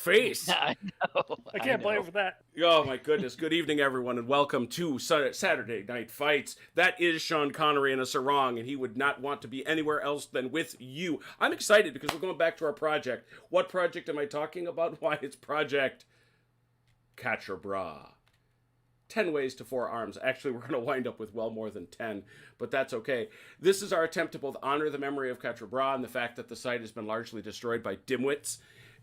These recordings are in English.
face. I know. I can't blame him for that. Oh my goodness. Good evening, everyone, and welcome to Saturday Night Fights. That is Sean Connery in a sarong, and he would not want to be anywhere else than with you. I'm excited because we're going back to our project. What project am I talking about? Why, it's Project Quatre. 10 ways to 4 arms. Actually, we're going to wind up with well more than 10, but that's okay. This is our attempt to both honor the memory of Quatre and the fact that the site has been largely destroyed by dimwits,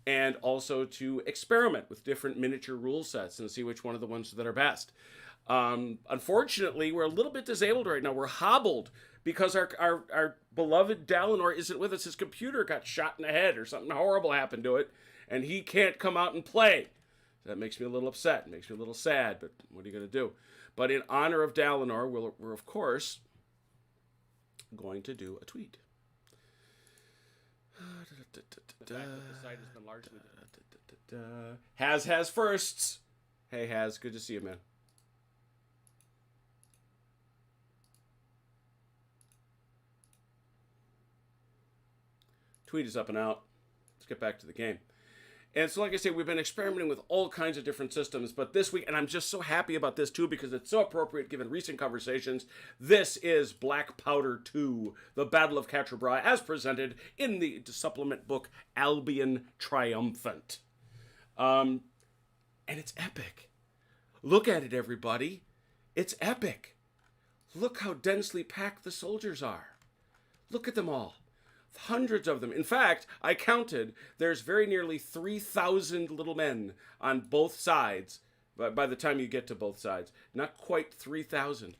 and also to experiment with different miniature rule sets and see which one of the ones that are best. Unfortunately, we're a little bit disabled right now. We're hobbled because our beloved Dalinor isn't with us. His computer got shot in the head or something horrible happened to it, and he can't come out and play. That makes me a little upset. It makes me a little sad, but what are you going to do? But in honor of Dalinor, we're of course going to do a tweet. Has firsts. Hey, Has, good to see you, man. Tweet is up and out. Let's get back to the game. And so, like I say, we've been experimenting with all kinds of different systems, but this week, and I'm just so happy about this too, because it's so appropriate given recent conversations, this is Black Powder 2, The Battle of Quatre, as presented in the supplement book Albion Triumphant. And it's epic. Look at it, everybody. It's epic. Look how densely packed the soldiers are. Look at them all. Hundreds of them. In fact, I counted, there's very nearly 3,000 little men on both sides, by the time you get to both sides. Not quite 3,000.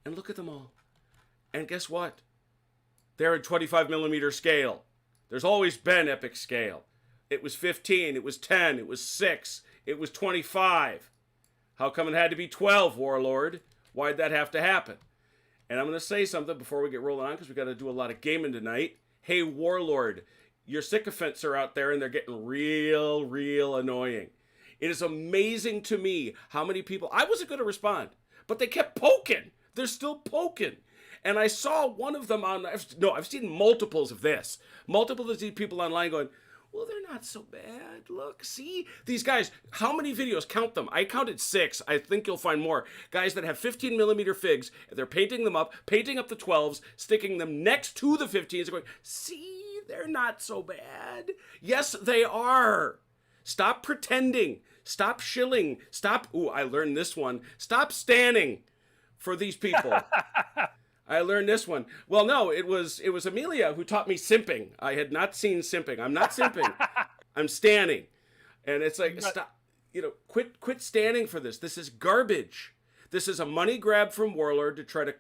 And look at them all. And guess what? They're in 25 millimeter scale. There's always been epic scale. It was 15, it was 10, it was 6, it was 25. How come it had to be 12, Warlord? Why'd that have to happen? And I'm going to say something before we get rolling on, because we got to do a lot of gaming tonight. Hey, Warlord, your sycophants are out there and they're getting real annoying. It is amazing to me how many people, I wasn't going to respond, but they kept poking. They're still poking. And I saw one of them I've seen multiples of this. Multiple of these people online going, well, they're not so bad. Look, see? These guys, how many videos? Count them. I counted 6. I think you'll find more. Guys that have 15 millimeter figs, they're painting them up, painting up the 12s, sticking them next to the 15s, and going, see? They're not so bad. Yes, they are. Stop pretending. Stop shilling. Stop, I learned this one. Stop standing for these people. I learned this one. Well, no, it was Amelia who taught me simping. I had not seen simping. I'm not simping. I'm standing. And it's like, stop, quit standing for this. This is garbage. This is a money grab from Warlord to try to,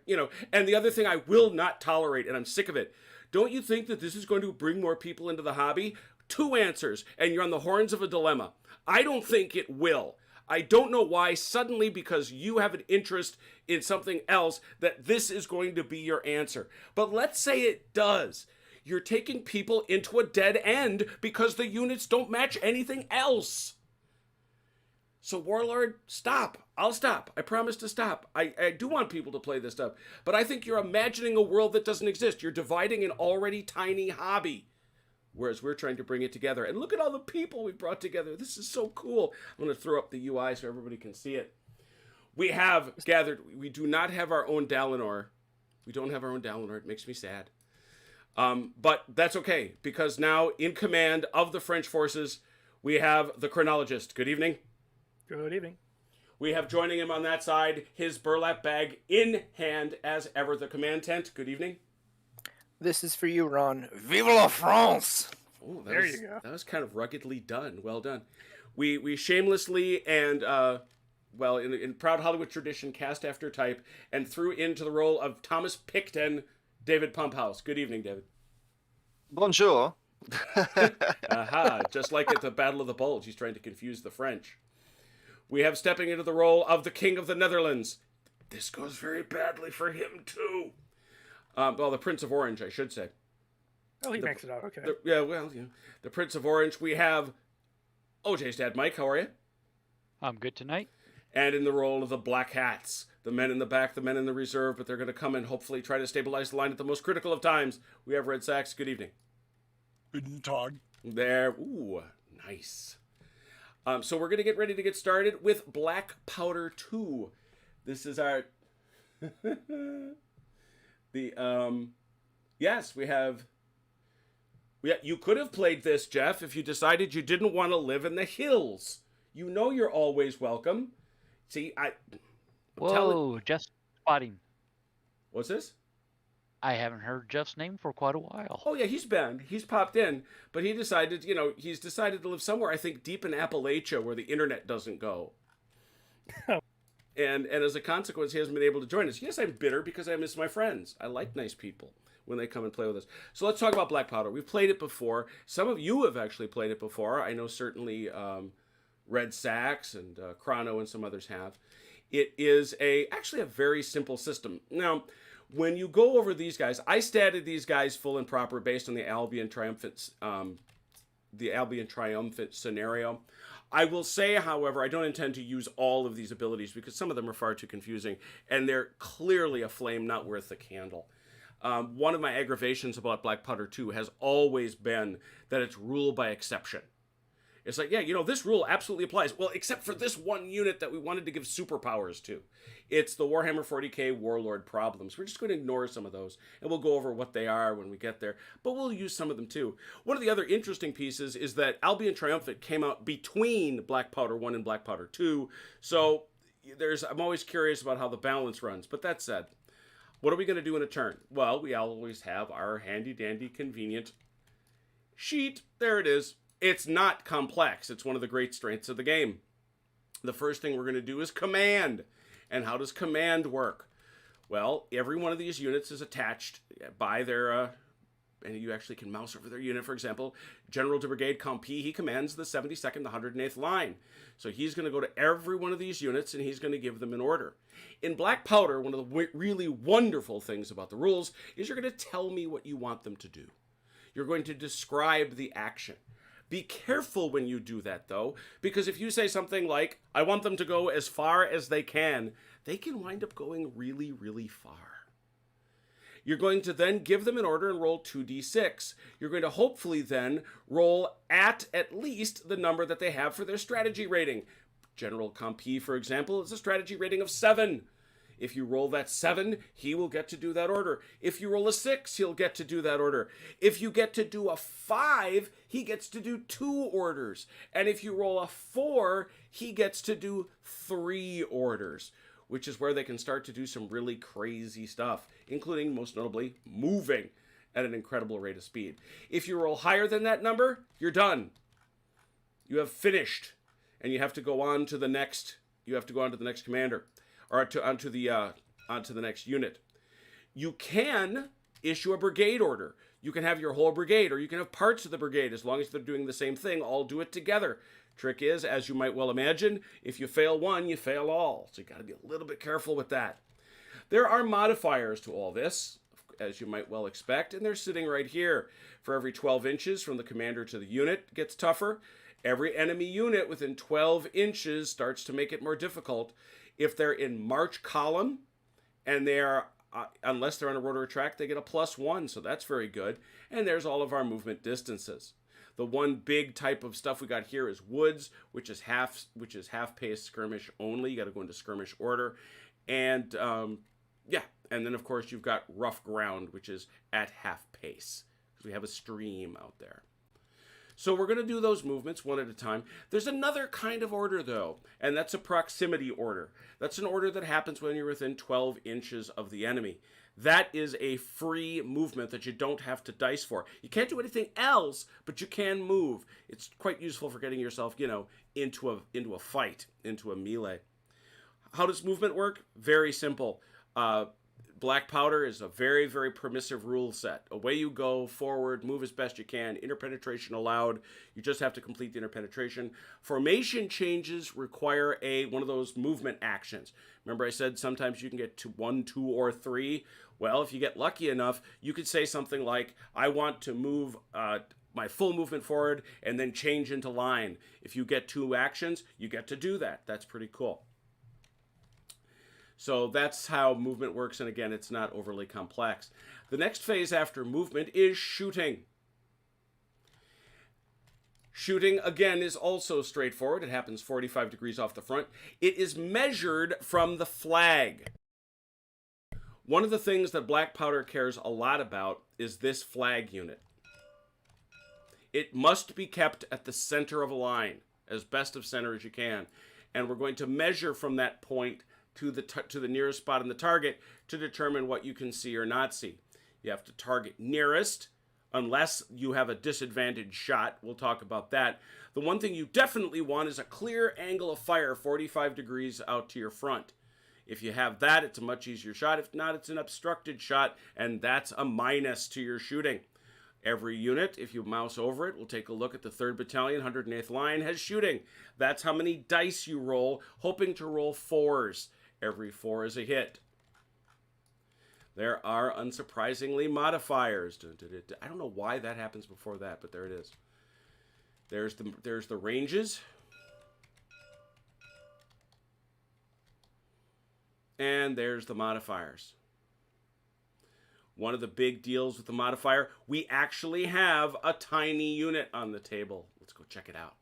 and the other thing I will not tolerate, and I'm sick of it. Don't you think that this is going to bring more people into the hobby? 2 answers, and you're on the horns of a dilemma. I don't think it will. I don't know why suddenly, because you have an interest in something else, that this is going to be your answer. But let's say it does. You're taking people into a dead end because the units don't match anything else. So Warlord, stop. I'll stop. I promise to stop. I do want people to play this stuff. But I think you're imagining a world that doesn't exist. You're dividing an already tiny hobby. Whereas we're trying to bring it together. And look at all the people we brought together. This is so cool. I'm going to throw up the UI so everybody can see it. We have gathered. We do not have our own Dalinor. We don't have our own Dalinor. It makes me sad. But that's okay, because now in command of the French forces, we have the chronologist. Good evening. Good evening. We have joining him on that side, his burlap bag in hand as ever, the command tent. Good evening. This is for you, Ron. Vive la France! Oh, there you go. That was kind of ruggedly done. Well done. We shamelessly and, in proud Hollywood tradition, cast after type, and threw into the role of Thomas Picton, David Pumphouse. Good evening, David. Bonjour. Aha, just like at the Battle of the Bulge, he's trying to confuse the French. We have stepping into the role of the King of the Netherlands. This goes very badly for him, too. The Prince of Orange, I should say. Oh, he makes it out. Okay. The Prince of Orange. We have OJ's dad, Mike. How are you? I'm good tonight. And in the role of the Black Hats, the men in the back, the men in the reserve, but they're going to come and hopefully try to stabilize the line at the most critical of times. We have Red Sacks. Good evening. Guten Tag. There. Ooh, nice. So we're going to get ready to get started with Black Powder 2. This is our... Yes, we have... You could have played this, Jeff, if you decided you didn't want to live in the hills. You know you're always welcome. See, Whoa, Jeff's spotting. What's this? I haven't heard Jeff's name for quite a while. Oh, yeah, he's popped in, but he decided, he's decided to live somewhere, I think, deep in Appalachia where the internet doesn't go. And as a consequence, he hasn't been able to join us. Yes, I'm bitter because I miss my friends. I like nice people when they come and play with us. So let's talk about Black Powder. We've played it before. Some of you have actually played it before. I know certainly Red Sax and Chrono and some others have. It is actually a very simple system. Now, when you go over these guys, I statted these guys full and proper based on the Albion Triumphant scenario. I will say, however, I don't intend to use all of these abilities because some of them are far too confusing, and they're clearly a flame not worth the candle. One of my aggravations about Black Powder 2 has always been that it's rule by exception. It's like, this rule absolutely applies. Well, except for this one unit that we wanted to give superpowers to. It's the Warhammer 40k Warlord problems. We're just going to ignore some of those, and we'll go over what they are when we get there. But we'll use some of them too. One of the other interesting pieces is that Albion Triumphant came out between Black Powder 1 and Black Powder 2. So I'm always curious about how the balance runs. But that said, what are we going to do in a turn? Well, we always have our handy-dandy convenient sheet. There it is. It's not complex. It's one of the great strengths of the game. The first thing we're going to do is command. And how does command work? Well, every one of these units is attached by their... and you actually can mouse over their unit. For example, General de Brigade Compi, he commands the 72nd, the 108th line. So he's going to go to every one of these units and he's going to give them an order. In Black Powder, one of the really wonderful things about the rules is you're going to tell me what you want them to do. You're going to describe the action. Be careful when you do that, though, because if you say something like, I want them to go as far as they can wind up going really, really far. You're going to then give them an order and roll 2d6. You're going to hopefully then roll at least the number that they have for their strategy rating. General Compi, for example, is a strategy rating of 7. If you roll that 7, he will get to do that order. If you roll a 6, he'll get to do that order. If you get to do a 5, he gets to do 2 orders. And if you roll a 4, he gets to do 3 orders, which is where they can start to do some really crazy stuff, including, most notably, moving at an incredible rate of speed. If you roll higher than that number, you're done. You have finished, and you have to go on to the next. You have to go on to the next commander. Or onto the next unit. You can issue a brigade order. You can have your whole brigade, or you can have parts of the brigade, as long as they're doing the same thing, all do it together. Trick is, as you might well imagine, if you fail one, you fail all. So you got to be a little bit careful with that. There are modifiers to all this, as you might well expect, and they're sitting right here. For every 12 inches from the commander to the unit gets tougher. Every enemy unit within 12 inches starts to make it more difficult. If they're in march column, and they are, unless they're on a rotary track, they get a +1, so that's very good. And there's all of our movement distances. The one big type of stuff we got here is woods, which is half pace skirmish only. You got to go into skirmish order, and and then of course you've got rough ground, which is at half pace because we have a stream out there. So we're going to do those movements one at a time. There's another kind of order, though, and that's a proximity order. That's an order that happens when you're within 12 inches of the enemy. That is a free movement that you don't have to dice for. You can't do anything else, but you can move. It's quite useful for getting yourself, into a fight, into a melee. How does movement work? Very simple. Black Powder is a very, very permissive rule set. Away you go, forward, move as best you can, interpenetration allowed. You just have to complete the interpenetration. Formation changes require one of those movement actions. Remember I said sometimes you can get to 1, 2, or 3? Well, if you get lucky enough, you could say something like, I want to move my full movement forward and then change into line. If you get 2 actions, you get to do that. That's pretty cool. So that's how movement works, and again, it's not overly complex. The next phase after movement is shooting. Shooting, again, is also straightforward. It happens 45 degrees off the front. It is measured from the flag. One of the things that Black Powder cares a lot about is this flag unit. It must be kept at the center of a line, as best of center as you can. And we're going to measure from that point to the nearest spot on the target to determine what you can see or not see. You have to target nearest, unless you have a disadvantaged shot. We'll talk about that. The one thing you definitely want is a clear angle of fire 45 degrees out to your front. If you have that, it's a much easier shot. If not, it's an obstructed shot, and that's a minus to your shooting. Every unit, if you mouse over it, we'll take a look at the 3rd Battalion, 108th Line, has shooting. That's how many dice you roll, hoping to roll 4s. Every 4 is a hit. There are, unsurprisingly, modifiers. I don't know why that happens before that, but there it is. There's the ranges. And there's the modifiers. One of the big deals with the modifier, we actually have a tiny unit on the table. Let's go check it out.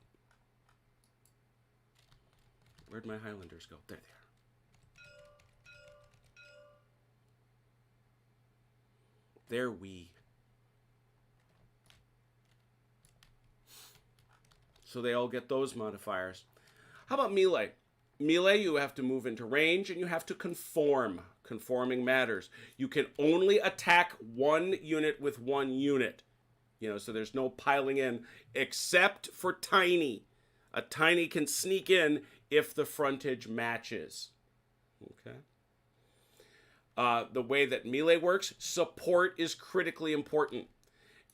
Where'd my Highlanders go? There they are. There we. So they all get those modifiers. How about melee? Melee, you have to move into range and you have to conform. Conforming matters. You can only attack one unit with one unit. So there's no piling in, except for tiny. A tiny can sneak in if the frontage matches. Okay. The way that melee works, support is critically important.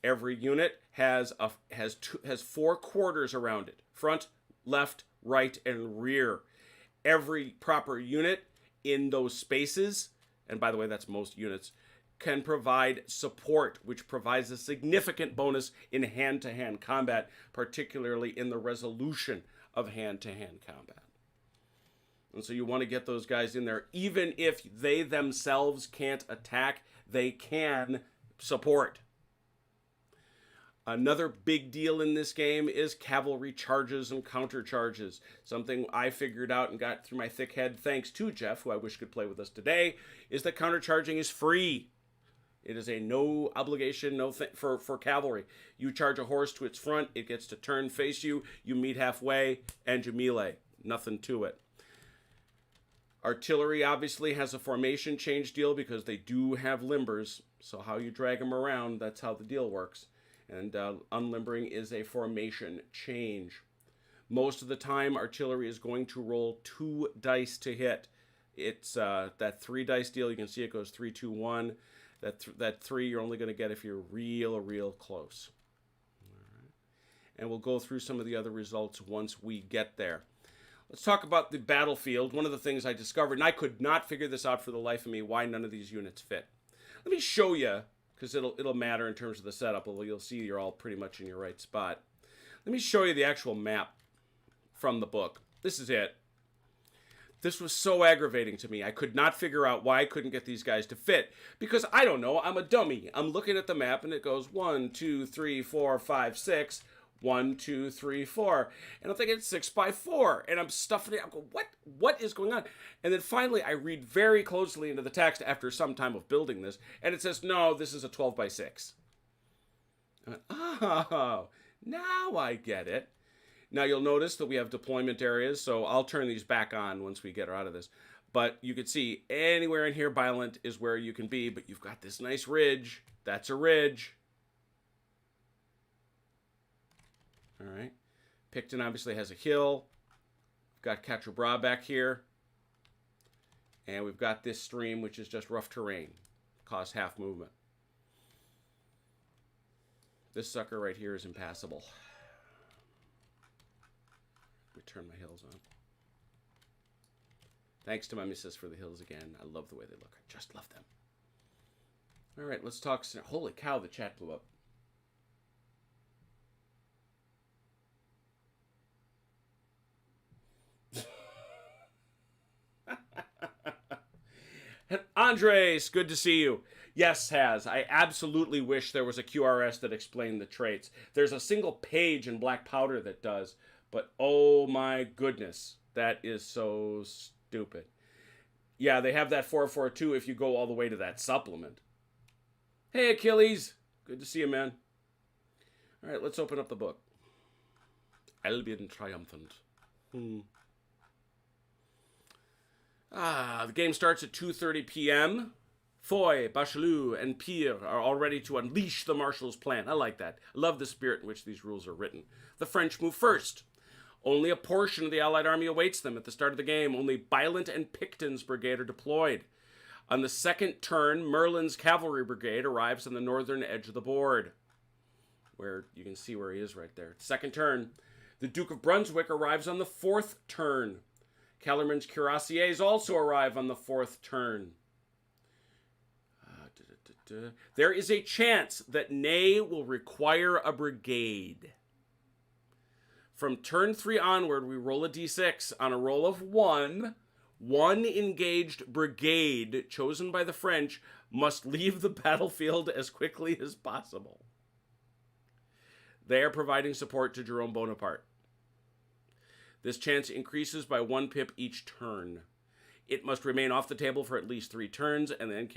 Every unit has 4 quarters around it: front, left, right, and rear. Every proper unit in those spaces, and by the way, that's most units, can provide support, which provides a significant bonus in hand-to-hand combat, particularly in the resolution of hand-to-hand combat. And so you want to get those guys in there. Even if they themselves can't attack, they can support. Another big deal in this game is cavalry charges and counter charges. Something I figured out and got through my thick head, thanks to Jeff, who I wish could play with us today, is that counter charging is free. It is a no obligation, for cavalry. You charge a horse to its front, it gets to turn face you, you meet halfway, and you melee. Nothing to it. Artillery obviously has a formation change deal because they do have limbers. So how you drag them around, that's how the deal works. And unlimbering is a formation change. Most of the time, artillery is going to roll 2 dice to hit. It's that 3 dice deal. You can see it goes 3, 2, 1. That 3 you're only going to get if you're real close. All right. And we'll go through some of the other results once we get there. Let's talk about the battlefield. One of the things I discovered, and I could not figure this out for the life of me, why none of these units fit. Let me show you, because it'll matter in terms of the setup, although you'll see you're all pretty much in your right spot. Let me show you the actual map from the book. This is it. This was so aggravating to me. I could not figure out why I couldn't get these guys to fit. Because, I don't know, I'm a dummy. I'm looking at the map and it goes 1, 2, 3, 4, 5, 6. 1, 2, 3, 4. And I'm thinking it's 6 by 4. And I'm stuffing it. I'm going, what is going on? And then finally I read very closely into the text after some time of building this. And it says, no, this is a 12 by 6. I went, oh, now I get it. Now you'll notice that we have deployment areas. So I'll turn these back on once we get out of this. But you can see anywhere in here, violent is where you can be. But you've got this nice ridge. That's a ridge. All right. Picton obviously has a hill. We've got Quatre back here. And we've got this stream, which is just rough terrain. Costs half movement. This sucker right here is impassable. Let me turn my hills on. Thanks to my missus for the hills again. I love the way they look. I just love them. All right, let's talk. Holy cow, the chat blew up. And Andres, good to see you. Yes, Has. I absolutely wish there was a QRS that explained the traits. There's a single page in Black Powder that does, but oh my goodness, that is so stupid. Yeah, they have that 442 if you go all the way to that supplement. Hey, Achilles. Good to see you, man. All right, let's open up the book. Albion Triumphant. The game starts at 2:30 p.m. Foy, Bachelou, and Pierre are all ready to unleash the Marshal's plan. I like that. I love the spirit in which these rules are written. The French move first. Only a portion of the Allied army awaits them at the start of the game. Only Bylent and Picton's brigade are deployed. On the second turn, Merlin's cavalry brigade arrives on the northern edge of the board, where you can see where he is right there. Second turn. The Duke of Brunswick arrives on the fourth turn. Kellerman's cuirassiers also arrive on the fourth turn. There is a chance that Ney will require a brigade. From turn 3 onward, we roll a d6. On a roll of 1, one engaged brigade chosen by the French must leave the battlefield as quickly as possible. They are providing support to Jerome Bonaparte. This chance increases by 1 pip each turn. It must remain off the table for at least 3 turns and then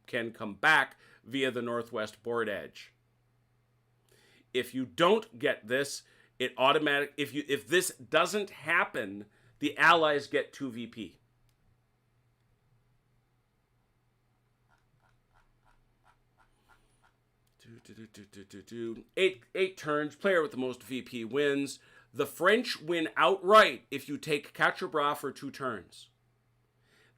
can come back via the northwest board edge. If you don't get this, if this doesn't happen, the Allies get 2 VP. Eight turns. Player with the most VP wins. The French win outright if you take Quatre for 2 turns.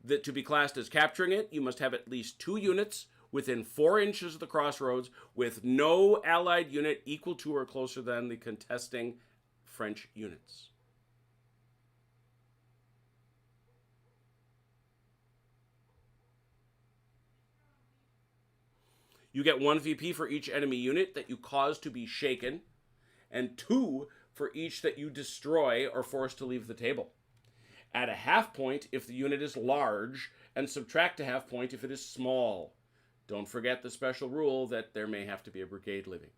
That to be classed as capturing it, you must have at least 2 units within 4 inches of the crossroads with no Allied unit equal to or closer than the contesting French units. You get 1 VP for each enemy unit that you cause to be shaken, and 2 for each that you destroy or force to leave the table. Add a half point if the unit is large, and subtract a half point if it is small. Don't forget the special rule that there may have to be a brigade living.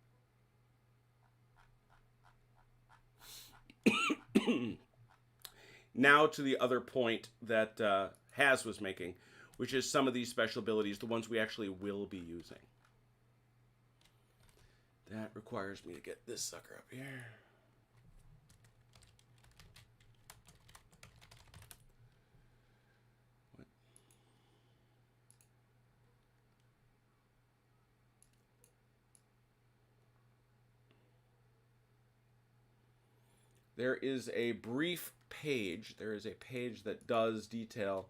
Now to the other point that Has was making, which is some of these special abilities, the ones we actually will be using. That requires me to get this sucker up here. There is a brief page. There is a page that does detail.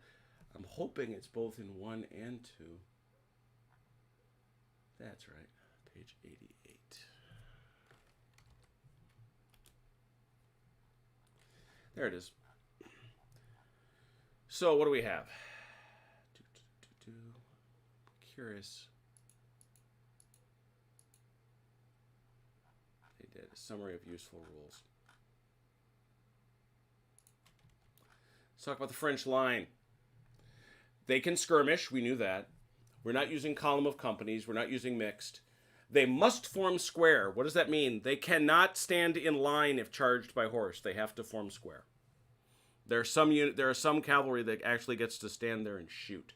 I'm hoping it's both in 1 and 2. That's right. Page 88. There it is. So what do we have? Curious. They did a summary of useful rules. Let's talk about the French line. They can skirmish, we knew that. We're not using column of companies, we're not using mixed. They must form square. What does that mean? They cannot stand in line if charged by horse. They have to form square. There are some cavalry that actually gets to stand there and shoot.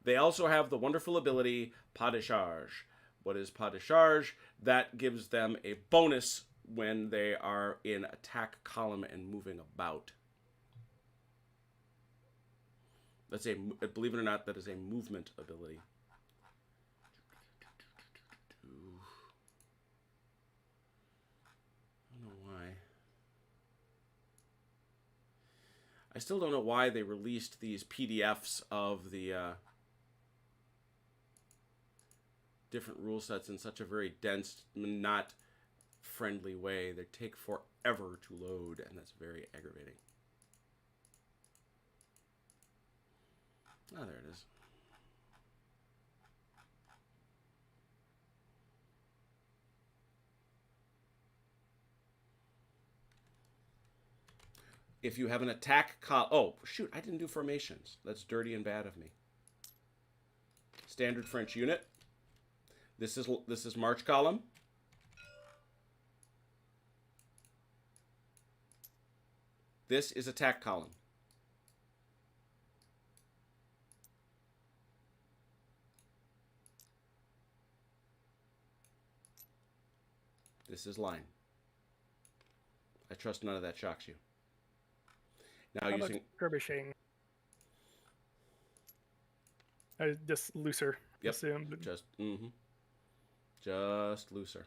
They also have the wonderful ability pas de charge. What is pas de charge? That gives them a bonus when they are in attack column and moving about. That's believe it or not, that is a movement ability. I don't know why. I still don't know why they released these PDFs of the different rule sets in such a very dense, not friendly way. They take forever to load, and that's very aggravating. Oh, there it is. If you have an attack oh, shoot, I didn't do formations. That's dirty and bad of me. standard French unit. This is march column. This is attack column. This is line. I trust none of that shocks you. Now How using about skirmishing? Just looser. Yep. Assume, but just looser.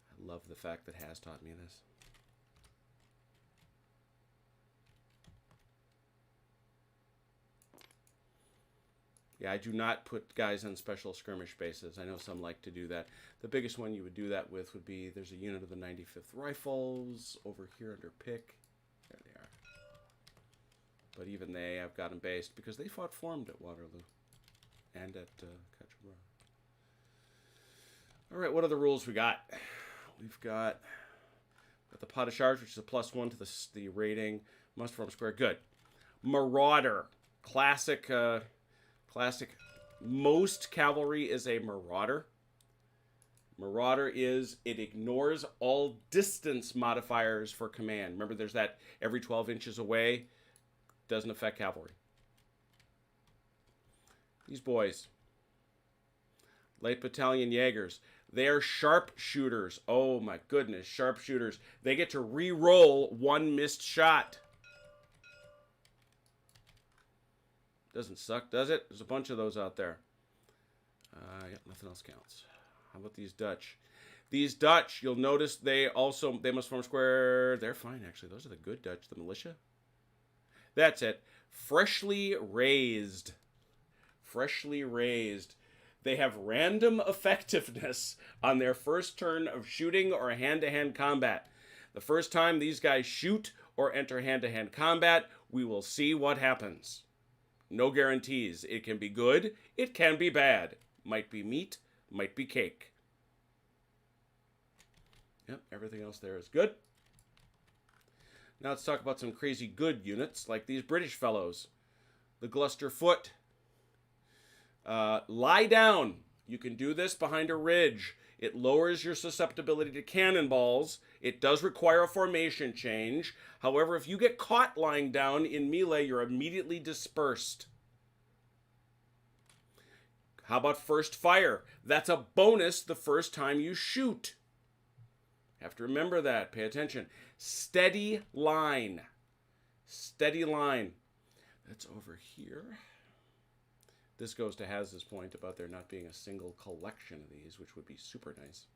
I love the fact that Has taught me this. Yeah, I do not put guys on special skirmish bases. I know some like to do that. The biggest one you would do that with would be, there's a unit of the 95th Rifles over here under pick. There they are. But even they, I've got them based because they fought formed at Waterloo and at Quatre. All right, what are the rules we got? We've got the pot of shards, which is a +1 to the rating. Must form square. Good. Marauder. Classic. Classic. Most cavalry is a marauder. Marauder is, it ignores all distance modifiers for command. Remember, there's that every 12 inches away. Doesn't affect cavalry. These boys. Light Battalion Jaegers. They are sharpshooters. Oh my goodness, sharpshooters. They get to re-roll one missed shot. Doesn't suck, does it? There's a bunch of those out there. Yeah, nothing else counts. How about these Dutch? These Dutch, you'll notice they must form square. They're fine, actually. Those are the good Dutch, the militia. That's it. Freshly raised. Freshly raised. They have random effectiveness on their first turn of shooting or hand-to-hand combat. The first time these guys shoot or enter hand-to-hand combat, we will see what happens. No guarantees. It can be good. It can be bad. Might be meat. Might be cake. Yep, everything else there is good. Now let's talk about some crazy good units, like these British fellows. The Gloucester Foot. Lie down. You can do this behind a ridge. It lowers your susceptibility to cannonballs. It does require a formation change. However, if you get caught lying down in melee, you're immediately dispersed. How about first fire? That's a bonus the first time you shoot. Have to remember that. Pay attention. Steady line. Steady line. That's over here. This goes to Haz's point about there not being a single collection of these, which would be super nice.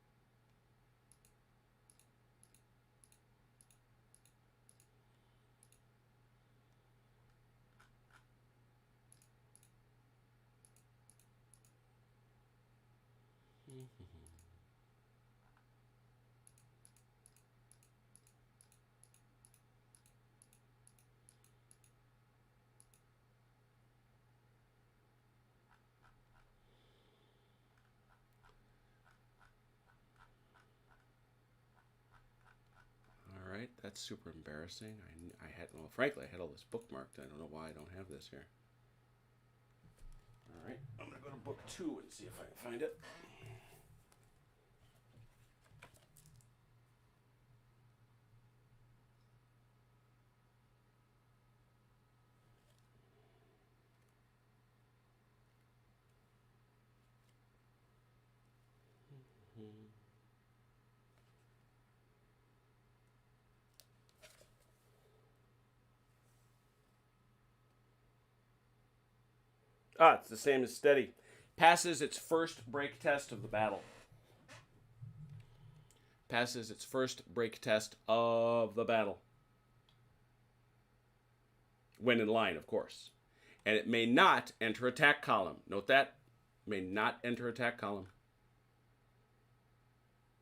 That's super embarrassing. I had, well, frankly, I had all this bookmarked. I don't know why I don't have this here. All right, I'm going to go to book 2 and see if I can find it. It's the same as steady. Passes its first break test of the battle. Passes its first break test of the battle. When in line, of course. And it may not enter attack column. Note that. May not enter attack column.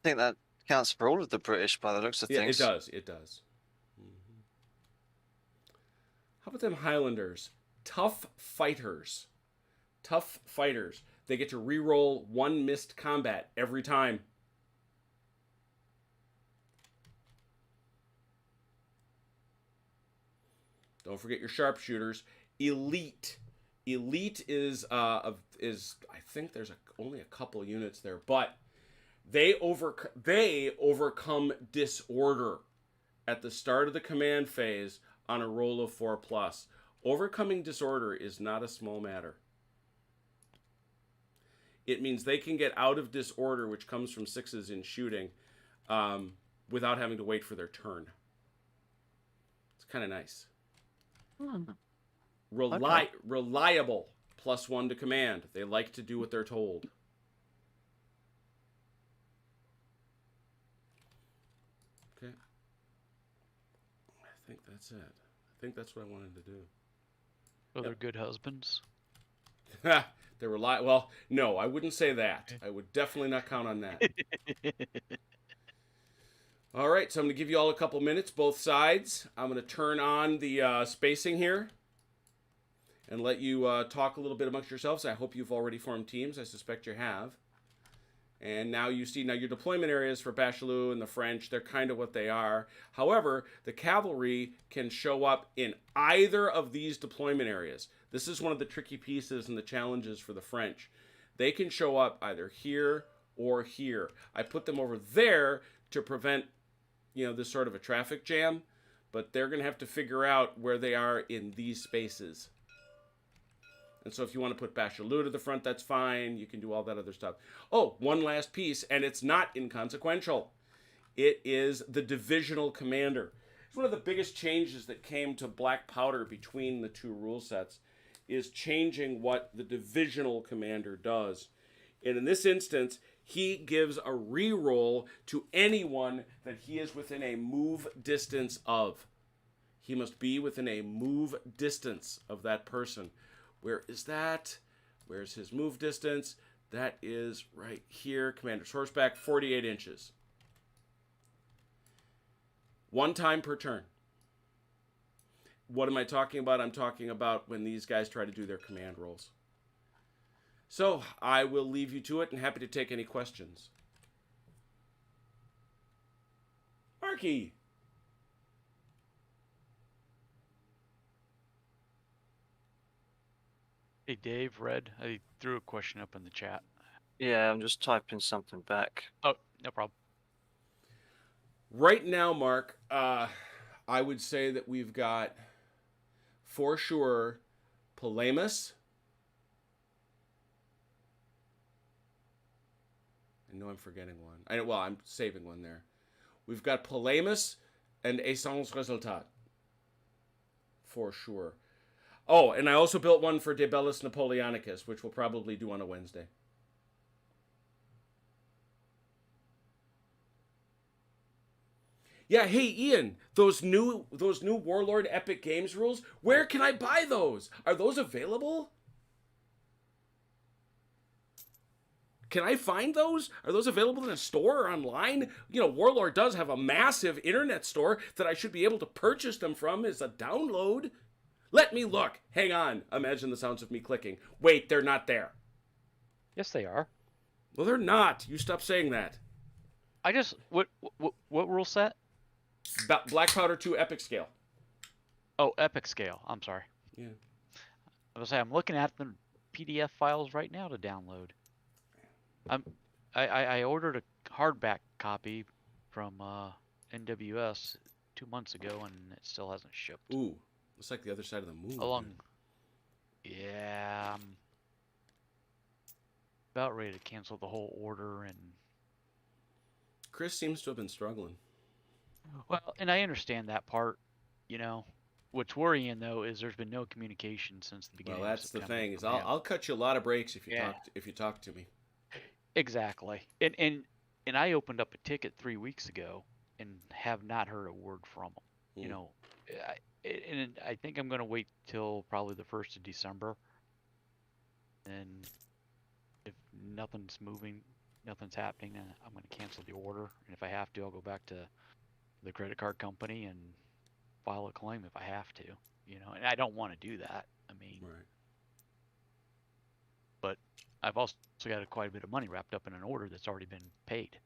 I think that counts for all of the British by the looks of things. Yeah, it does. It does. Mm-hmm. How about them Highlanders? Tough fighters. Tough fighters. They get to re-roll one missed combat every time. Don't forget your sharpshooters. Elite. Elite is I think there's only a couple units there, but they overcome disorder at the start of the command phase on a roll of 4+. Overcoming disorder is not a small matter. It means they can get out of disorder, which comes from 6s in shooting, without having to wait for their turn. It's kind of nice. Reliable, +1 to command. They like to do what they're told. Okay. I think that's it. I think that's what I wanted to do. Are they good husbands? They're reliable. Well, no, I wouldn't say that. I would definitely not count on that. All right, so I'm going to give you all a couple minutes, both sides. I'm going to turn on the spacing here and let you talk a little bit amongst yourselves. I hope you've already formed teams. I suspect you have. And now you see, your deployment areas for Bachelot and the French, they're kind of what they are. However, the cavalry can show up in either of these deployment areas. This is one of the tricky pieces and the challenges for the French. They can show up either here or here. I put them over there to prevent, this sort of a traffic jam, but they're going to have to figure out where they are in these spaces. And so if you want to put Bachelot to the front, that's fine. You can do all that other stuff. Oh, one last piece, and it's not inconsequential. It is the Divisional Commander. It's one of the biggest changes that came to Black Powder between the two rule sets, is changing what the Divisional Commander does. And in this instance, he gives a reroll to anyone that he is within a move distance of. He must be within a move distance of that person. Where is that? Where's his move distance? That is right here. Commander's horseback, 48 inches. One time per turn. What am I talking about? I'm talking about when these guys try to do their command rolls. So I will leave you to it and happy to take any questions. Marky. Hey, Dave, Red, I threw a question up in the chat. Yeah, I'm just typing something back. Oh, no problem. Right now, Mark, I would say that we've got, for sure, Palamas. I know I'm forgetting one. I'm saving one there. We've got Palamas and Essence Resultat. For sure. Oh, and I also built one for De Bellis Napoleonicus, which we'll probably do on a Wednesday. Yeah, hey Ian, those new Warlord Epic Games rules, where can I buy those? Are those available? Can I find those? Are those available in a store or online? Warlord does have a massive internet store that I should be able to purchase them from as a download. Let me look. Hang on. Imagine the sounds of me clicking. Wait, they're not there. Yes, they are. Well, they're not. You stop saying that. What rule set? Black Powder 2 Epic Scale. Oh, Epic Scale. I'm sorry. Yeah. I was saying, I'm looking at the PDF files right now to download. I ordered a hardback copy from NWS 2 months ago, and it still hasn't shipped. Ooh, looks like the other side of the moon. Yeah, I'm about ready to cancel the whole order, and Chris seems to have been struggling. well, and I understand that part. What's worrying though is there's been no communication since the beginning. Well, that's of September. the thing is I'll cut you a lot of breaks if you talk to me. Exactly, and I opened up a ticket 3 weeks ago and have not heard a word from them. And I think I'm going to wait till probably the 1st of December. And if nothing's moving, nothing's happening, then I'm going to cancel the order. And if I have to, I'll go back to the credit card company and file a claim if I have to. And I don't want to do that. I mean, Right. But I've also got quite a bit of money wrapped up in an order that's already been paid.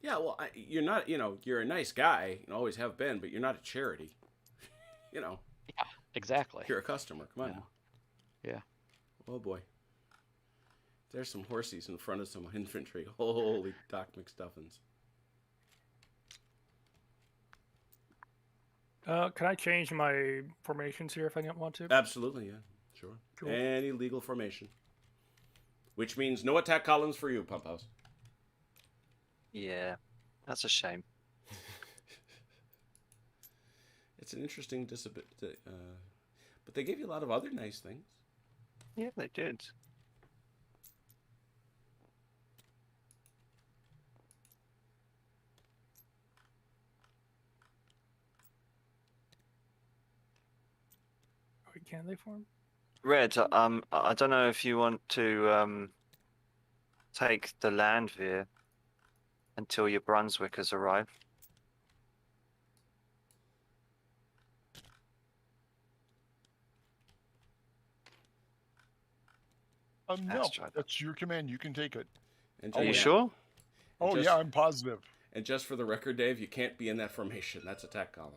Yeah, well, you're not, you're a nice guy, and always have been, but you're not a charity. Yeah, exactly. You're a customer. Come on. Yeah. Oh boy. There's some horsies in front of some infantry. Holy Doc McStuffins. Can I change my formations here if I don't want to? Absolutely, yeah. Sure. Cool. Any legal formation. Which means no attack columns for you, Pump House. Yeah, that's a shame. It's an interesting disability, but they gave you a lot of other nice things. Yeah, they did. Wait, can they form? Red, I don't know if you want to take the land veer until your Brunswickers arrive. No, Let's try that. that's your command. You can take it. And Are you yeah. sure? Oh, Just- yeah, I'm positive. And just for the record, Dave, you can't be in that formation. That's attack column.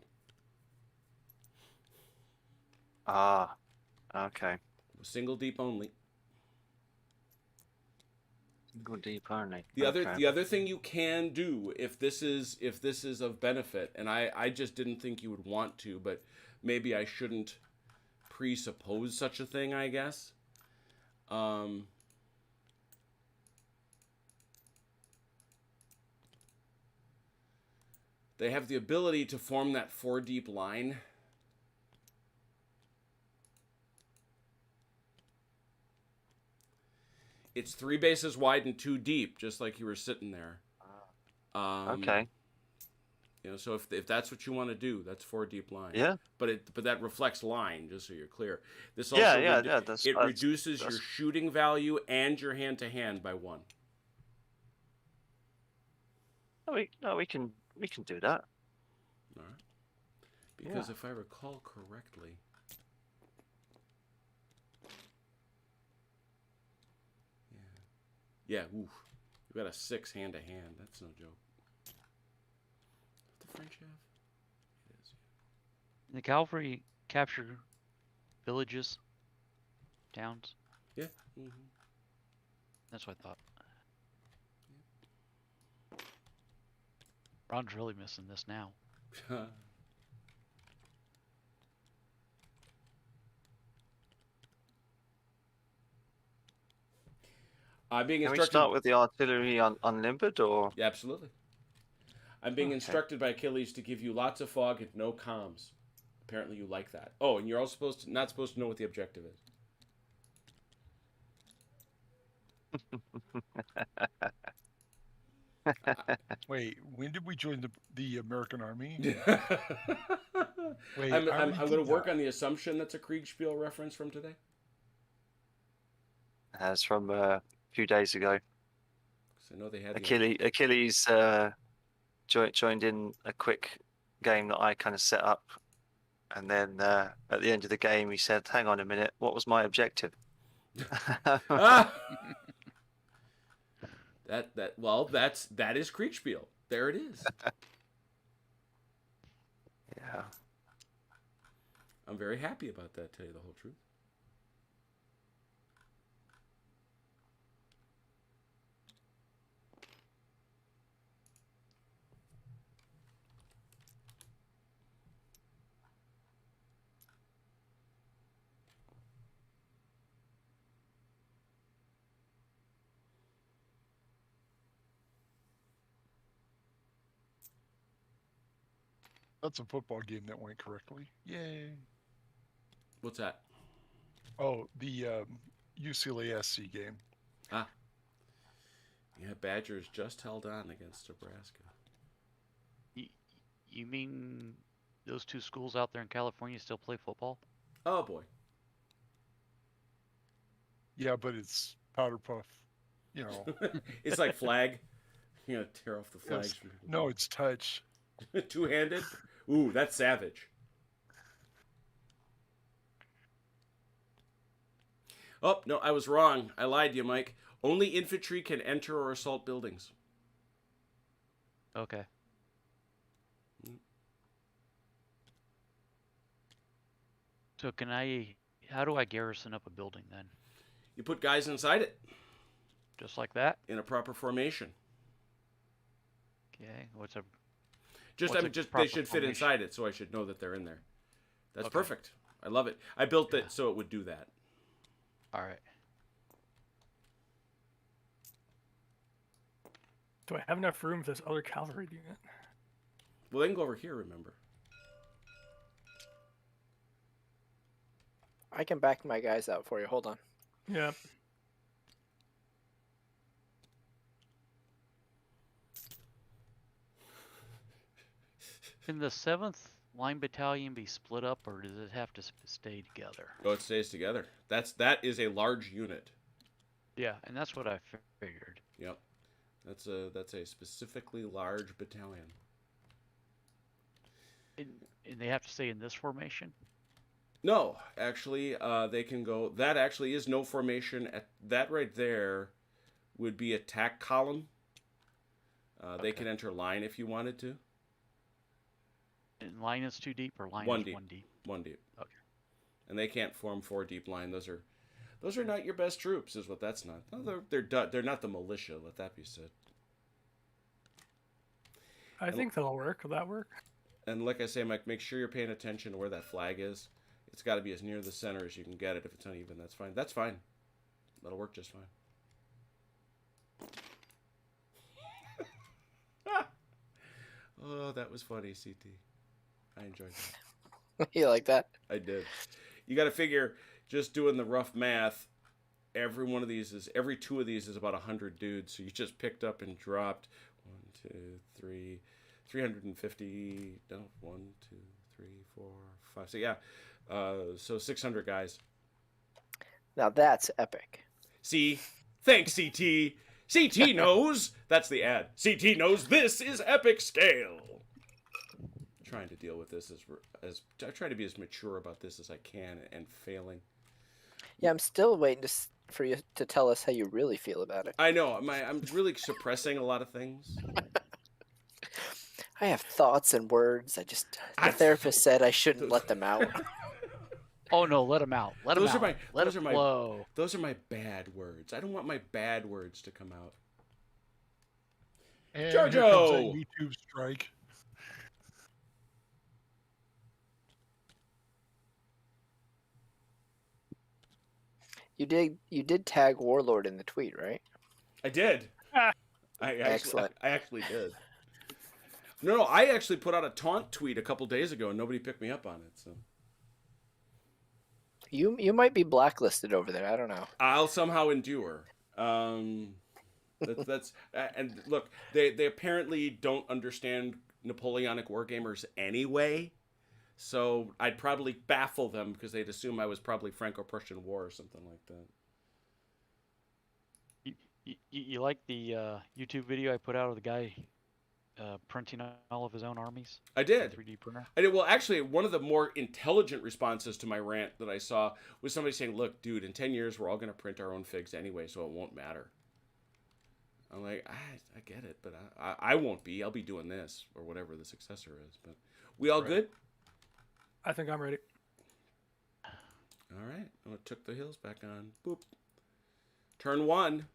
Ah, okay. Single deep only. Go deep only. The Okay. other thing you can do if this is of benefit, and I just didn't think you would want to, but maybe I shouldn't presuppose such a thing, I guess. They have the ability to form that 4 deep line. It's 3 bases wide and 2 deep, just like you were sitting there. Okay. You know, so if that's what you want to do, that's 4 deep line. Yeah. But that reflects line, just so you're clear. This also Yeah. That's, it that's- reduces your that's- shooting value and your hand to hand by 1. No, we can do that. All right. Because if I recall correctly, yeah, oof, you got a 6 hand to hand. That's no joke. What the French have? It is. The cavalry capture villages, towns. Yeah. That's what I thought. Ron's really missing this now. Being Can we instructed. start with the artillery unlimbered or? Yeah, absolutely. I'm being Okay. instructed by Achilles to give you lots of fog and no comms. Apparently, you like that. Oh, and you're also not supposed to know what the objective is. Wait, when did we join the American Army? Wait, I'm I already going to did work that. on the assumption that's a Kriegspiel reference from today. As from a few days ago. 'Cause I know they had the Achilles joined in a quick game that I kind of set up, and then at the end of the game he said, "Hang on a minute, what was my objective?" Ah! that is Kriegspiel. There it is. Yeah. I'm very happy about that, to tell you the whole truth. That's a football game that went correctly. Yay. What's that? Oh, the UCLA SC game. Ah. Yeah, Badgers just held on against Nebraska. You mean those two schools out there in California still play football? Oh, boy. Yeah, but it's powder puff. You know. It's like flag. You know, tear off the flags. Yes. from people. No, it's touch. Two-handed? Ooh, that's savage. Oh, no, I was wrong. I lied to you, Mike. Only infantry can enter or assault buildings. Okay. So can I How do I garrison up a building then? You put guys inside it Just like that? in a proper formation. Okay. What's a Just What's I a mean, just they proper should fit formation? inside it, so I should know that they're in there. That's Okay. perfect. I love it. I built Yeah. it so it would do that. all right? Do I have enough room for this other cavalry unit? Well, they can go over here. Remember. I can back my guys out for you. Hold on. Yeah. Can the 7th Line Battalion be split up, or does it have to stay together? Oh, it stays together. That is a large unit. Yeah, and that's what I figured. Yep. That's a specifically large battalion. And they have to stay in this formation? No, actually, they can go. That actually is no formation. That right there would be attack column. They Okay. could enter line if you wanted to. And line is 2 deep, or line One is deep. 1 deep? One deep. Okay. And they can't form 4 deep line. Those are not your best troops, is what that's not. No, they're not the militia. Let that be said. I think that'll work. Will that work? And like I say, Mike, make sure you're paying attention to where that flag is. It's got to be as near the center as you can get it. If it's uneven, that's fine. That's fine. That'll work just fine. Oh, that was funny, CT. I enjoyed that. You like that? I did. You got to figure, just doing the rough math, every 2 of these is about 100 dudes. So you just picked up and dropped 1, 2, 3, 350. No, 1, 2, 3, 4, 5. So yeah, so 600 guys. Now that's epic. See, thanks CT. CT knows. That's the ad. CT knows this is epic scale. Trying to deal with this as I try to be as mature about this as I can, and failing. Yeah, I'm still waiting for you to tell us how you really feel about it. I know I'm really suppressing a lot of things. I have thoughts and words. The therapist said I shouldn't let them out. Oh no, let them out. Let them Those out. are my- let those it are my- flow. Those are my bad words. I don't want my bad words to come out. And Jojo! here comes that YouTube strike. You did tag Warlord in the tweet, right? I did. Ah. Excellent. I actually did. No, I actually put out a taunt tweet a couple days ago, and nobody picked me up on it. So You might be blacklisted over there. I don't know. I'll somehow endure. That's and look, they apparently don't understand Napoleonic wargamers anyway. So I'd probably baffle them because they'd assume I was probably Franco-Prussian War or something like that. You like the YouTube video I put out of the guy printing all of his own armies? I did. 3D printer. I did. Well, actually, one of the more intelligent responses to my rant that I saw was somebody saying, "Look, dude, in 10 years, we're all going to print our own figs anyway, so it won't matter." I'm like, I get it, but I won't be. I'll be doing this or whatever the successor is. But we all Right. good? I think I'm ready. All right. I took the hills back on. Boop. Turn 1.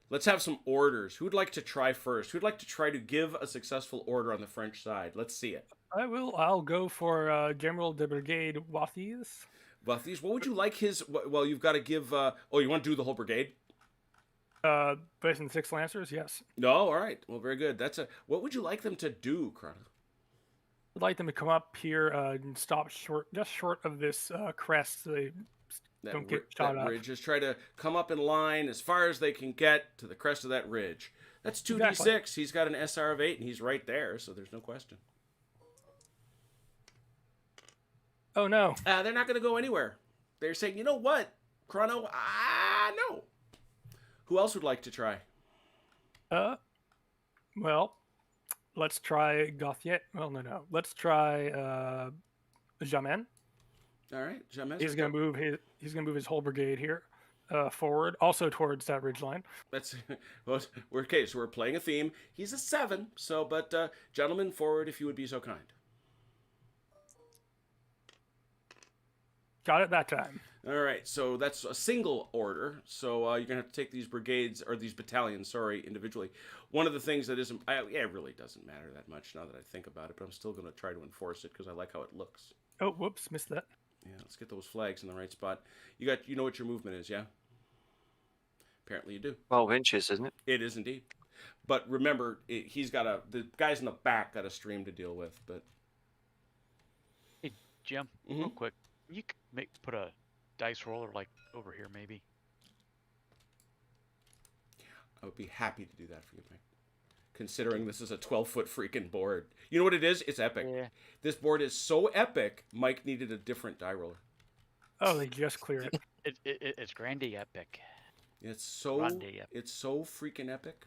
Let's have some orders. Who'd like to try first? Who'd like to try to give a successful order on the French side? Let's see it. I'll go for General de Brigade Wathies. Buffy's, what would you like his... Well, you've got to give... you want to do the whole brigade? Based on 6 Lancers, yes. No? All right. Well, very good. What would you like them to do, Chrono? I'd like them to come up here and stop just short of this crest. So they don't get shot up. ridge. Just try to come up in line as far as they can get to the crest of that ridge. That's 2d6. Exactly. He's got an SR of 8, and he's right there, so there's no question. Oh no. They're not going to go anywhere. They're saying, you know what, Chrono? No. Who else would like to try? Well, let's try Gauthier. Well, no. Let's try Jamen. All right, James. He's gonna move his whole brigade here forward, also towards that ridge line. That's well, so we're playing a theme. He's a 7, but gentlemen, forward if you would be so kind. Got it that time. All right, so that's a single order. So you're gonna have to take these brigades or these battalions, sorry, individually. One of the things that isn't, it really doesn't matter that much now that I think about it, but I'm still gonna try to enforce it because I like how it looks. Oh, whoops, missed that. Yeah, let's get those flags in the right spot. You know what your movement is, yeah? Apparently you do. 12 inches, isn't it? It is indeed. But remember, the guys in the back got a stream to deal with. But Hey, Jim, real quick, you could put a dice roller like over here, maybe. I would be happy to do that for you, Mike. Considering this is a 12-foot freaking board. You know what it is? It's epic. Yeah. This board is so epic, Mike needed a different die roller. Oh, they just cleared it. It's Grandy epic. It's so freaking epic.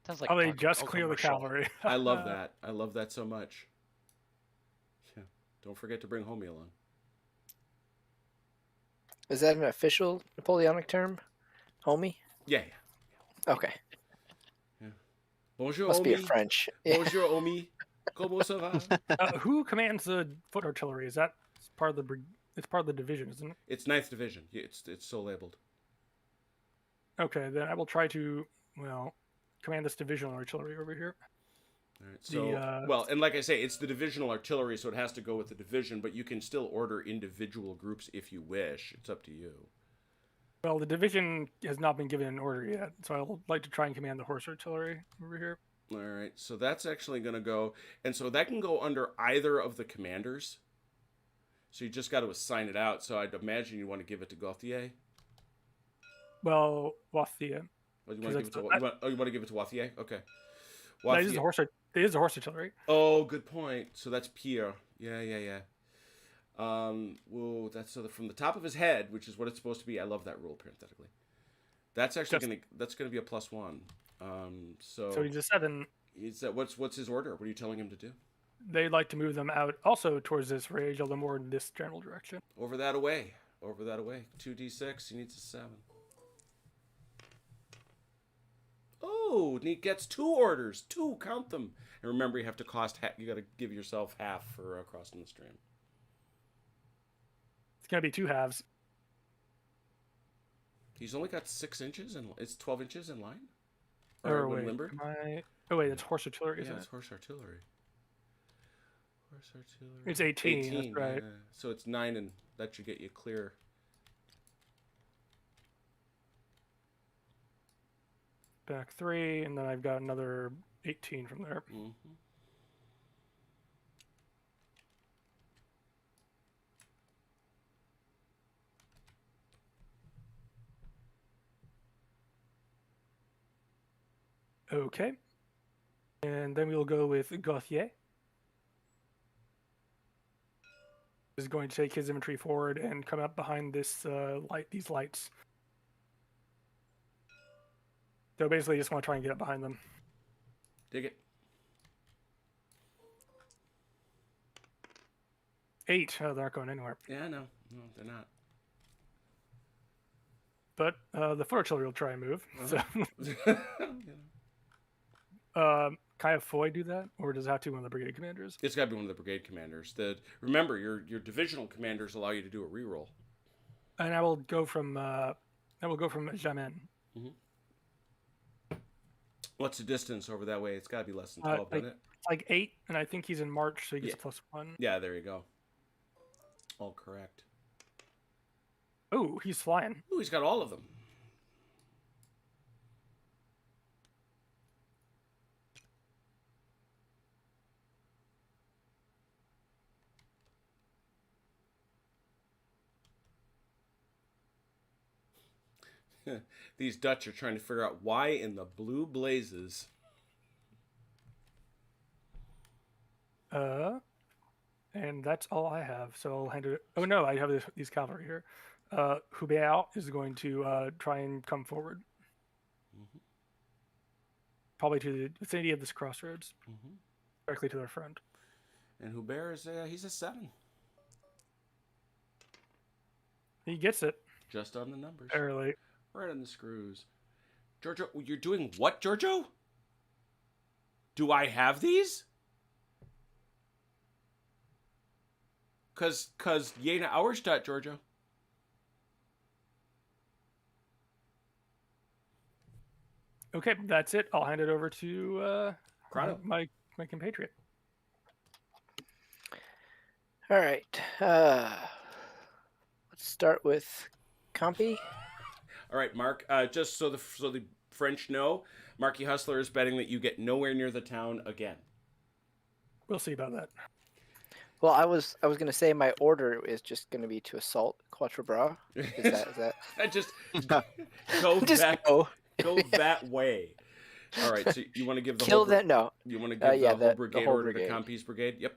Sounds like Oh, they Taco just Bell clear the commercial. cavalry. I love that. I love that so much. Yeah. Don't forget to bring homie along. Is that an official Napoleonic term? Homie? Yeah. Okay. Bonjour, Must homie. be a French. Yeah. Bonjour, homie. Comment ça va? Who commands the foot artillery? Is that part of the? It's part of the division, isn't it? It's 9th Division. It's so labeled. Okay, then I will try to command this divisional artillery over here. All right, so, well, and like I say, it's the divisional artillery, so it has to go with the division, but you can still order individual groups if you wish. It's up to you. Well, the division has not been given an order yet, so I would like to try and command the horse artillery over here. All right, so that's actually going to go, and so that can go under either of the commanders. So you just got to assign it out. So I'd imagine you want to give it to Gauthier. Well, Wathier. Oh, you want to give it to you want to give it to Wathier? Okay. That is the horse. It is the horse artillery. Oh, good point. So that's Pierre. Yeah. Whoa, that's from the top of his head, which is what it's supposed to be. I love that rule parenthetically. That's actually gonna be a +1. So he's a 7. What's his order? What are you telling him to do? They'd like to move them out also towards this range, although more in this general direction. Over that away. 2d6. He needs a 7. Oh, and he gets 2 orders. 2, count them. And remember, you have to you got to give yourself half for crossing the stream. It's going to be 2 halves. He's only got 6 inches, and it's 12 inches in line. Or wait, limbered. Oh wait, that's horse artillery, isn't Yeah, it? it's horse artillery. Horse artillery. It's 18. That's right. Yeah. So it's 9, and that should get you clear. Back 3, and then I've got another 18 from there. Mm-hmm. Okay. And then we'll go with Gauthier. Is going to take his infantry forward and come up behind these lights. So basically, just want to try and get up behind them. Dig it. 8. Oh, they're not going anywhere. Yeah, no, they're not. But the foot artillery will try and move. So, can I have Foy do that, or does it have to be one of the brigade commanders? It's got to be one of the brigade commanders. Remember, your divisional commanders allow you to do a reroll. And I will go from Jamin. Mm-hmm. What's the distance over that way? It's got to be less than 12, doesn't it? Like 8, and I think he's in March, so he gets a +1. Yeah, there you go. All correct. Oh, he's flying. Oh, he's got all of them. These Dutch are trying to figure out why in the blue blazes. And that's all I have. So I'll hand it. Oh no, I have these cavalry here. Hubert is going to try and come forward, probably to the vicinity of this crossroads, directly to their front. And Hubert is he's a 7. He gets it. Just on the numbers. Barely. Right on the screws. Giorgio, you're doing what, Giorgio? Do I have these? Cause Jena Auerstadt, Georgia. Okay, that's it. I'll hand it over to Chrono. my compatriot. All right. Let's start with Compy. All right, Mark. Just so the French know, Marky Hustler is betting that you get nowhere near the town again. We'll see about that. Well, I was gonna say my order is just gonna be to assault Quatre Bras. Is that? Just go Just that go. go that way. All right. So you want to give the Kill whole that? No. you want to give yeah, the whole the brigade whole order brigade. to Compy's brigade? Yep.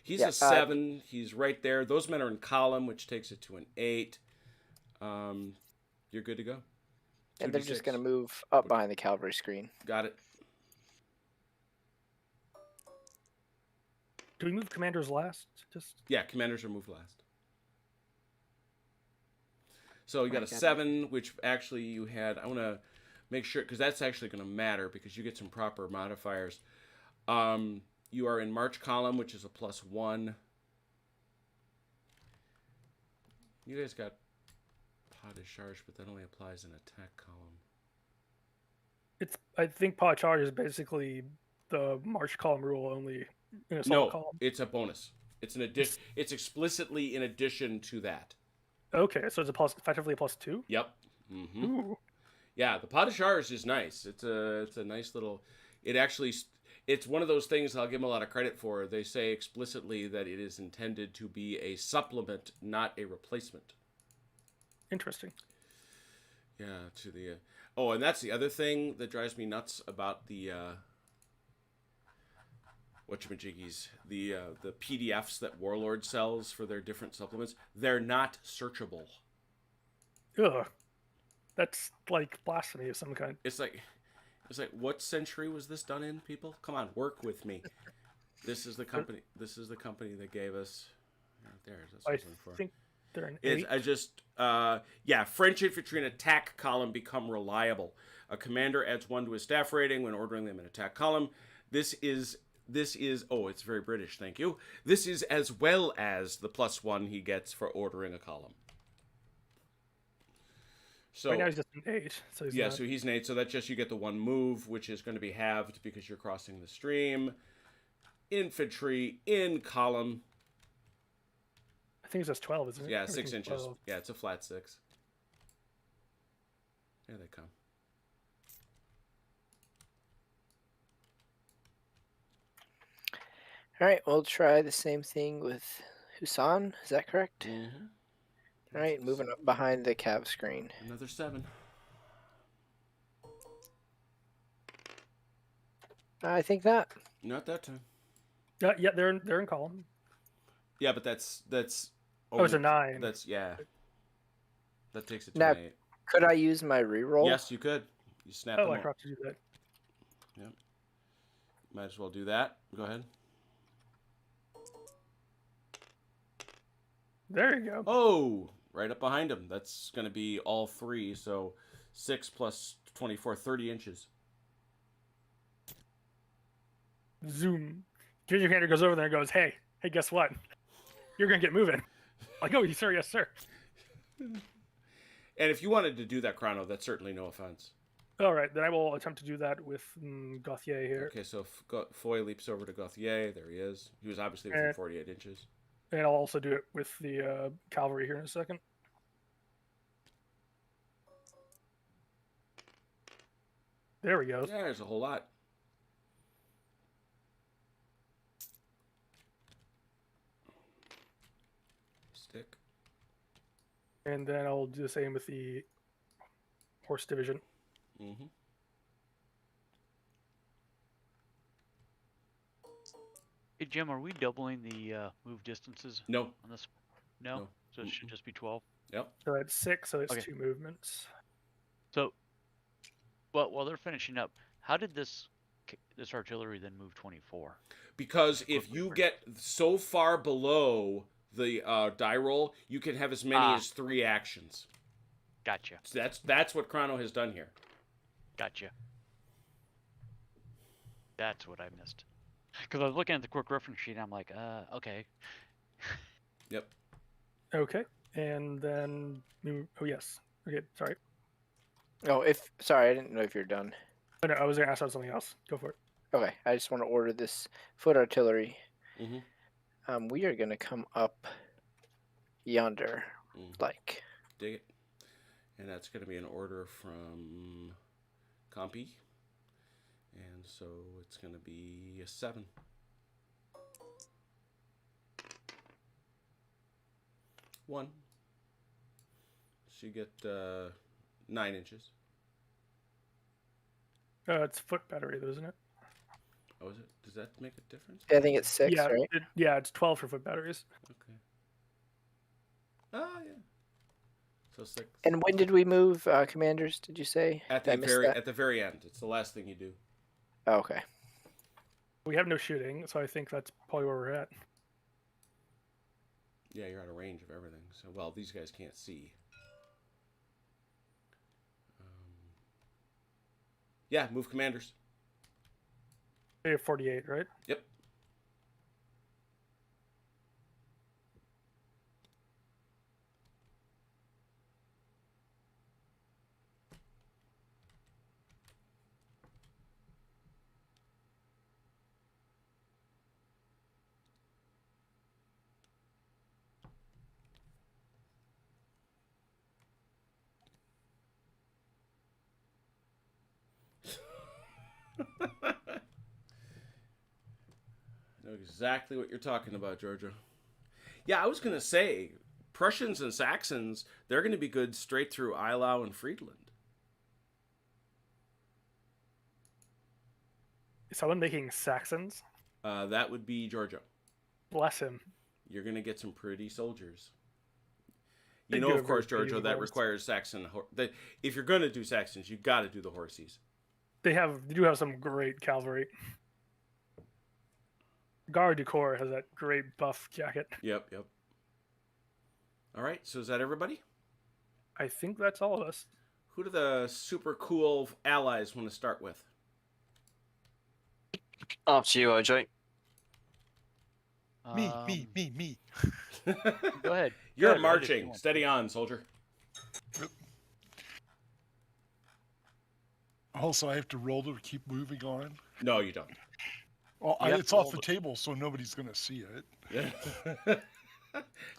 He's Yeah, a 7. He's right there. Those men are in column, which takes it to an 8. You're good to go. And they're just 2d6. gonna move up behind the cavalry screen. Got it. Do we move commanders last? Just Yeah, commanders are moved last. So you got a got it. 7, which actually you had. I want to make sure because that's actually going to matter because you get some proper modifiers. You are in march column, which is a +1. You guys got pas de charge, but that only applies in attack column. I think pot charge is basically the march column rule only in assault No, column. it's a bonus. It's an addition. It's explicitly in addition to that. Okay, so it's effectively a +2. Yep. Mm-hmm. Ooh. Yeah, the pot de charge is nice. It's a nice little. It's one of those things I'll give them a lot of credit for. They say explicitly that it is intended to be a supplement, not a replacement. Interesting. Yeah, to the. Oh, and that's the other thing that drives me nuts about the. Whatchamajiggies, the PDFs that Warlord sells for their different supplements, they're not searchable. Ugh. That's like blasphemy of some kind. It's like, what century was this done in, people? Come on, work with me. This is the company. This is the company that gave us. There, that's what I was looking for. I think they're an 8. French infantry in attack column become reliable. A commander adds 1 to his staff rating when ordering them in attack column. This is it's very British, thank you. This is as well as the +1 he gets for ordering a column. So Right now he's just an 8. So he's not... so he's an 8. So that's just you get the 1 move, which is going to be halved because you're crossing the stream. Infantry in column. I think it's just 12, isn't it? Yeah, 6 Everything's inches. 12. Yeah, it's a flat 6. There they come. All right, we'll try the same thing with Husan. Is that correct? Mm-hmm. All right, moving up behind the cav screen. Another 7. I think that. Not that time. Yeah, they're in column. Yeah, but that's. Oh, it's a 9. That takes it to Now- an 8. Could I use my reroll? Yes, you could. You snap Oh, them I all. forgot to do that. Yep. Might as well do that. Go ahead. There you go. Oh, right up behind him. That's going to be all 3. So 6 plus 24, 30 inches. Zoom. Junior commander goes over there and goes, hey, guess what? You're going to get moving. Like, oh, sir, yes, sir. And if you wanted to do that, Chrono, that's certainly no offense. All right, then I will attempt to do that with Gauthier here. Okay, so Foy leaps over to Gauthier. There he is. He was obviously within 48 inches. And I'll also do it with the cavalry here in a second. There we go. Yeah, there's a whole lot. Stick. And then I'll do the same with the horse division. Mm-hmm. Hey Jim, are we doubling the move distances No. on this? No? So it should just be 12. Yep. So that's 6, so it's Okay. 2 movements. So, well, while they're finishing up, how did this artillery then move 24? Because if you get so far below the die roll, you can have as many as 3 actions. Gotcha. So that's what Chrono has done here. Gotcha. That's what I missed. Because I was looking at the quick reference sheet, and I'm like, okay. Yep. Okay, and then oh yes. Okay, sorry. Oh, sorry, I didn't know if you're done. Oh, no, I was gonna ask about something else. Go for it. Okay, I just want to order this foot artillery. Mm-hmm. We are gonna come up yonder, like. Dig it. And that's going to be an order from Compy. And so it's going to be a 7. One. So you get 9 inches. It's foot battery, though, isn't it? Oh, is it? Does that make a difference? I think it's 6, Yeah, right? it's 12 for foot batteries. Okay. Ah, yeah. So 6. And when did we move, commanders? Did you say? At Did I the miss very that? at the very end. It's the last thing you do. Oh, okay. We have no shooting, so I think that's probably where we're at. Yeah, you're out of range of everything. So, well, these guys can't see. Yeah, move commanders. We have 48, right? Yep. I know exactly what you're talking about, Georgia. Yeah, I was going to say, Prussians and Saxons, they're going to be good straight through Eylau and Friedland. Is someone making Saxons? That would be Georgia. Bless him. You're going to get some pretty soldiers. They You know, do of have course, very Georgia, few that horse. requires Saxon. If you're going to do Saxons, you got to do the horsies. They do have some great cavalry. Garde du Corps has that great buff jacket. Yep. All right, so is that everybody? I think that's all of us. Who do the super cool allies want to start with? After you, OJ. Me. Go ahead. You're Go ahead, Red, if you marching. want. Steady on, soldier. Also, I have to roll to keep moving on. No, you don't. Well, You have it's to off roll the the- table, so nobody's going to see it. Yeah.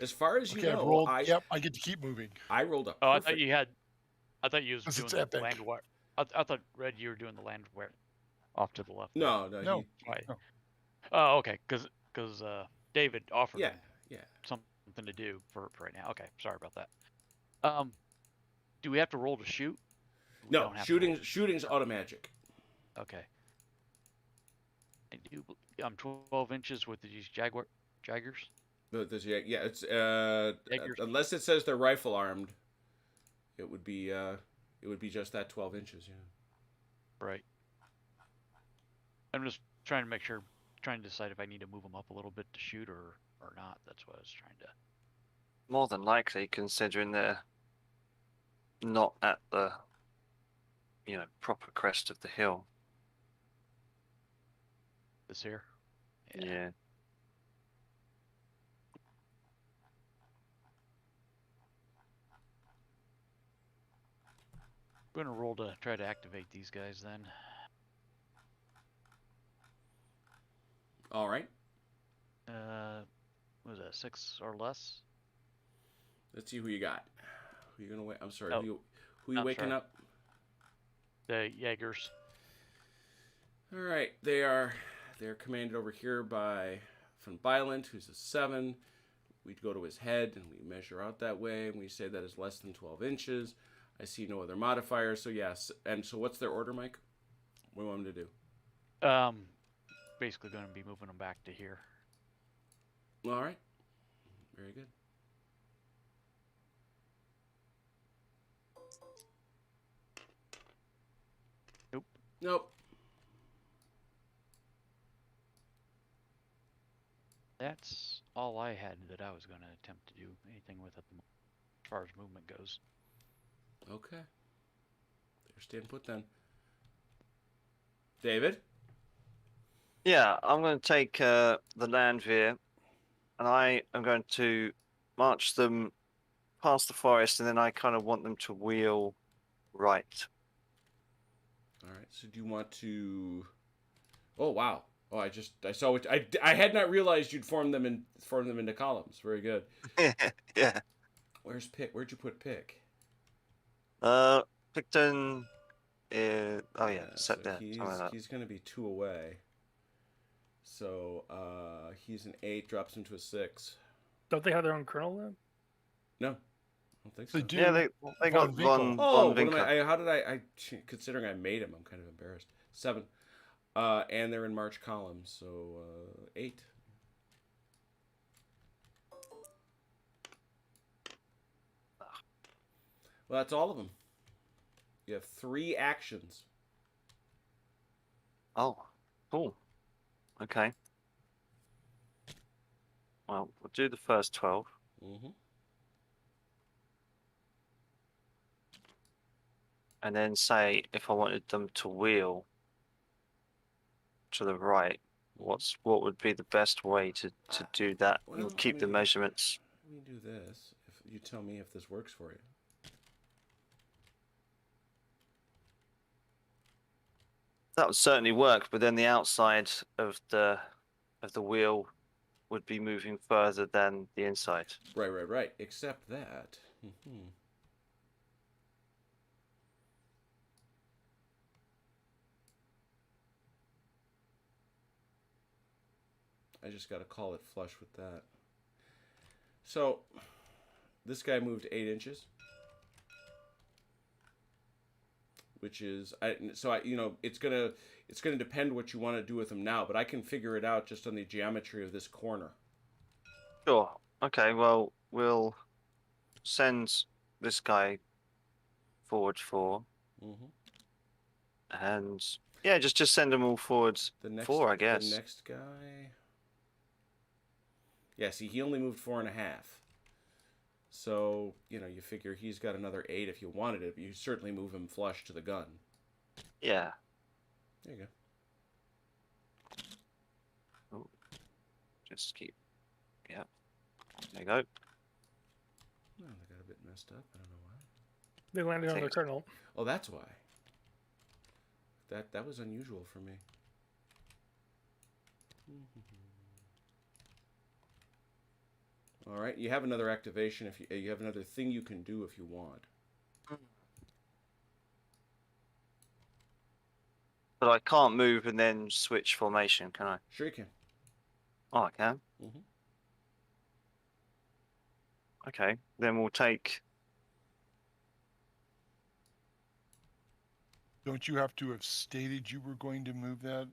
As far as you Okay, I've know, rolled. Yep, I get to keep moving. I rolled up. Oh, I thought you was 'Cause doing it's the epic. land wire. I thought, Red, you were doing the land wire off to the left. No. No. Right. No. Oh, okay. Because David offered Yeah. him something to do for right now. Okay, sorry about that. Do we have to roll to shoot? We No, don't have to roll. shooting's automagic. Okay. I do. I'm 12 inches with these jaggers. It's Jaegers. unless it says they're rifle armed, it would be just that 12 inches. Yeah. Right. I'm just trying to make sure, trying to decide if I need to move them up a little bit to shoot or not. That's what I was trying to. More than likely, considering they're not at the, proper crest of the hill. This here. Yeah. I'm gonna roll to try to activate these guys then. All right. What was that, 6 or less? Let's see who you got. Who you gonna wait? I'm sorry. Oh, Who you I'm waking sorry. up? The Jaegers. All right. They're commanded over here by Von Bylent, who's a 7. We go to his head and we measure out that way, and we say that is less than 12 inches. I see no other modifiers, so yes. And so what's their order, Mike? What do you want them to do? Basically going to be moving them back to here. All right. Very good. Nope. That's all I had that I was going to attempt to do anything with at the moment, as far as movement goes. Okay. There's staying put then. David? Yeah, I'm going to take the land veer, and I am going to march them past the forest, and then I kind of want them to wheel right. All right. So do you want to? Oh wow. Oh, I saw what I had not realized you'd form them into columns. Very good. Yeah. Where's Pick? Where'd you put Pick? Picton. Oh yeah, So set there. Something like that. he's going to be 2 away. So he's an 8, drops him to a 6. Don't they have their own colonel then? No, I don't think so. They do. Yeah, they got Von Winkle. Von Oh, Von what am Vinker. how did I? Considering I made him, I'm kind of embarrassed. 7, and they're in March columns, so 8. Well, that's all of them. You have 3 actions. Oh, cool. Okay. Well, we'll do the first 12. Mm-hmm. And then say if I wanted them to wheel to the right, what would be the best way to do that? Well, and keep I the mean, measurements. Let me do this. If you tell me if this works for you. That would certainly work, but then the outside of the wheel would be moving further than the inside. Right. Except that. Mm-hmm. I just got to call it flush with that. So, this guy moved 8 inches, which is it's gonna depend what you want to do with him now, but I can figure it out just on the geometry of this corner. Sure. Okay. Well, we'll send this guy forward 4, Mm-hmm. and yeah, just send them all forward The next 4, I guess. The next guy. Yeah, see, he only moved 4.5. So, you figure he's got another 8 if you wanted it, but you certainly move him flush to the gun. Yeah. There you go. Oh, just keep. Yeah. There you go. Oh, they got a bit messed up. I don't know why. They landed on their Thanks. colonel. Oh, that's why. That was unusual for me. All right, you have another activation if you have another thing you can do if you want. But I can't move and then switch formation, can I? Sure you can. Oh, I can. Mm-hmm. Okay, then we'll take. Don't you have to have stated you were going to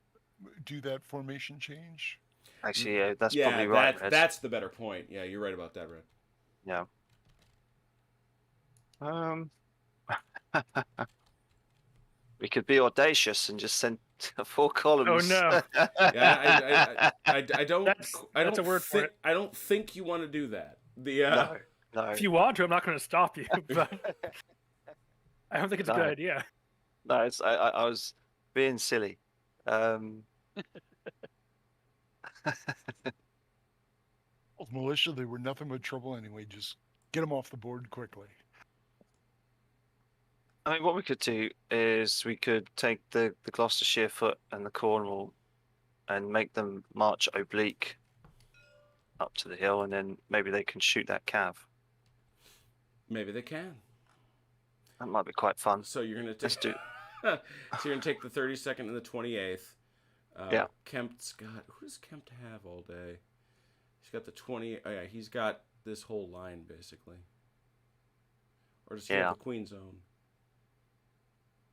do that formation change? Actually, yeah, that's probably right. Red. That's the better point. Yeah, you're right about that, Red. Yeah. We could be audacious and just send 4 columns. Oh no! Yeah, I don't. That's a word for it. I don't think you want to do that. No. If you want to, I'm not going to stop you. But I don't think it's a good idea. No, I was being silly. With militia, they were nothing but trouble anyway. Just get them off the board quickly. I mean, what we could do is we could take the Gloucestershire foot and the Cornwall and make them march oblique up to the hill, and then maybe they can shoot that cav. Maybe they can. That might be quite fun. So you're gonna Let's do. so you're gonna take the 32nd and the 28th. Yeah. Kemp's got. Who does Kemp have all day? He's got the 20. Oh yeah, he's got this whole line basically. Or does he have the Queen Zone?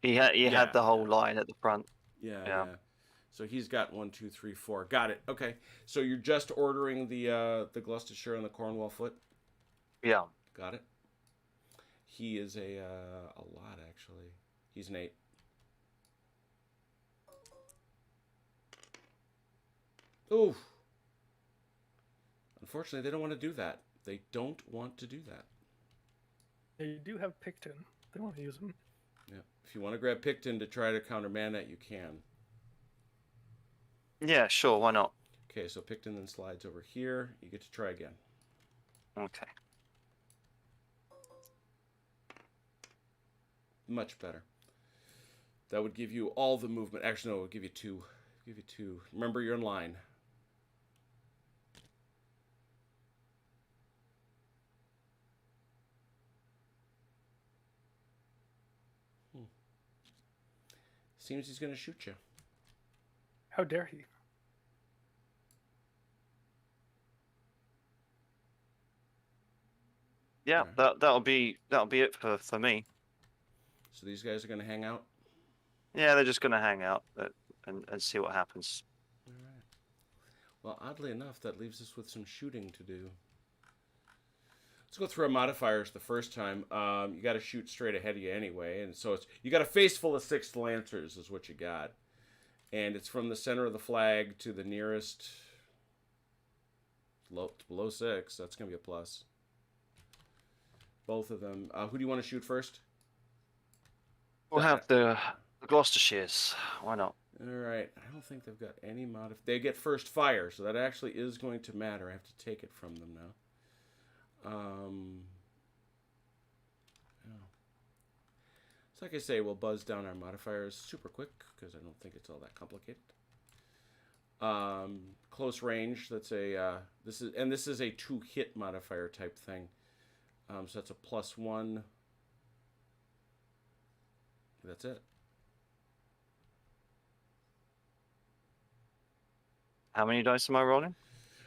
He had the whole line at the front. Yeah. So he's got 1, 2, 3, 4. Got it. Okay. So you're just ordering the Gloucestershire and the Cornwall foot. Yeah. Got it. He is a lot actually. He's an 8. Oof. Unfortunately, they don't want to do that. They don't want to do that. You do have Picton. They want to use them. Yeah. If you want to grab Picton to try to countermand that, you can. Yeah, sure. Why not? Okay, so Picton then slides over here. You get to try again. Okay. Much better. That would give you all the movement. Actually, no, it would give you two. Give you two. Remember, you're in line. Seems he's going to shoot you. How dare he? Yeah, Yeah. that'll be it for me. So these guys are going to hang out. Yeah, they're just gonna hang out and see what happens. All right. Well, oddly enough, that leaves us with some shooting to do. Let's go through our modifiers the first time. You got to shoot straight ahead of you anyway, and so you got a face full of 6 lancers is what you got, and it's from the center of the flag to the nearest below 6. That's gonna be a plus. Both of them. Who do you want to shoot first? We'll have the Gloucestershire's. Why not? All right. I don't think they've got any They get first fire, so that actually is going to matter. I have to take it from them now. Oh. So like I say, we'll buzz down our modifiers super quick because I don't think it's all that complicated. Close range. That's a this is a 2-hit modifier type thing. So that's a +1. That's it. How many dice am I rolling?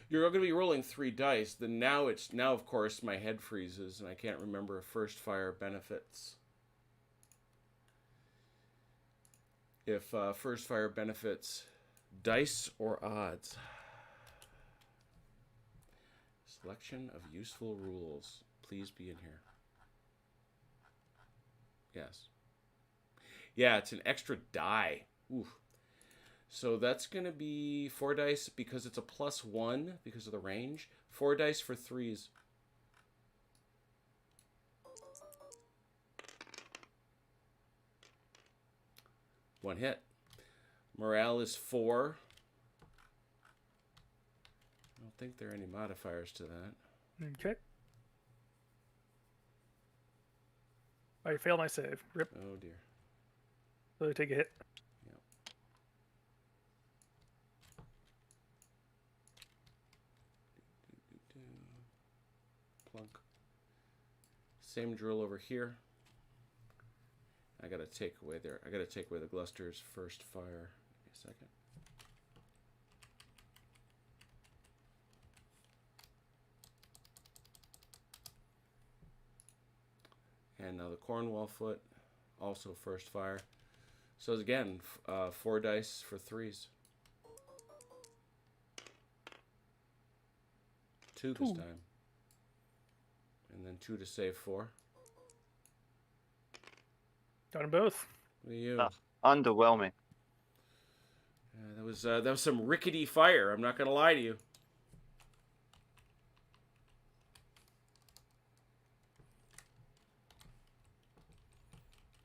You're going to be rolling 3 dice. Then now of course my head freezes and I can't remember if first fire benefits. If first fire benefits dice or odds. Selection of useful rules. Please be in here. Yes. Yeah, it's an extra die. Oof. So that's going to be 4 dice because it's a +1 because of the range. 4 dice for 3s. One hit. Morale is 4. I don't think there are any modifiers to that. Okay. I failed my save. Rip. Oh dear. So I take a hit. Yep. Plunk. Same drill over here. I gotta take away the Gloucester's first fire. Give me a second. And now the Cornwall foot, also first fire. So again, 4 dice for 3s. 2 this time. And then 2 to save 4. Got them both. What are you? Underwhelming. That was some rickety fire. I'm not gonna lie to you.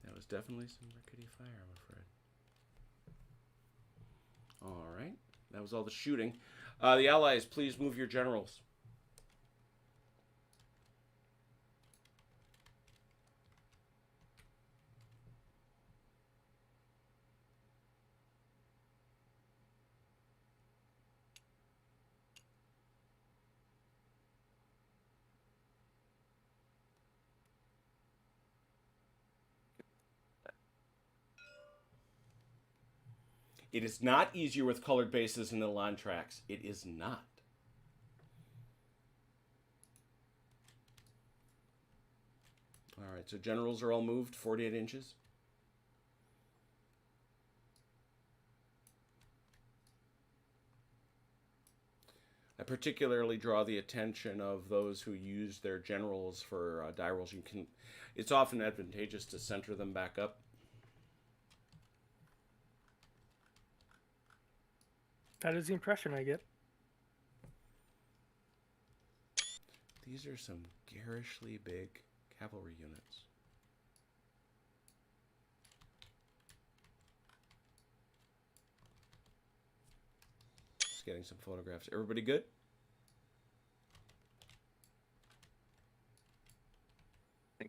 That was definitely some rickety fire, I'm afraid. All right, that was all the shooting. The Allies, please move your generals. It is not easier with colored bases in the line tracks. It is not. All right, so generals are all moved 48 inches. I particularly draw the attention of those who use their generals for die rolls. It's often advantageous to center them back up. That is the impression I get. These are some garishly big cavalry units. Just getting some photographs. Everybody good?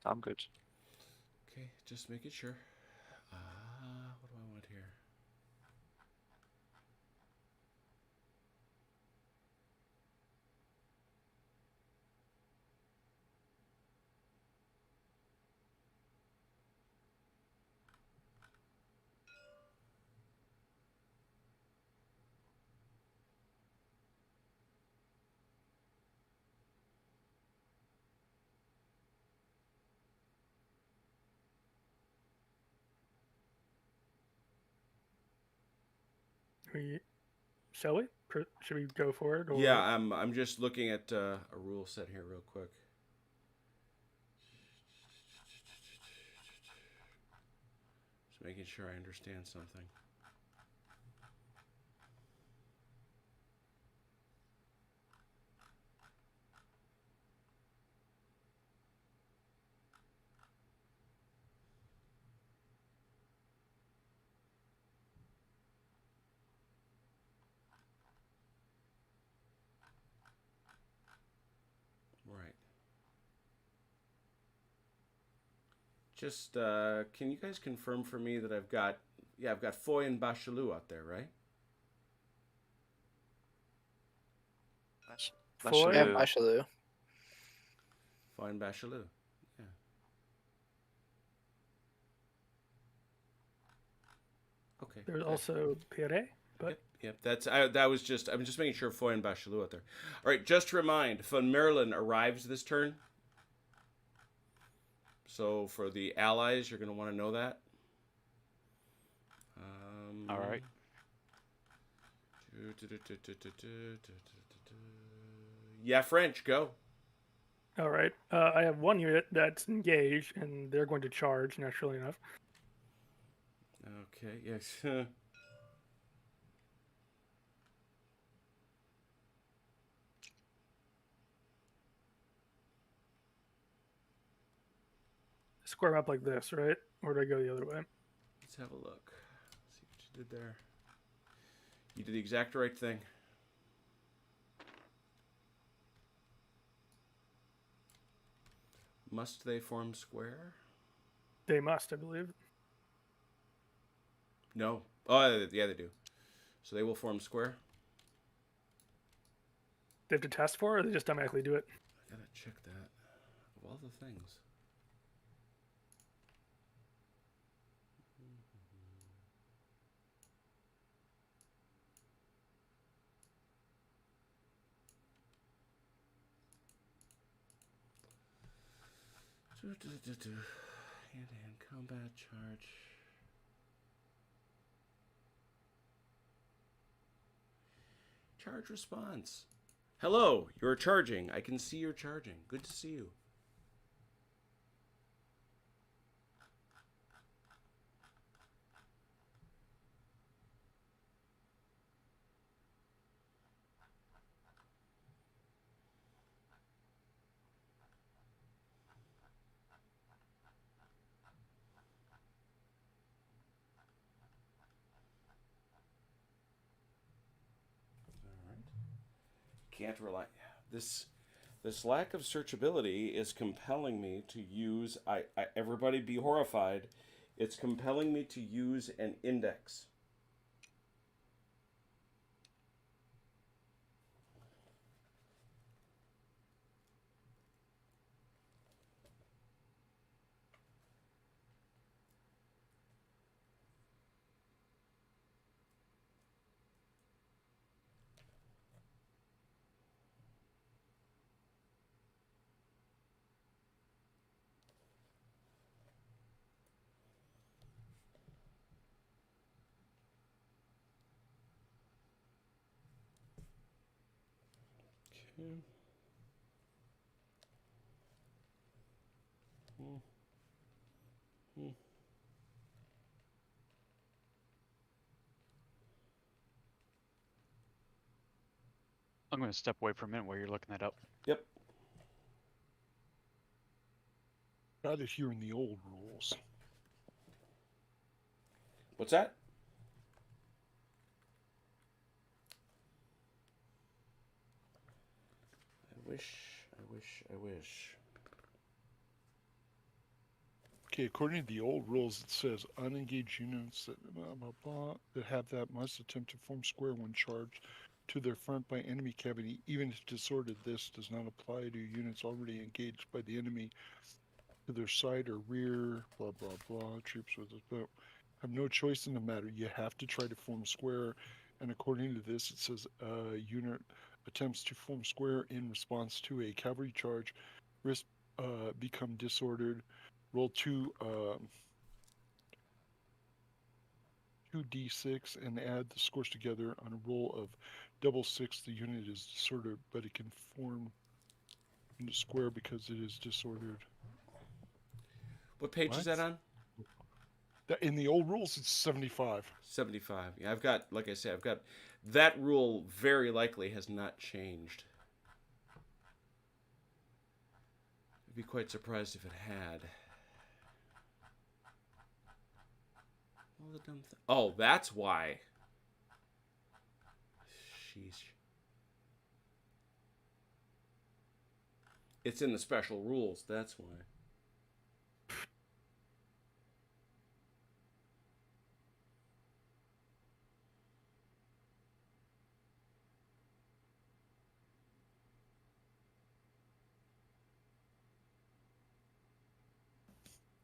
I'm good. Okay, just making sure. What do I want here? Shall we? Should we go for it? Or... Yeah, I'm just looking at a rule set here real quick. Just making sure I understand something. Right. Just can you guys confirm for me that I've got Foy and Bachelou out there, right? Foy? Yeah, Bachelou. Bachelou. Foy and Bachelou. Yeah. Okay. There's good. also Pierre, but Yep. I'm just making sure Foy and Bachelou out there. All right. Just to remind, Von Merlin arrives this turn. So for the allies, you're going to want to know that. All right. Yeah, French, go. all right. I have one unit that's engaged, and they're going to charge. Naturally enough. Okay. Yes. Square them up like this, right? Or do I go the other way? Let's have a look. See what you did there. You did the exact right thing. Must they form square? They must, I believe. No. Oh, yeah, they do. So they will form square. They have to test for it, or they just automatically do it? I gotta check that. Of all the things. Hand-to-hand combat charge. Charge response. Hello, you're charging. I can see you're charging. Good to see you. Can't rely. This lack of searchability is compelling me to use. Everybody be horrified. It's compelling me to use an index. Okay. I'm going to step away for a minute while you're looking that up. Yep. Not if you're in the old rules. What's that? I wish. Okay, according to the old rules, it says unengaged units that blah, blah, blah, that have that must attempt to form square when charged to their front by enemy cavalry, even if disordered. This does not apply to units already engaged by the enemy to their side or rear, blah, blah, blah. Troops with but have no choice in the matter. You have to try to form square. And according to this, it says unit attempts to form square in response to a cavalry charge, risk become disordered. Roll 2d6 and add the scores together. On a roll of double 6, the unit is disordered, but it can form into square because it is disordered. What page is that on? In the old rules, it's 75. 75. Yeah, I've got, like I said, I've got that rule very likely has not changed. I'd be quite surprised if it had. All the dumb oh, that's why. Sheesh. It's in the special rules, that's why.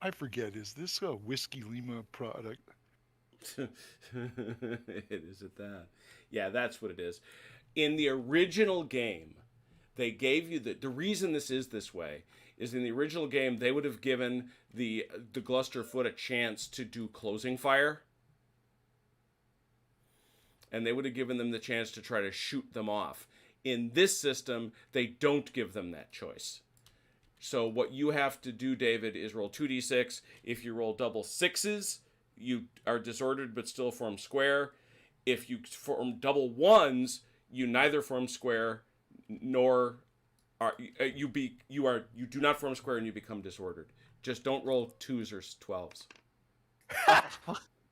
I forget, is this a Whiskey Lima product? It is at that. Yeah, that's what it is. In the original game, they gave you the reason this is this way is in the original game they would have given the Gloucester Foot a chance to do closing fire. And they would have given them the chance to try to shoot them off. In this system, they don't give them that choice. So what you have to do, David, is roll 2d6. If you roll double 6s, you are disordered but still form square. If you form double 1s, you neither form square nor are you do not form square and you become disordered. Just don't roll 2s or 12s.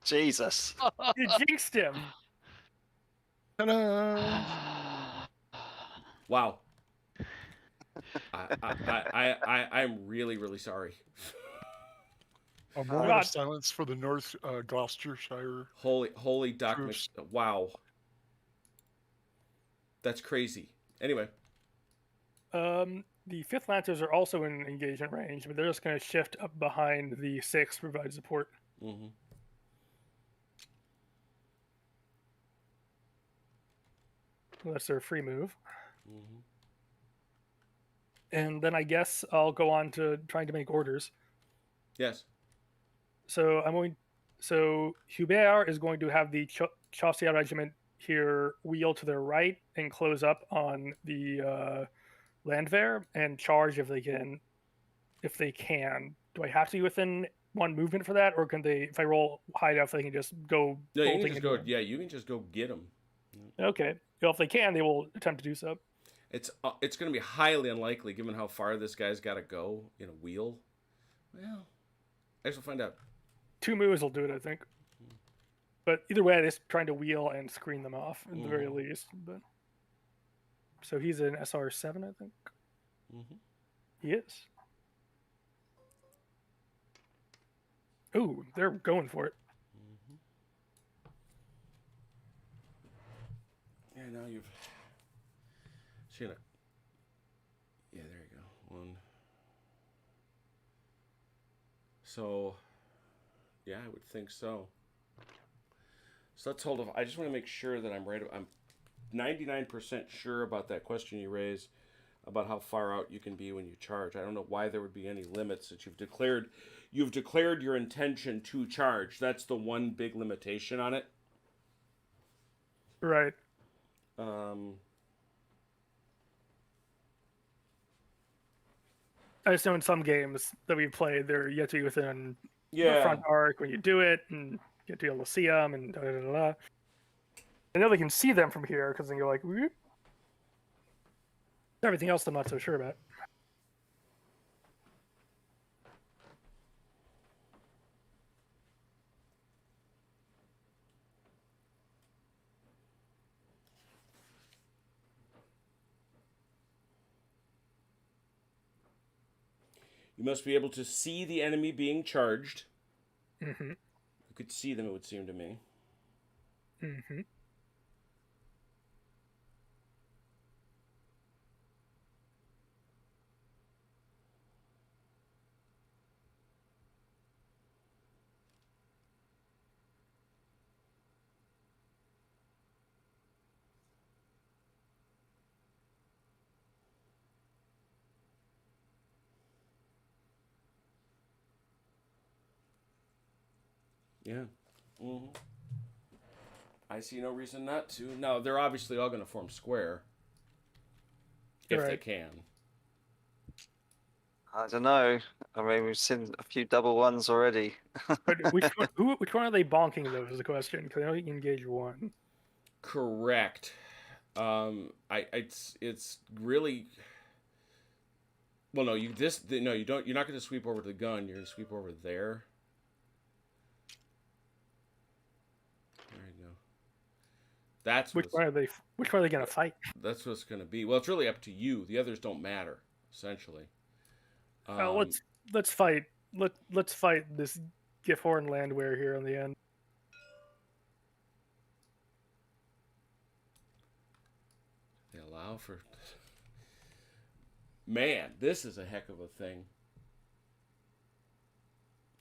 Jesus. You jinxed him. Ta-da! Wow. I'm really, really sorry. A moment God. of silence for the North Gloucestershire. Holy Doc Troops. wow. That's crazy. Anyway. The 5th Lancers are also in engagement range, but they're just going to shift up behind the 6th to provide support. Mm-hmm. That's their free move. Mm-hmm. And then I guess I'll go on to trying to make orders. Yes. So So Hubert is going to have the Chaucier Regiment here wheel to their right and close up on the Landwehr and charge if they can. Do I have to be within one movement for that, or can they? If I roll high enough, they can just go. No, you can bolting just into go. them? Yeah, you can just go get them. Okay. Well, if they can, they will attempt to do so. It's going to be highly unlikely given how far this guy's got to go in a wheel. Well, I guess we'll find out. 2 moves will do it, I think. But either way, they're trying to wheel and screen them off at the very least. But so he's an SR7, I think. Mm-hmm. He is. Ooh, they're going for it. Mm-hmm. Yeah, now you've seen it. Yeah, there you go. 1. So, yeah, I would think so. So let's hold off. I just want to make sure that I'm right. I'm 99% sure about that question you raised about how far out you can be when you charge. I don't know why there would be any limits that you've declared. You've declared your intention to charge. That's the one big limitation on it. Right. I just know in some games that we've played, you have to be within the front arc when you do it, and you have to be able to see them, and da da da da. I know they can see them from here because then you're like, whoop. Everything else I'm not so sure about. You must be able to see the enemy being charged. Mm-hmm. You could see them, it would seem to me. Mm-hmm. Yeah. Mm-hmm. I see no reason not to. Now, they're obviously all going to form square. If they Right. can. I don't know. I mean, we've seen a few double ones already. But which one are they bonking though is the question, because I know you can engage one. Correct. It's really. Well, no, you don't. You're not going to sweep over to the gun. You're going to sweep over there. There you go. That's Which one are they going to fight? That's what's going to be. Well, it's really up to you. The others don't matter, essentially. Let's fight. Let's fight this Gifhorn Landwehr here in the end. They allow for. Man, this is a heck of a thing.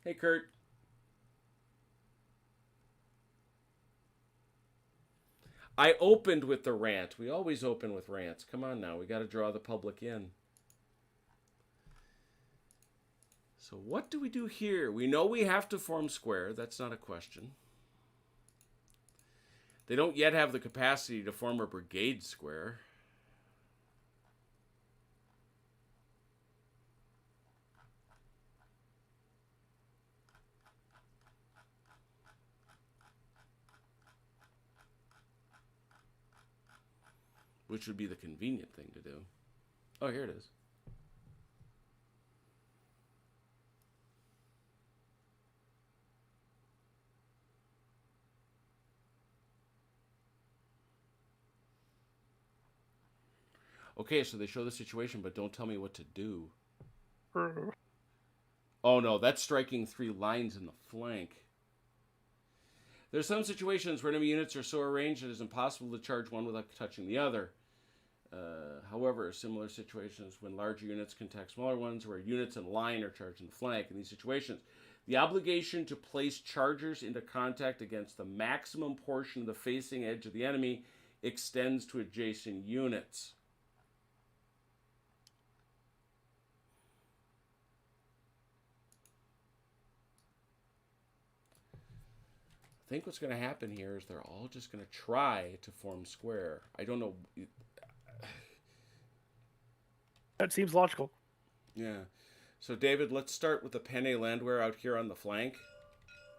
Hey, Kurt. I opened with the rant. We always open with rants. Come on now. We got to draw the public in. So what do we do here? We know we have to form square. That's not a question. They don't yet have the capacity to form a brigade square. Which would be the convenient thing to do. Oh, here it is. Okay, so they show the situation, but don't tell me what to do. Oh no, that's striking 3 lines in the flank. There's some situations where enemy units are so arranged it is impossible to charge one without touching the other. However, similar situations when larger units can attack smaller ones, where units in line are charged in the flank. In these situations, the obligation to place chargers into contact against the maximum portion of the facing edge of the enemy extends to adjacent units. I think what's going to happen here is they're all just going to try to form square. I don't know. That seems logical. Yeah. So, David, let's start with the Penne Landwehr out here on the flank.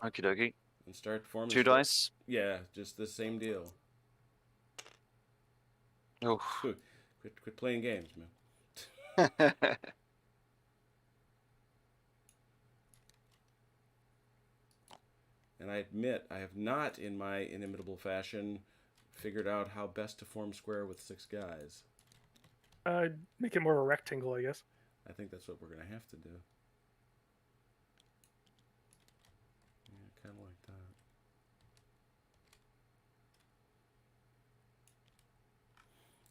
Okie dokie. And start forming 2 dice. Yeah, just the same deal. Oh. Quit playing games, man. And I admit, I have not, in my inimitable fashion, figured out how best to form square with 6 guys. Make it more a rectangle, I guess. I think that's what we're going to have to do. Yeah, kind of like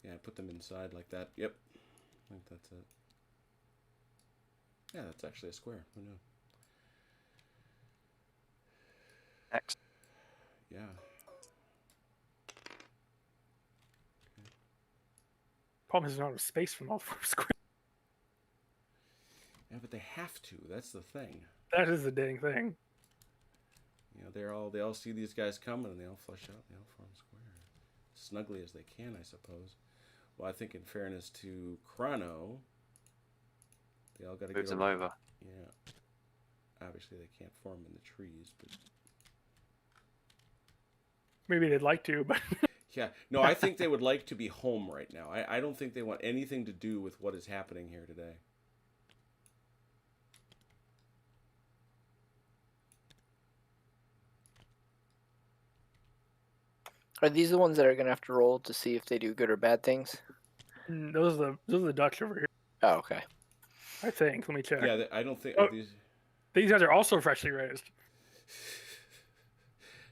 that. Yeah, put them inside like that. Yep. I think that's it. Yeah, that's actually a square. Who knew? X. Yeah. Problem is, there's not a space from all 4 squares. Yeah, but they have to. That's the thing. That is the dang thing. You know, they all see these guys coming and they all flush out. They all form square. Snugly as they can, I suppose. Well, I think in fairness to Chrono, they all got to Move get them over. Yeah. Obviously, they can't form in the trees, but Maybe they'd like to, but yeah. No, I think they would like to be home right now. I don't think they want anything to do with what is happening here today. Are these the ones that are gonna have to roll to see if they do good or bad things? those are the Dutch over here. Oh, okay. I think. Let me check. Yeah, I don't think Oh. these. These guys are also freshly raised.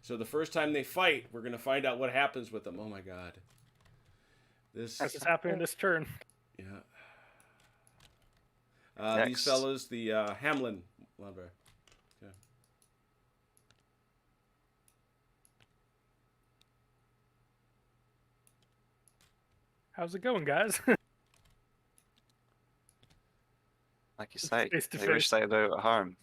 So the first time they fight, we're gonna find out what happens with them. Oh my god. This. This is happening this turn. Yeah. These Next. fellas, the Hamlin lumber. Okay. How's it going, guys? Like you say, Face to they wish face. they were at home.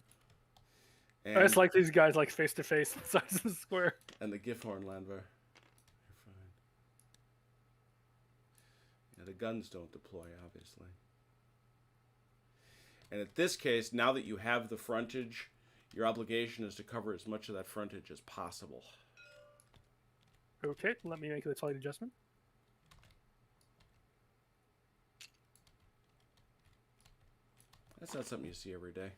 And, I just like these guys like face to face size of the square. and the Gifhorn Landwehr. You're fine. Yeah, the guns don't deploy, obviously. And in this case, now that you have the frontage, your obligation is to cover as much of that frontage as possible. Okay, let me make the slight adjustment. That's not something you see every day.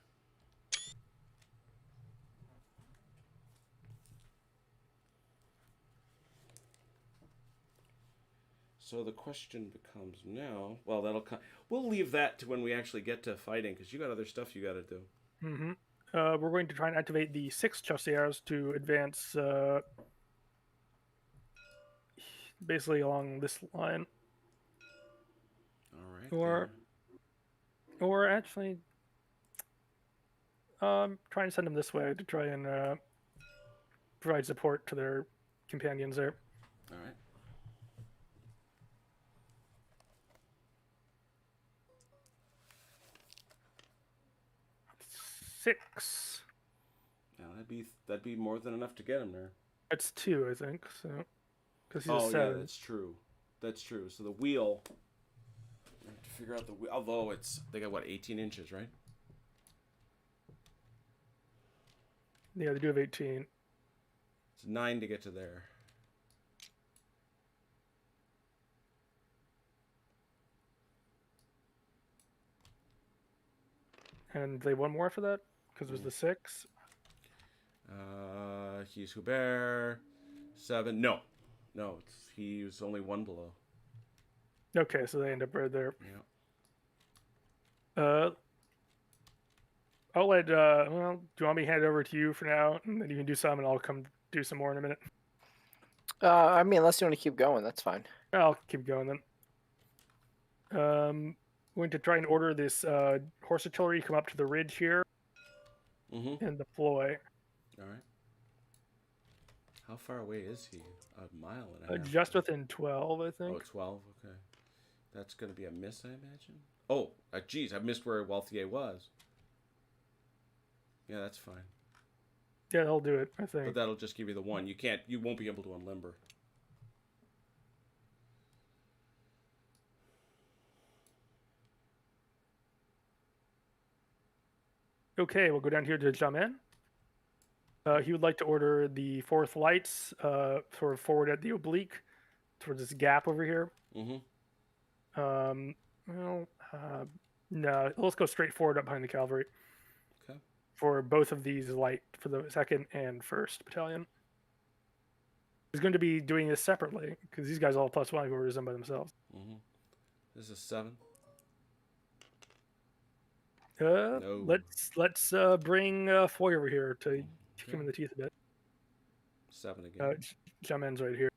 So the question becomes now. Well, that'll come. We'll leave that to when we actually get to fighting, because you got other stuff you got to do. Mm-hmm. We're going to try and activate the 6 Chasseurs to advance basically along this line. All right. Or actually, try and send them this way to try and provide support to their companions there. All right. Six. Now that'd be more than enough to get him there. That's 2, I think. So, because he's Oh a 7. yeah, that's true. That's true. So the wheel. We have to figure out the wheel. Although they got what, 18 inches, right? Yeah, they do have 18. It's 9 to get to there. And they one more for that because it was the 6. He's Hubert. 7. No, he was only 1 below. Okay, so they end up right there. Yeah. I'll let. Well, do you want me to hand it over to you for now, and then you can do some, and I'll come do some more in a minute. I mean, unless you want to keep going, that's fine. I'll keep going then. Going to try and order this horse artillery to come up to the ridge here Mm-hmm. and deploy. All right. How far away is he? A mile and a half. Just within 12, I think. Oh, 12. Okay. That's going to be a miss, I imagine. Oh, geez, I missed where Walthier was. Yeah, that's fine. Yeah, they'll do it, I think. But that'll just give you the 1. You won't be able to unlimber. Okay, we'll go down here to Jamin. He would like to order the 4th lights sort of forward at the oblique towards this gap over here. Mm-hmm. No, let's go straight forward up behind the cavalry. Okay. For both of these light, for the 2nd and 1st battalion. He's going to be doing this separately because these guys all +1 who orders them by themselves. Mm-hmm. This is 7. No. Let's bring Foy over here to kick him in the teeth a bit. 7 again. Jamin's right here.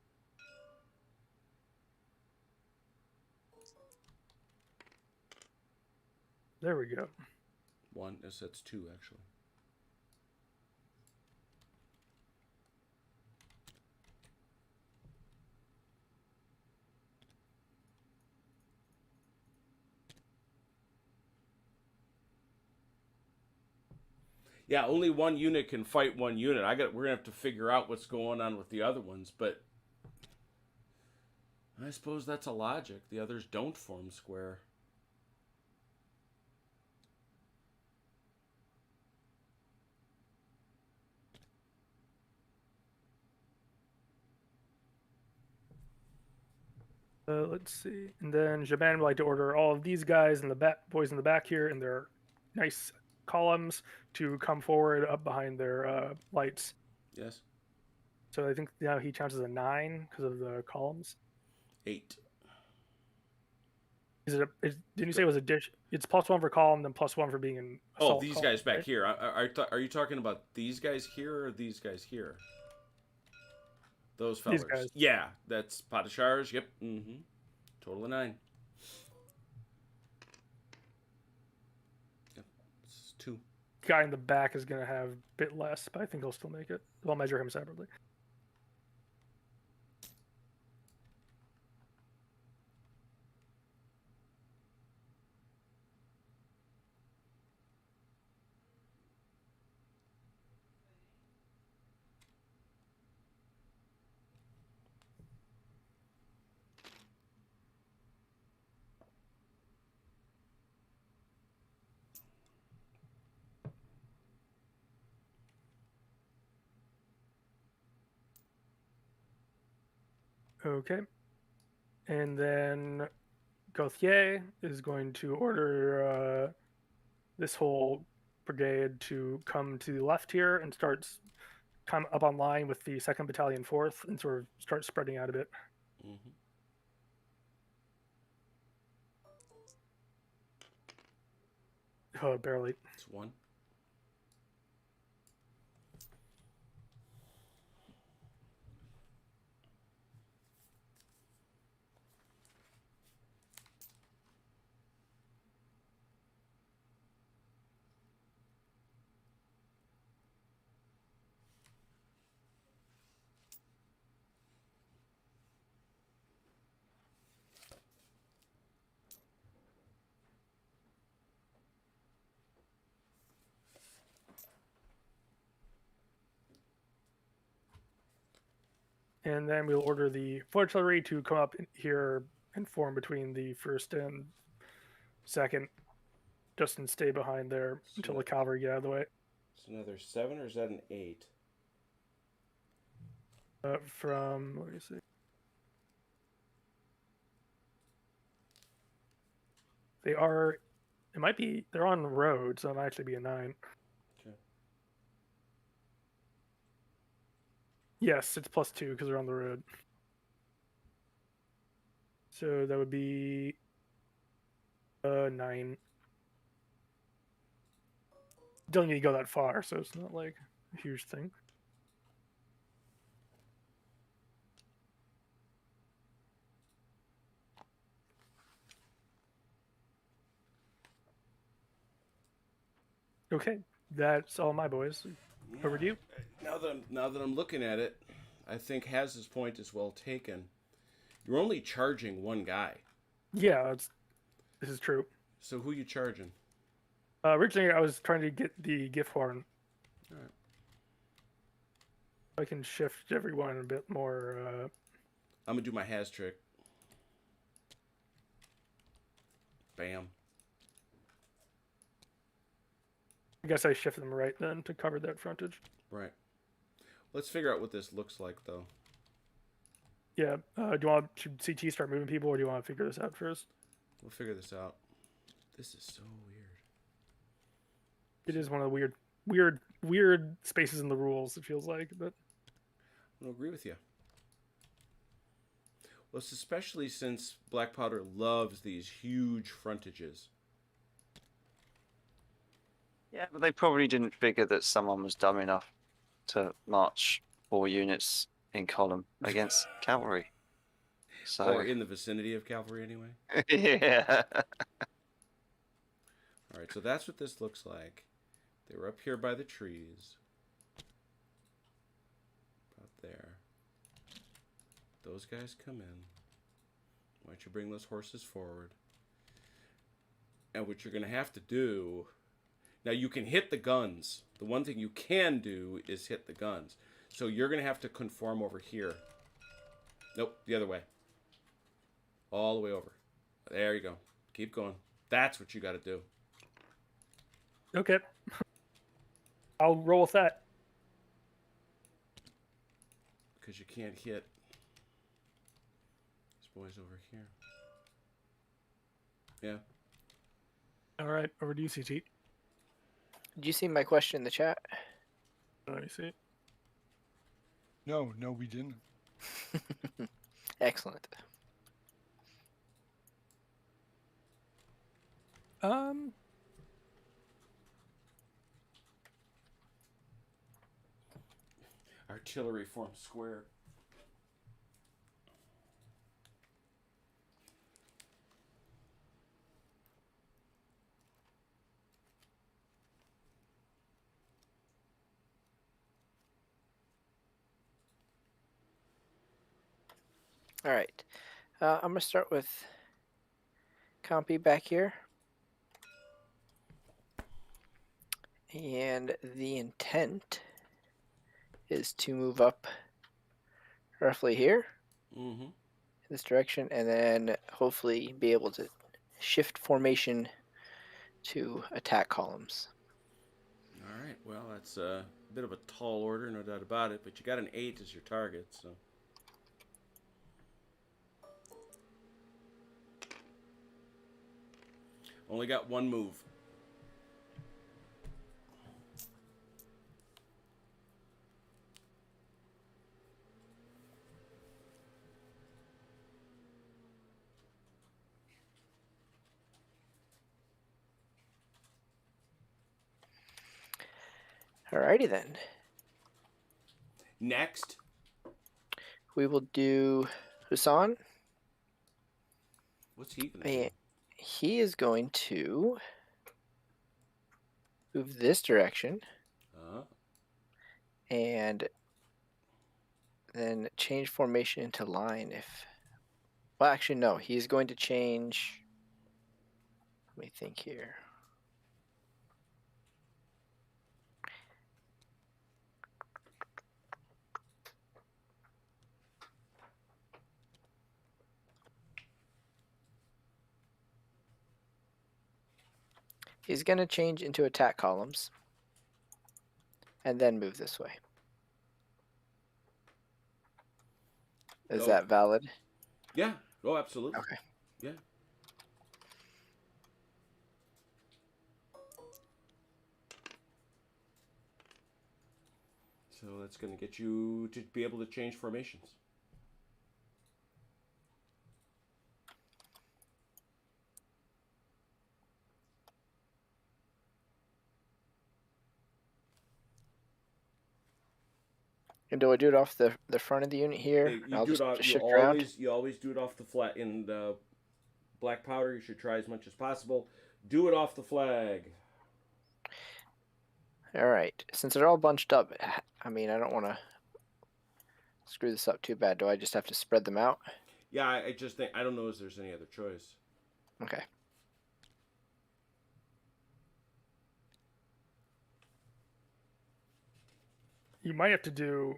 There we go. 1. Yes, that's 2 actually. Yeah, only 1 unit can fight 1 unit. We're gonna have to figure out what's going on with the other ones, but I suppose that's a logic. The others don't form square. Let's see. And then Jaban would like to order all of these guys in the back, boys in the back here, in their nice columns to come forward up behind their lights. Yes. So I think now he counts as a 9 because of the columns. 8. Didn't you say it was a dish? It's +1 for column, then +1 for being an assault. Oh, these column, guys back right? here. Are you talking about these guys here or these guys here? Those These fellers. guys. Yeah, that's Modifiers. Yep. Total of 9. Yep. It's 2. Guy in the back is going to have a bit less, but I think he'll still make it. I'll measure him separately. Okay. And then Gauthier is going to order this whole brigade to come to the left here and come up online with the 2nd Battalion 4th and sort of start spreading out a bit. Oh, barely. It's 1. And then we'll order the foot artillery to come up here and form between the 1st and 2nd, just and stay behind there until the cavalry get out of the way. It's another 7, or is that an 8? Let me see. They're on the road, so it might actually be a 9. Okay. Yes, it's +2 because they're on the road. So that would be 9. Don't need to go that far, so it's not like a huge thing. Okay, that's all my boys. Over to you. Now that I'm looking at it, I think Haz's point is well taken. You're only charging one guy. Yeah, this is true. So who you charging? Originally, I was trying to get the gift horn. All right. I can shift everyone a bit more. I'm gonna do my Haz trick. Bam. I guess I shift them right then to cover that frontage. Right. Let's figure out what this looks like, though. Yeah. Should CT start moving people, or do you want to figure this out first? We'll figure this out. This is so weird. It is one of the weird spaces in the rules. It feels like, but I don't agree with you. Well, it's especially since Black Powder loves these huge frontages. Yeah, but they probably didn't figure that someone was dumb enough to march 4 units in column against cavalry. So Or in the vicinity of cavalry, anyway. yeah. All right, so that's what this looks like. They were up here by the trees. About there. Those guys come in. Why don't you bring those horses forward? And what you're going to have to do... Now, you can hit the guns. The one thing you can do is hit the guns. So you're going to have to conform over here. Nope, the other way. All the way over. There you go. Keep going. That's what you got to do. okay. I'll roll with that. Because you can't hit these boys over here. Yeah. All right, over to you, CT. Did you see my question in the chat? Let me see. No, we didn't. Excellent. Um, Artillery forms square. All right. I'm going to start with Compy back here. And the intent is to move up roughly here, Mm-hmm. this direction, and then hopefully be able to shift formation to attack columns. All right. Well, that's a bit of a tall order, no doubt about it. But you got an 8 as your target, so. Only got one move. Alrighty then. Next. We will do Husan. What's he going to do? And he is going to move this direction and then change formation into line if... Well, actually, no. He's going to change... Let me think here. He's going to change into attack columns and then move this way. Is Go. that valid? Yeah. Oh, absolutely. Okay. Yeah. So that's going to get you to be able to change formations. And do I do it off the front of the unit here? You do it off, shift around? you always do it off the flag. In the black powder, you should try as much as possible. Do it off the flag. All right. Since they're all bunched up, I mean, I don't want to screw this up too bad. Do I just have to spread them out? Yeah, I just think, I don't know if there's any other choice. Okay. you might have to do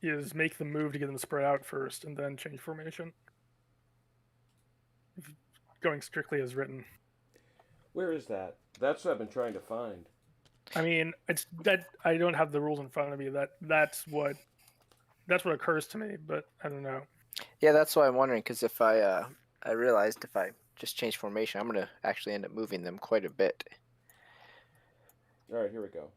is make the move to get them spread out first, and then change formation. Going strictly as written. Where is that? That's what I've been trying to find. I mean, it's that I don't have the rules in front of me. That's what occurs to me, but I don't know. Yeah, that's why I'm wondering, because if I realized if I just change formation, I'm going to actually end up moving them quite a bit. All right, here we go.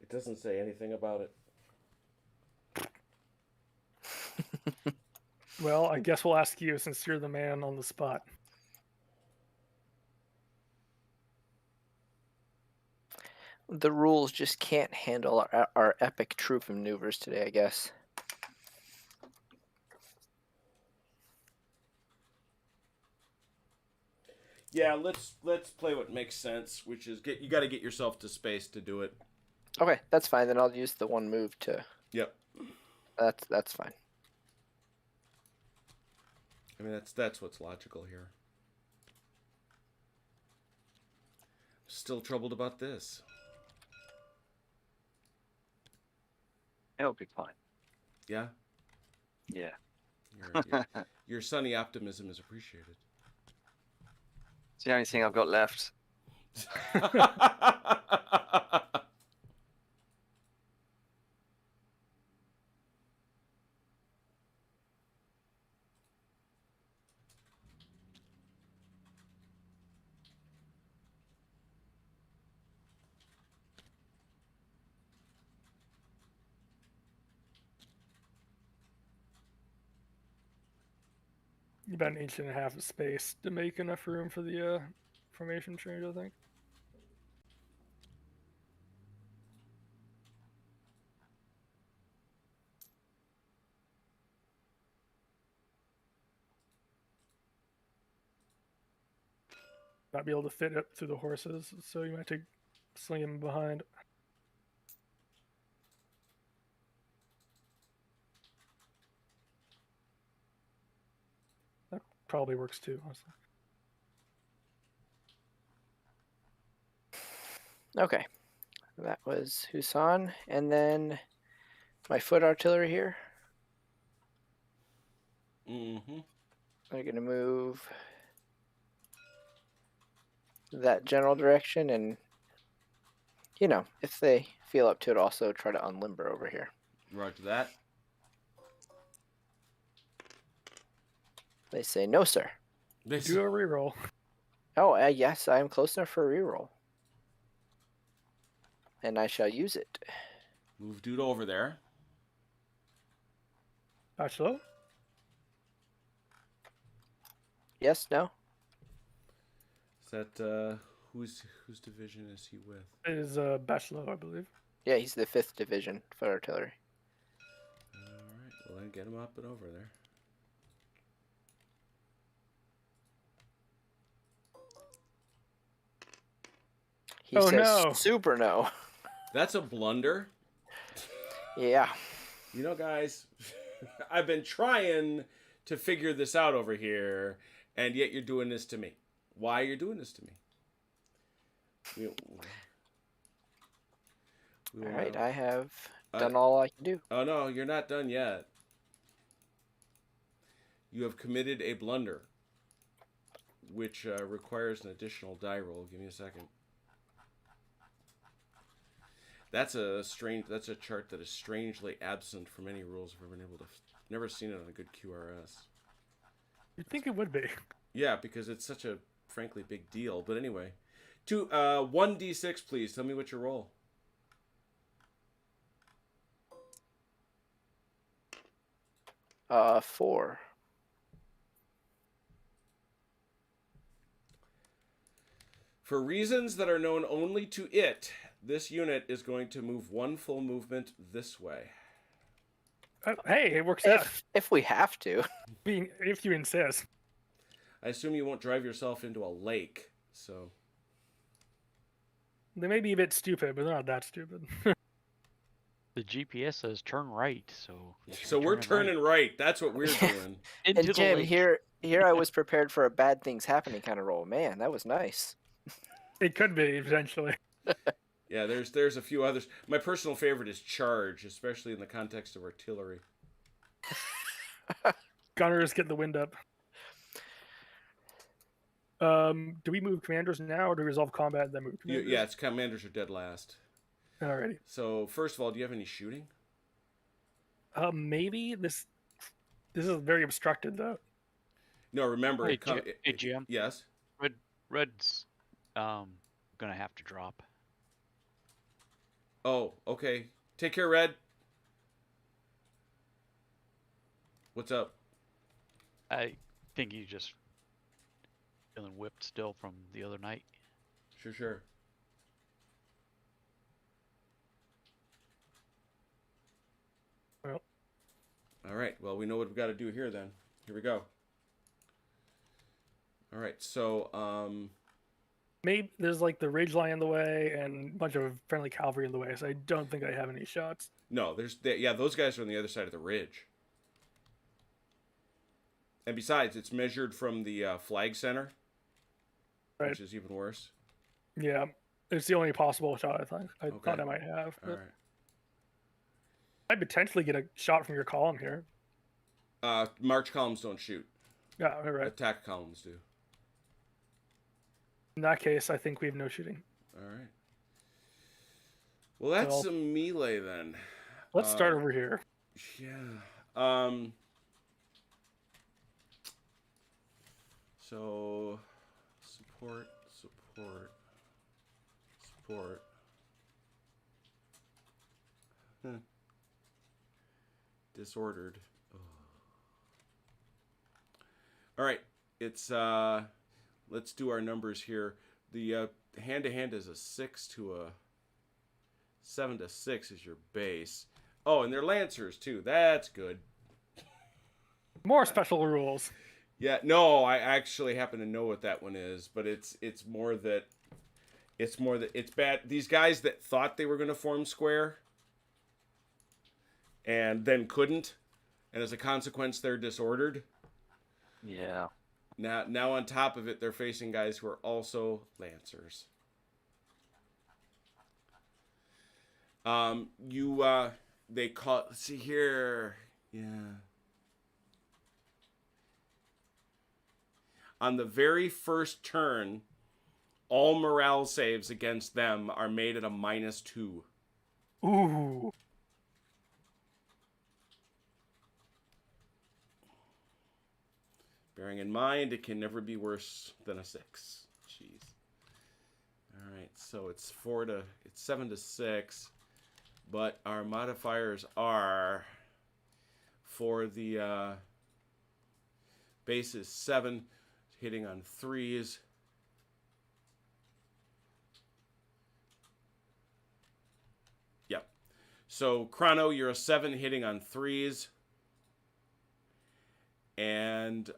It doesn't say anything about it. Well, I guess we'll ask you since you're the man on the spot. The rules just can't handle our epic troop maneuvers today, I guess. Yeah, let's play what makes sense, which is you got to get yourself to space to do it. Okay, that's fine. Then I'll use the one move to. Yep. That's fine. I mean, that's what's logical here. Still troubled about this. It'll be fine. Yeah? Yeah. Your sunny optimism is appreciated. It's the only thing I've got left. About an inch and a half of space to make enough room for the formation change, I think. Not be able to fit up through the horses, so you might have to sling him behind. That probably works too, honestly. Okay, that was Husan, and then my foot artillery here. Mm-hmm. They're gonna move that general direction, and you know, if they feel up to it, also try to unlimber over here. Roger that. They say no, sir. Do a reroll. Oh, yes, I am close enough for a reroll, and I shall use it. Move dude over there. Bachelot? Yes, no. Is that whose division is he with? It is Bachelot, I believe. Yeah, he's the 5th Division foot artillery. All right. Well, then get him up and over there. He Oh, says no. super no. That's a blunder. Yeah. You know, guys, I've been trying to figure this out over here, and yet you're doing this to me. Why are you doing this to me? All right, I have Uh, done all I can do. Oh, no, you're not done yet. You have committed a blunder, which requires an additional die roll. Give me a second. That's a chart that is strangely absent from any rules I've ever been able to. Never seen it on a good QRS. You'd think it would be. Yeah, because it's such a frankly big deal. But anyway, 1d6, please. Tell me what you roll. Four. For reasons that are known only to it, this unit is going to move one full movement this way. Hey, it works out. If we have to. If you insist. I assume you won't drive yourself into a lake, so. They may be a bit stupid, but they're not that stupid. The GPS says turn right, so. you should So be we're turning right. That's what we're doing. into And the Jim, lake. here I was prepared for a bad things happening kind of roll. Man, that was nice. It could be, potentially. Yeah, there's a few others. My personal favorite is charge, especially in the context of artillery. Gunners get the wind up. Do we move commanders now, or do we resolve combat and then move commanders? Yeah, it's commanders are dead last. Alrighty. So first of all, do you have any shooting? Maybe this is very obstructed though. No, remember. Hey, Jim. Yes. Red's gonna have to drop. Oh, okay. Take care, Red. What's up? I think he's just feeling whipped still from the other night. Sure. Well, All right. Well, we know what we've got to do here then. Here we go. All right. So, maybe there's like the ridge line in the way and a bunch of friendly cavalry in the way, so I don't think I have any shots. no, those guys are on the other side of the ridge. And besides, it's measured from the flag center, Right. which is even worse. Yeah, it's the only possible shot I thought Okay. I might have. All But right. I'd potentially get a shot from your column here. March columns don't shoot. Yeah, all right. Attack columns do. In that case, I think we have no shooting. All right. Well, that's Well- some melee then. Let's start over here. Yeah. So support. Disordered. Oh. All right. It's let's do our numbers here. The hand-to-hand is a 6 to a 7 to 6 is your base. Oh, and they're lancers too. That's good. More special rules. Yeah, no, I actually happen to know what that one is, but it's more that it's bad. These guys that thought they were going to form square and then couldn't, and as a consequence they're disordered. Yeah. Now on top of it, they're facing guys who are also lancers. They call. Let's see here. Yeah. On the very first turn, all morale saves against them are made at a -2. Ooh. Bearing in mind, it can never be worse than a 6. Jeez. All right, so it's 7 to 6, but our modifiers are for the base is 7, hitting on 3s. Yep. So Chrono, you're a 7 hitting on 3s. And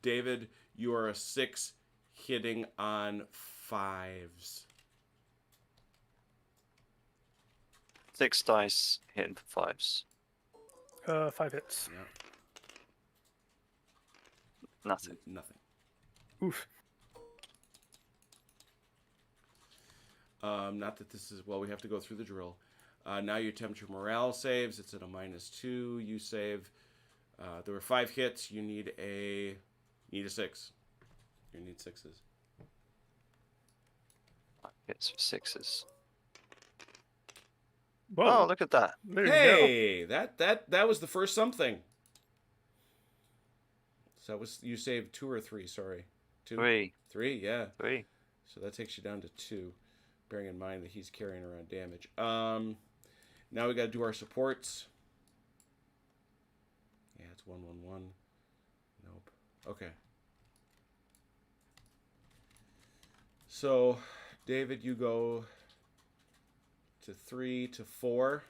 David, you are a 6 hitting on 5s. 6 dice hitting for 5s. 5 hits. Yeah. Nothing. Nothing. Oof. Not that this is, well, we have to go through the drill. Now you attempt your morale saves. It's at a -2. You save. There were 5 hits. You need a 6. You need 6s. Hits for 6s. Whoa. Oh, look at that. There you Hey, that was the first something. So that was, you saved 2 or 3. Sorry, 2. 3. 3, yeah. 3. So that takes you down to 2, bearing in mind that he's carrying around damage. Now we got to do our supports. Yeah, it's 1, 1, 1. Nope. Okay. So, David, you go to 3 to 4.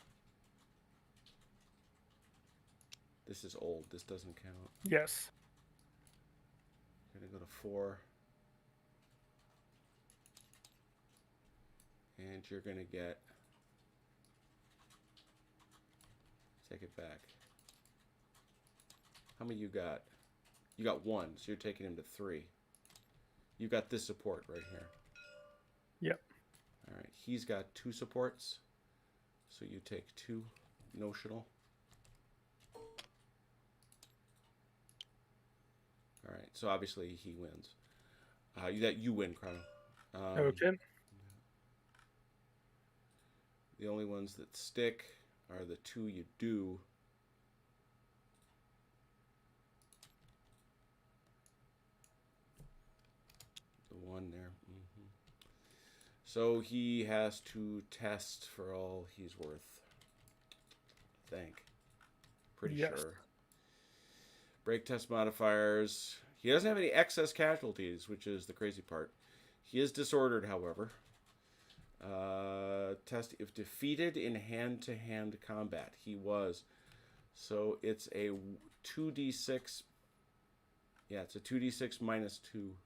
This is old. This doesn't count. go. Yes. You're going to go to 4. And you're going to get... Take it back. How many you got? You got 1, so you're taking him to 3. You got this support right here. Yep. All right, he's got 2 supports, so you take 2 notional. All right, so obviously he wins. You win, Chrono. Okay. The only ones that stick are the 2 you do. The 1 there. So he has to test for all he's worth. I think. Pretty Yes. sure. Break test modifiers. He doesn't have any excess casualties, which is the crazy part. He is disordered, however. Test if defeated in hand-to-hand combat. He was. So it's a 2d6. Yeah, it's a 2d6 -2.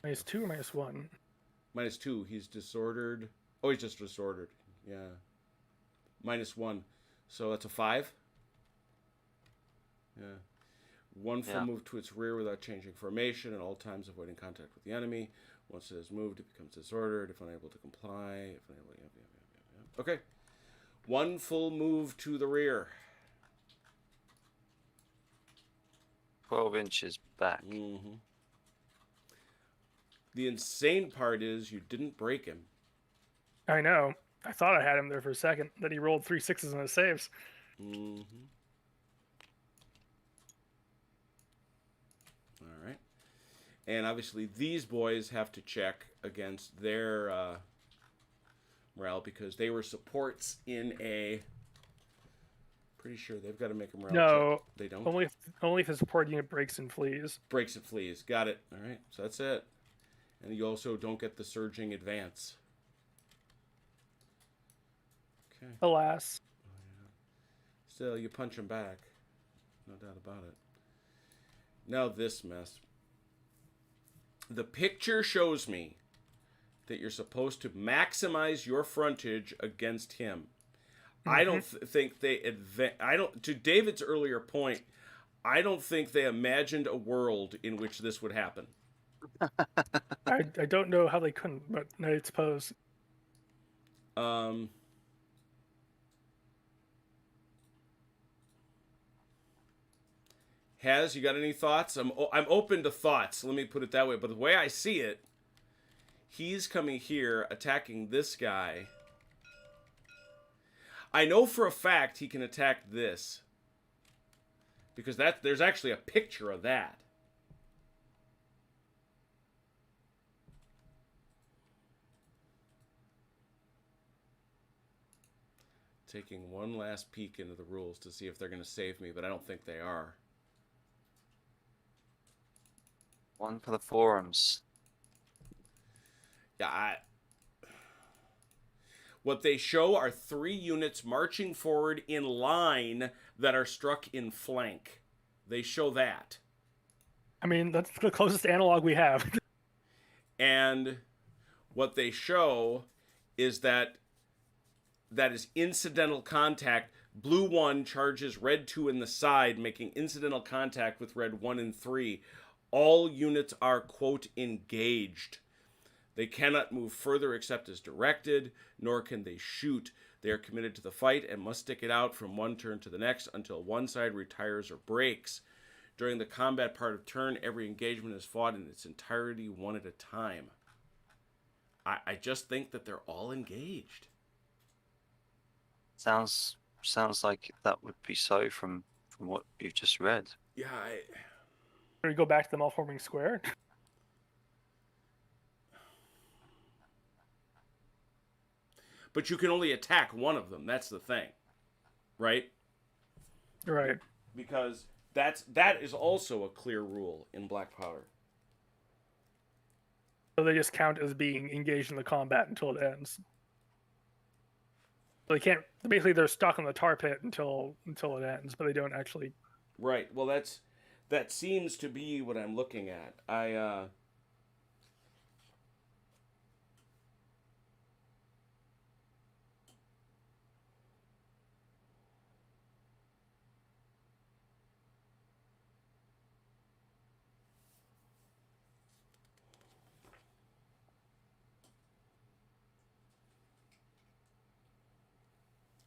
-2 or -1? -2. He's disordered. Oh, he's just disordered. Yeah. -1. So that's a 5. Yeah. 1 full move to its rear without changing formation, at all times avoiding contact with the enemy. Once it has moved, it becomes disordered. If unable to comply, okay. 1 full move to the rear. 12 inches back. The insane part is you didn't break him. I know. I thought I had him there for a second. Then he rolled 3 6s in his saves. All right. And obviously these boys have to check against their morale because they were supports in a. Pretty sure they've got to make a morale No, check. They don't. only if the support unit breaks and flees. Breaks and flees. Got it. All right. So that's it. And you also don't get the surging advance. Okay. Alas. Still, you punch them back. No doubt about it. Now this mess. The picture shows me that you're supposed to maximize your frontage against him. I don't think they to David's earlier point, I don't think they imagined a world in which this would happen. I don't know how they couldn't, but I suppose. Has you got any thoughts? I'm open to thoughts. Let me put it that way. But the way I see it, he's coming here attacking this guy. I know for a fact he can attack this. Because there's actually a picture of that. Taking one last peek into the rules to see if they're going to save me, but I don't think they are. One for the forums. Yeah, what they show are 3 units marching forward in line that are struck in flank. They show that. I mean, that's the closest analog we have. And what they show is that is incidental contact. Blue 1 charges red 2 in the side, making incidental contact with red 1 and 3. All units are, quote, engaged. They cannot move further except as directed, nor can they shoot. They are committed to the fight and must stick it out from one turn to the next until one side retires or breaks. During the combat part of turn, every engagement is fought in its entirety, one at a time. I just think that they're all engaged. Sounds like that would be so from what you've just read. Yeah, We go back to them all forming square. But you can only attack one of them. That's the thing, right? Right. Because that is also a clear rule in Black Powder. So they just count as being engaged in the combat until it ends. So they can't. Basically, they're stuck on the tar pit until it ends, but they don't actually. Right. Well, that seems to be what I'm looking at.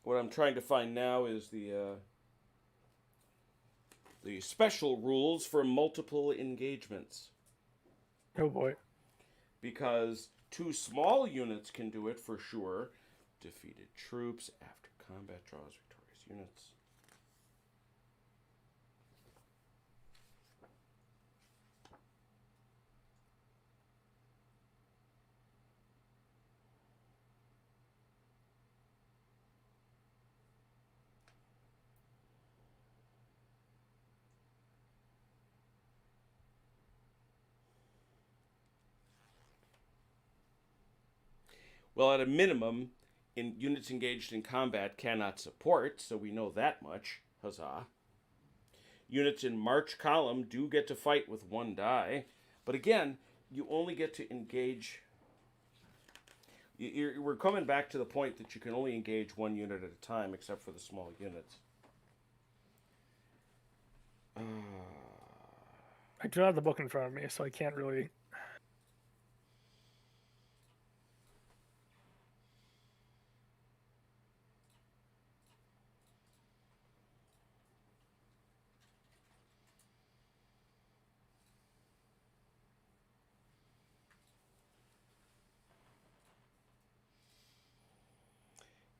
What I'm trying to find now is the special rules for multiple engagements. Oh boy. Because 2 small units can do it for sure. Defeated troops after combat draws victorious units. Well, at a minimum, units engaged in combat cannot support, so we know that much. Huzzah. Units in march column do get to fight with 1 die, but again, you only get to engage. We're coming back to the point that you can only engage 1 unit at a time, except for the small units. I do not have the book in front of me, so I can't really.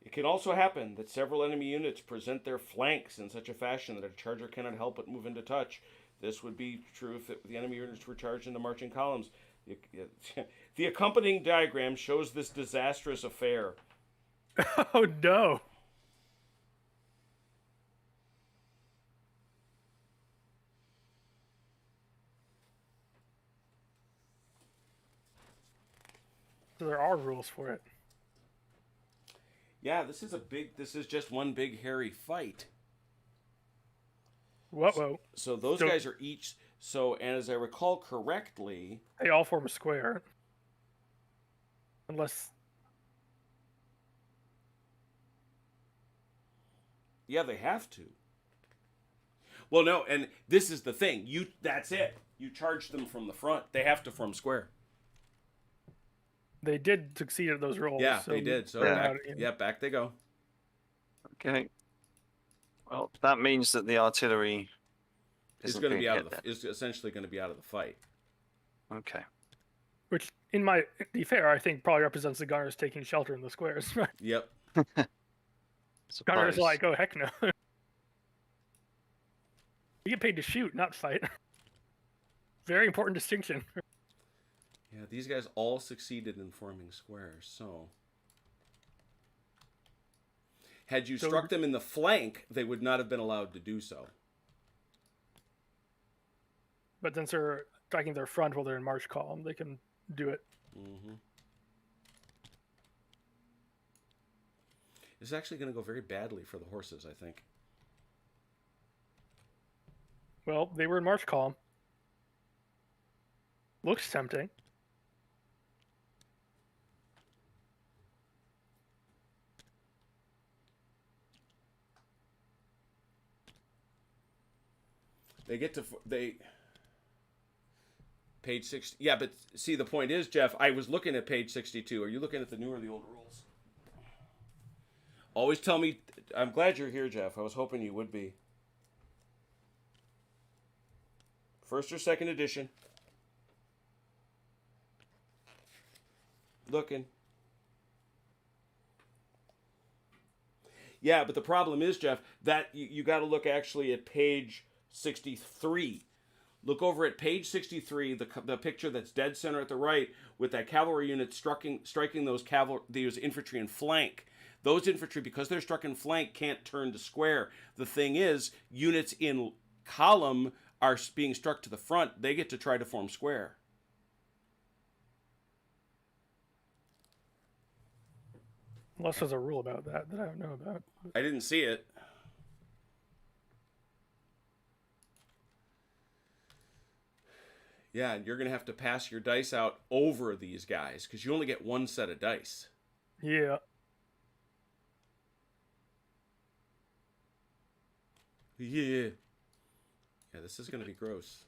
It can also happen that several enemy units present their flanks in such a fashion that a charger cannot help but move into touch. This would be true if the enemy units were charged into marching columns. The accompanying diagram shows this disastrous affair. Oh no. So there are rules for it. Yeah, this is just one big hairy fight. Whoa. So those So- guys are each, so, and as I recall correctly, They all form a square. Unless yeah, they have to. Well, no, and this is the thing. That's it. You charge them from the front. They have to form square. they did succeed at those rolls. Yeah, so they did. So they're back, not in- yeah, back they go. Okay. Well, that means that the artillery It's isn't going to be gonna out of get the. It's essentially going to be out of the fight. there. Okay. Which, in my to be fair, I think probably represents the gunners taking shelter in the squares. Yep. Gunners Suppose. are like, oh heck no. We get paid to shoot, not fight. Very important distinction. Yeah, these guys all succeeded in forming squares. So, had you So- struck them in the flank, they would not have been allowed to do so. But since they're striking their front while they're in march column, they can do it. Mm-hmm. It's actually going to go very badly for the horses, I think. Well, they were in march column. Looks tempting. They get to page 60. Yeah, but see, the point is, Jeff, I was looking at page 62. Are you looking at the new or the old rules? Always tell me. I'm glad you're here, Jeff. I was hoping you would be. First or second edition. Looking. Yeah, but the problem is, Jeff, that you got to look actually at page 63. Look over at page 63, the picture that's dead center at the right, with that cavalry unit striking those infantry in flank. Those infantry, because they're struck in flank, can't turn to square. The thing is, units in column are being struck to the front. They get to try to form square. Unless there's a rule about that I don't know about. I didn't see it. Yeah, and you're going to have to pass your dice out over these guys because you only get one set of dice. Yeah. Yeah. Yeah, this is going to be gross.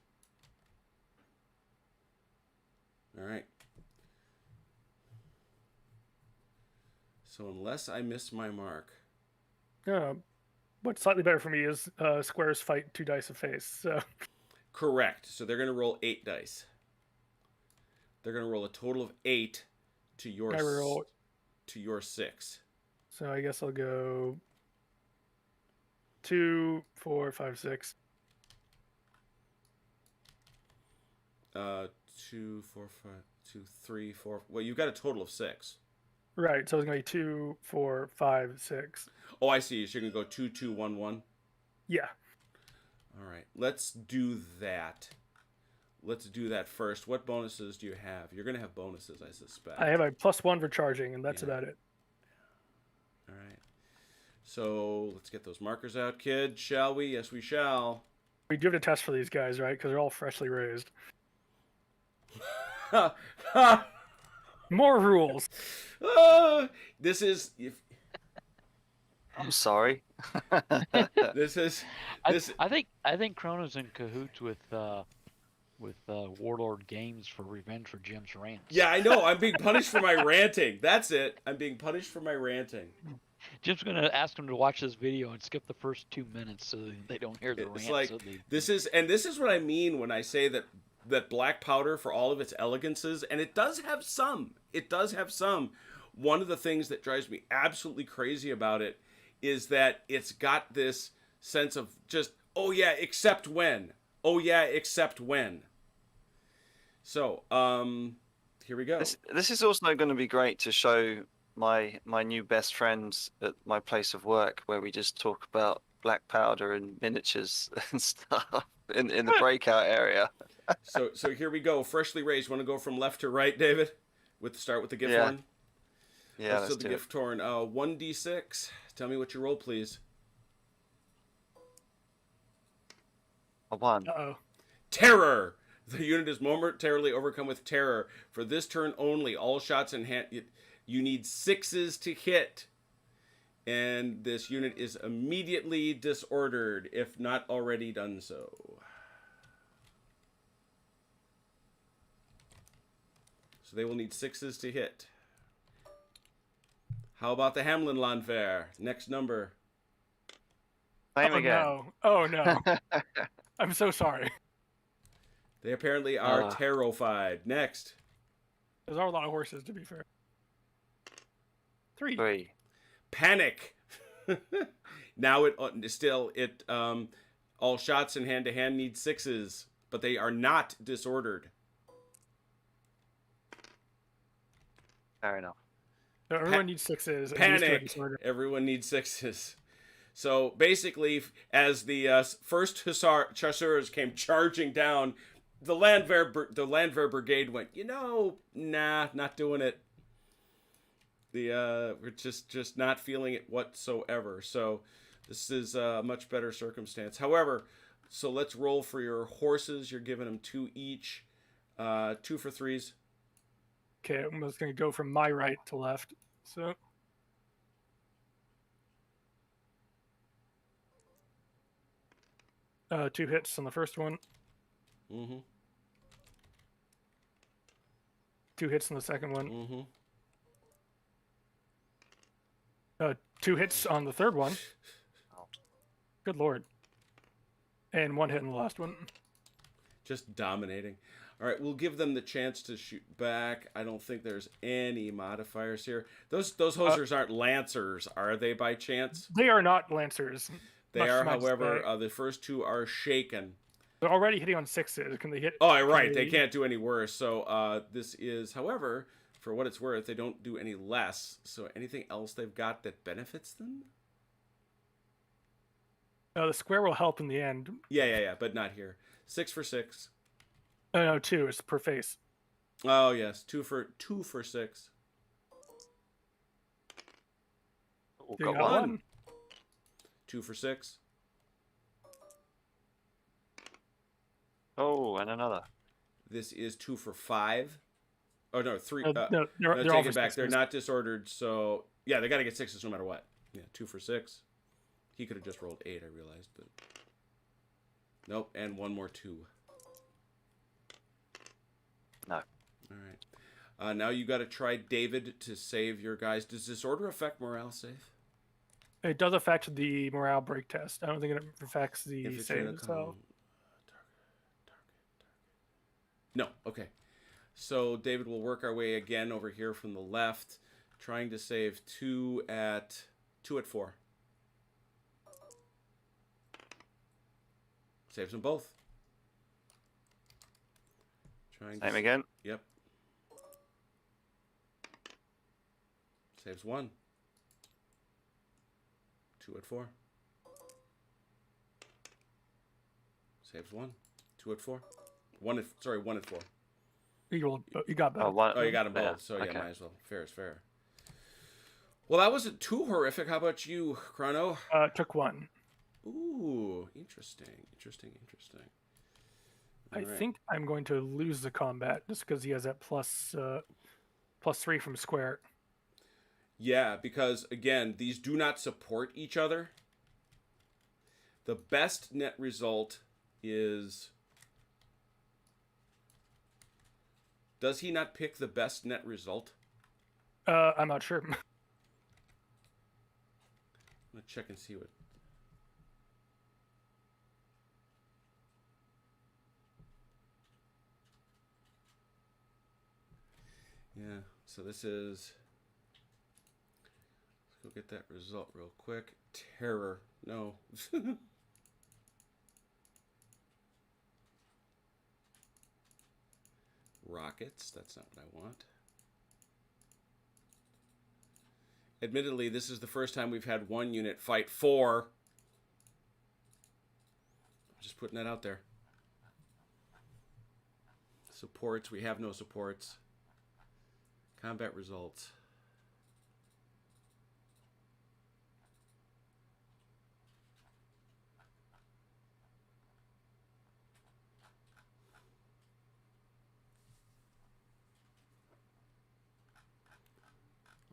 All right. So unless I miss my mark. What's slightly better for me is squares fight 2 dice a face. So Correct. So they're going to roll 8 dice. They're going to roll a total of 8 to your I roll. to your 6. So I guess I'll go 2, 4, 5, 6. 2, 4, 5, 2, 3, 4. Well, you've got a total of 6. Right. So it's gonna be 2, 4, 5, 6. Oh, I see. So you're going to go 2, 2, 1, 1. Yeah. All right. Let's do that. Let's do that first. What bonuses do you have? You're going to have bonuses, I suspect. I have a +1 for charging, and that's Yeah. about it. All right. So let's get those markers out, kid. Shall we? Yes, we shall. We do have to test for these guys, right? Because they're all freshly raised. More rules. This is I'm sorry. this is this. I think Chrono's in cahoots with Warlord Games for revenge for Jim's rants. Yeah, I know. I'm being punished for my ranting. That's it. I'm being punished for my ranting. Jim's gonna ask them to watch this video and skip the first 2 minutes so they don't hear the It's rant. like so they... this is what I mean when I say that black powder, for all of its elegances, and it does have some. It does have some. One of the things that drives me absolutely crazy about it is that it's got this sense of just, oh yeah, except when. Oh yeah, except when. So, here we go. This is also going to be great to show my new best friends at my place of work, where we just talk about black powder and miniatures and stuff in the breakout area. So here we go. Freshly raised. Want to go from left to right, David? Start with the gift Yeah. horn. Yeah, So let's the do gift horn. 1d6. Tell me what you roll, please. it. A 1. Uh-oh. Terror. The unit is momentarily overcome with terror. For this turn only, all shots in hand. You need 6s to hit. And this unit is immediately disordered, if not already done so. So they will need 6s to hit. How about the Hamlin Landwehr? Next number. Same Oh again. no! Oh no! I'm so sorry. They apparently are terrified. Next. There's are a lot of horses, to be fair. 3. 3. Panic. Now all shots in hand to hand need 6s, but they are not disordered. Fair enough. So everyone needs 6s. and these two are Panic. disordered. Everyone needs 6s. So basically, as the first chasseurs came charging down, the Landwehr brigade went, nah, not doing it. We're just not feeling it whatsoever. So this is a much better circumstance. However, so let's roll for your horses. You're giving them 2 each, 2 for 3s. Okay, I'm just going to go from my right to left. So 2 hits on the first one. Mm-hmm. 2 hits on the second one. Mm-hmm. 2 hits on the third one. Good lord. And 1 hit on the last one. Just dominating. All right, we'll give them the chance to shoot back. I don't think there's any modifiers here. Those hosers aren't lancers, are they, by chance? They are not lancers. They much are, to my however, dismay. the first 2 are shaken. They're already hitting on 6s. Can they hit? Oh, right. can They can't do any worse. So this is, however, for what it's worth, they don't do any less. So anything else they've got that benefits them? The square will help in the end. Yeah, but not here. 6 for 6. No, 2 is per face. Oh yes, 2 for 6. Oh, You got got 1. 2 for 6. Oh, and another. This is 2 for 5. Oh no, 3. No, No, they're take all it for back. They're 6s. not disordered. So yeah, they got to get 6s no matter what. Yeah, 2 for 6. He could have just rolled 8. I realized, but nope. And 1 more 2. No. All right. Now you got to try David to save your guys. Does disorder affect morale save? It does affect the morale break test. I don't think it affects the If it's save in a itself. column. No. Okay. So David will work our way again over here from the left, trying to save 2 at 4. Saves them both. Same again. Yep. Saves 1. 2 at 4. Saves 1. 2 at 4. 1 at 4. You got that. Oh, 1. Oh, you got them both. Yeah, So yeah, okay. might as well. Fair is fair. Well, that wasn't too horrific. How about you, Chrono? Took 1. Ooh, interesting. I All right. think I'm going to lose the combat just because he has that plus 3 from square. Yeah, because again, these do not support each other. The best net result is... Does he not pick the best net result? I'm not sure. I'm gonna check and see what... Yeah, so this is... Let's go get that result real quick. Terror. No. Rockets. That's not what I want. Admittedly, this is the first time we've had one unit fight 4. Just putting that out there. Supports, we have no supports. Combat results.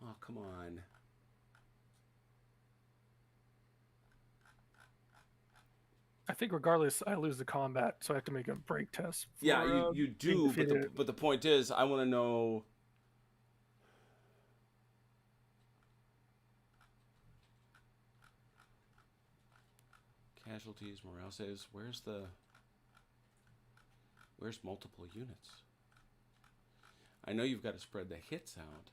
Oh, come on. I think regardless, I lose the combat, so I have to make a break test. For, Yeah, you do, but the point is, I want to know. Casualties, morale saves. Where's multiple units? I know you've got to spread the hits out.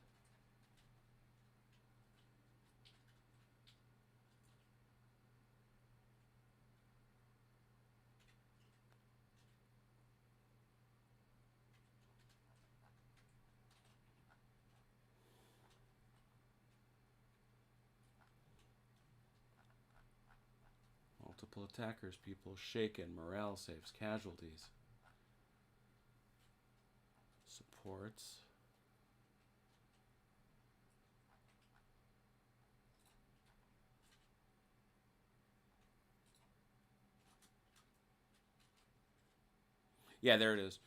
Multiple attackers, people shaken, morale saves, casualties. Supports. Yeah, there it is.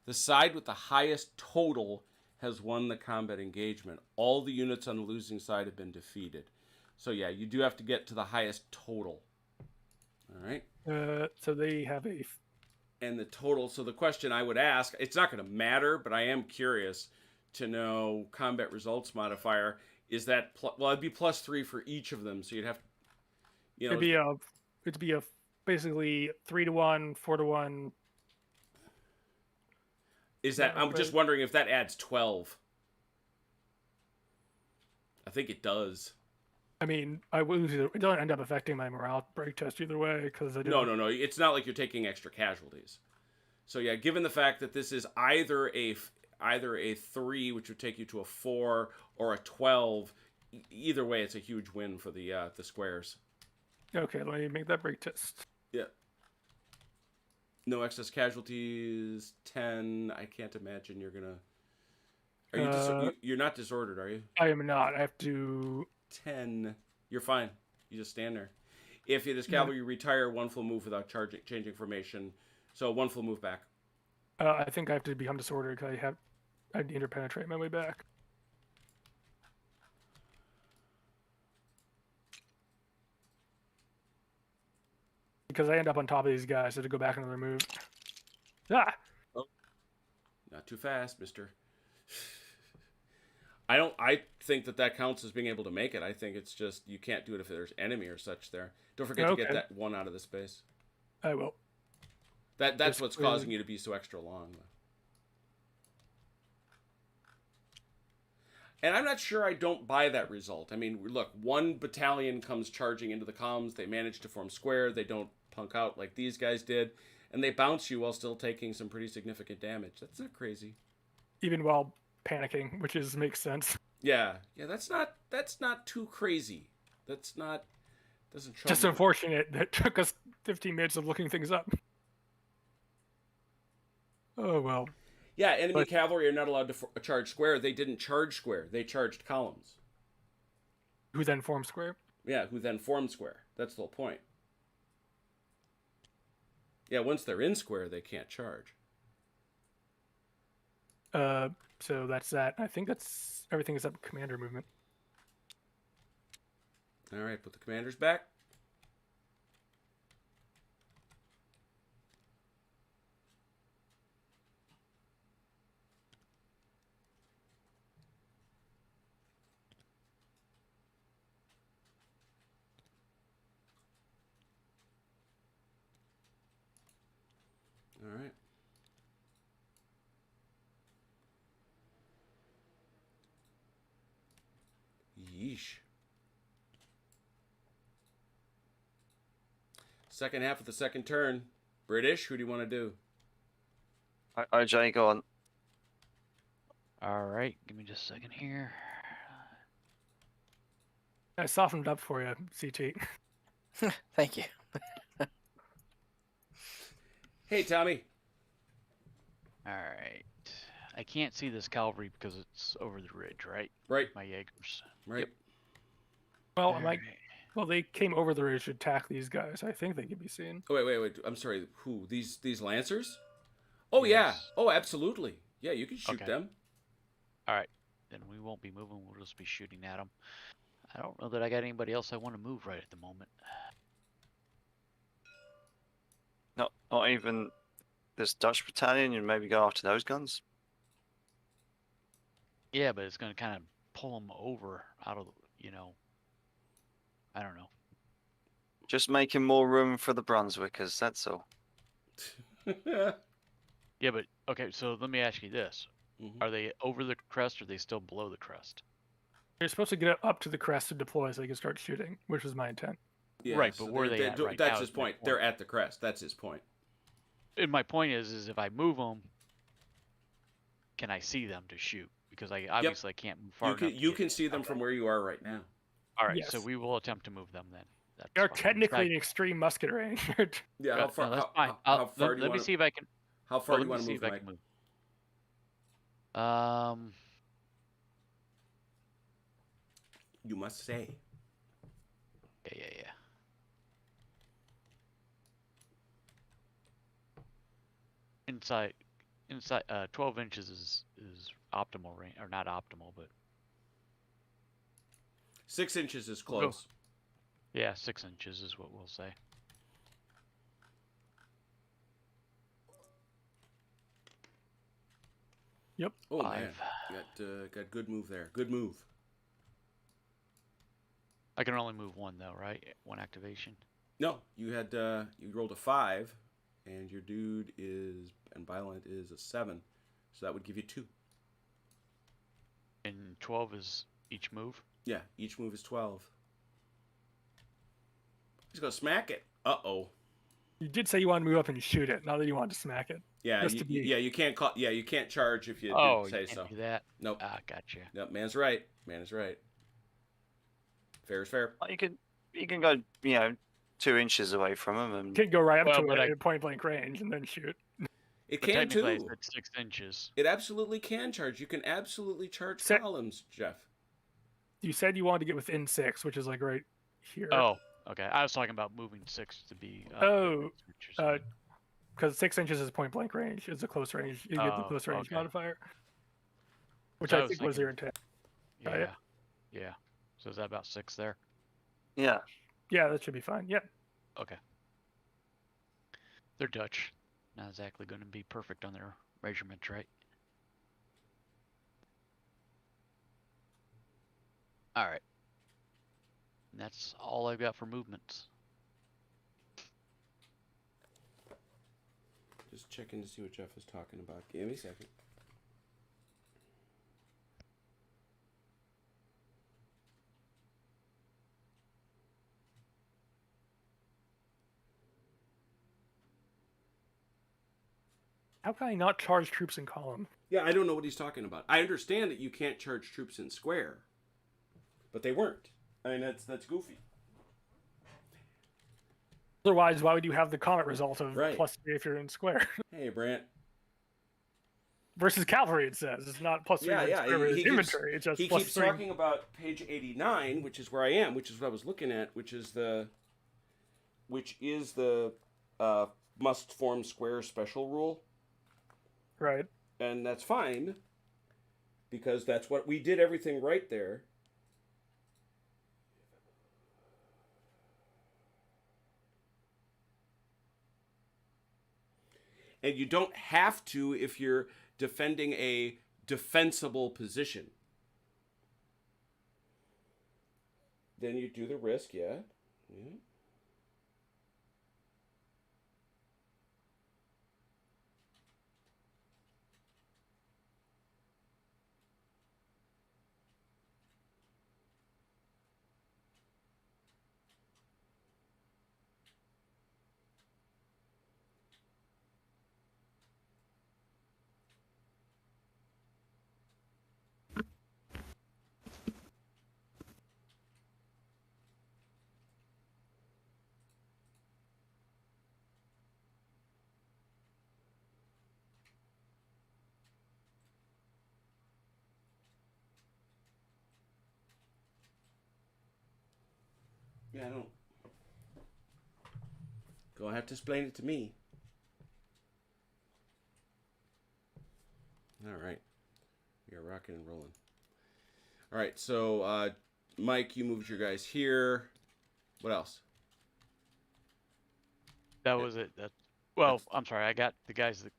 The side with the highest total has won the combat engagement. All the units on the losing side have been defeated. So yeah, you do have to get to the highest total. All right. So they have a. And the total. So the question I would ask, it's not going to matter, but I am curious to know combat results modifier. Is that well? It'd be +3 for each of them. So you'd have, you know, It'd be a basically 3-to-1, 4-to-1. Is that? I'm just wondering if that adds 12. I think it does. I mean, it doesn't end up affecting my morale break test either way because I don't. No. It's not like you're taking extra casualties. So yeah, given the fact that this is either a 3, which would take you to a 4, or a 12, either way, it's a huge win for the squares. Okay, let me make that break test. Yeah. No excess casualties. 10. I can't imagine you're gonna. Are you? You're not disordered, are you? I am not. I have to. 10. You're fine. You just stand there. If it is cavalry, you retire 1 full move without changing formation. So 1 full move back. I think I have to become disordered because I need to penetrate my way back. Because I end up on top of these guys, so to go back another move. Ah! Oh. Not too fast, mister. I think that counts as being able to make it. I think it's just you can't do it if there's enemy or such there. Don't forget to get that 1 out of the space. I will. That's what's causing you to be so extra long. And I'm not sure I don't buy that result. I mean, look, 1 battalion comes charging into the columns. They manage to form square. They don't punk out like these guys did. And they bounce you while still taking some pretty significant damage. That's not crazy. Even while panicking, which makes sense. Yeah, that's not too crazy. Doesn't trouble. Just unfortunate that it took us 15 minutes of looking things up. Oh well. Yeah, enemy cavalry are not allowed to charge square. They didn't charge square. They charged columns. Who then formed square? Yeah, who then formed square. That's the whole point. Yeah, once they're in square, they can't charge. So that's that. I think that's everything except commander movement. All right, put the commanders back. All right. Yeesh. Second half of the second turn. British, who do you want to do? Jay, go on. All right, give me just a second here. I softened up for you, CT. Thank you. Hey, Tommy. All right. I can't see this cavalry because it's over the ridge, right? Right. My Jaegers. Right. Well, All right. well, they came over the ridge to attack these guys. I think they can be seen. Oh, wait. I'm sorry. Who? These Lancers? Oh, yeah. Yes. Oh, absolutely. Yeah, you can shoot Okay. them. All right. Then we won't be moving. We'll just be shooting at them. I don't know that I got anybody else I want to move right at the moment. Not even this Dutch battalion. You maybe go after those guns. Yeah, but it's going to kind of pull them over out of, I don't know. Just making more room for the Brunswickers. That's all. Yeah, but okay. So let me ask you this: Mhm. Are they over the crest, or are they still below the crest? You're supposed to get up to the crest to deploy so they can start shooting, which was my intent. Yeah, Right, but where are they at right That's now his is my point. point. They're at the crest. That's his point. And my point is if I move them, can I see them to shoot? Because I obviously can't move far enough. You can see them from where you are right now. All right, so Yes. we will attempt to move them then. That's They are fine. technically in extreme musket range. Yeah, how far? No, that's how, fine. how far do you Let me want? see if I can. How far Well, do you let want me to see move, if I Mike? can move. You must say. Yeah. Inside, 12 inches is optimal range, or not optimal, but 6 inches is We'll go. close. yeah, 6 inches is what we'll say. Yep. Oh man, 5. got good move there. Good move. I can only move one though, right? One activation. No, you had you rolled a 5, and your dude is and violent is a 7, so that would give you 2. And 12 is each move. Yeah, each move is 12. He's gonna smack it. Uh-oh. You did say you wanted to move up and shoot it, not that you wanted to smack it. Yeah, Just to be- you can't call. Yeah, you can't charge if you Oh, did say you can't so. do that. Nope. Ah, gotcha. Nope. Man's right. Man is right. Fair is fair. Like, you can go 2 inches away from them, You and could go right up Well, to but it at point blank range and then shoot. It But can technically, too. I said 6 inches. It absolutely can charge. You can absolutely charge Se- columns, Jeff. You said you wanted to get within 6, which is like right here. Oh, okay. I was talking about moving 6 to be. Oh, 6 inches. because 6 inches is point blank range. It's a close range. You get the Oh, close range okay. modifier, which So I I was think was thinking- your intent. yeah. Yeah. So is that about 6 there? yeah, Yeah, that should be fine. Yep. Okay. They're Dutch. Not exactly going to be perfect on their measurements, right? All right. And that's all I've got for movements. Just checking to see what Jeff is talking about. Give me a second. How can I not charge troops in column? Yeah, I don't know what he's talking about. I understand that you can't charge troops in square, but they weren't. I mean, that's goofy. Otherwise, why would you have the comet result of Right. +3 if you're in square? Hey, Brant. Versus cavalry, it says. It's not +3 Yeah, in yeah. square, it's He keeps- inventory. It's just He +3. keeps talking about page 89, which is where I am, which is what I was looking at, which is the must form square special rule, Right. and that's fine because that's what we did. Everything right there. And you don't have to if you're defending a defensible position. Then you do the risk, yeah. Yeah, I don't. Gonna have to explain it to me. All right. We are rocking and rolling. All right, so Mike, you moved your guys here. What else? That was it. Well, I'm sorry. I got the guys that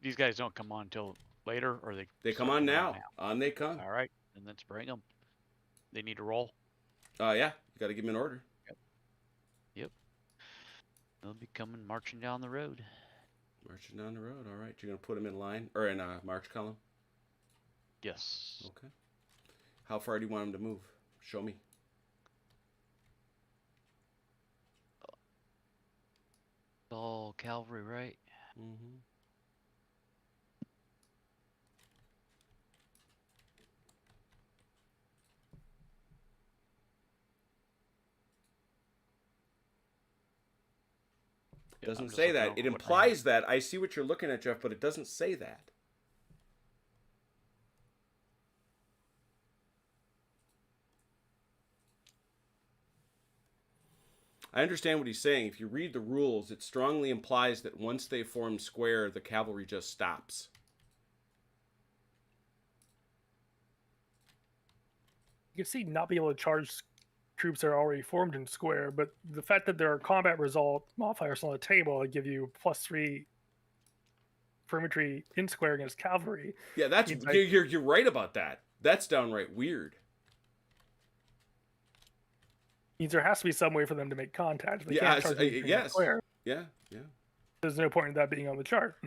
these guys don't come on until later, or They come start on coming now. On they come. All right, and let's bring them. They need to roll. Yeah, you got to give them an order. Yep. They'll be coming marching down the road. Marching down the road. All right, you're gonna put them in line or in a march column. Yes. Okay. How far do you want them to move? Show me. All cavalry, right? Mm-hmm. Yeah, Doesn't I'm just say looking that. over It what I implies that. I see what you're looking at, Jeff, but it doesn't say that. I understand what he's saying. If you read the rules, it strongly implies that once they form square, the cavalry just stops. You can see not be able to charge troops that are already formed in square, but the fact that there are combat result modifiers on the table that give you +3 for infantry in square against cavalry. Yeah, that's Means, like, you're right about that. That's downright weird. means there has to be some way for them to make contact. They Yeah, can't charge infantry in yes. square. Yeah. There's no point in that being on the chart.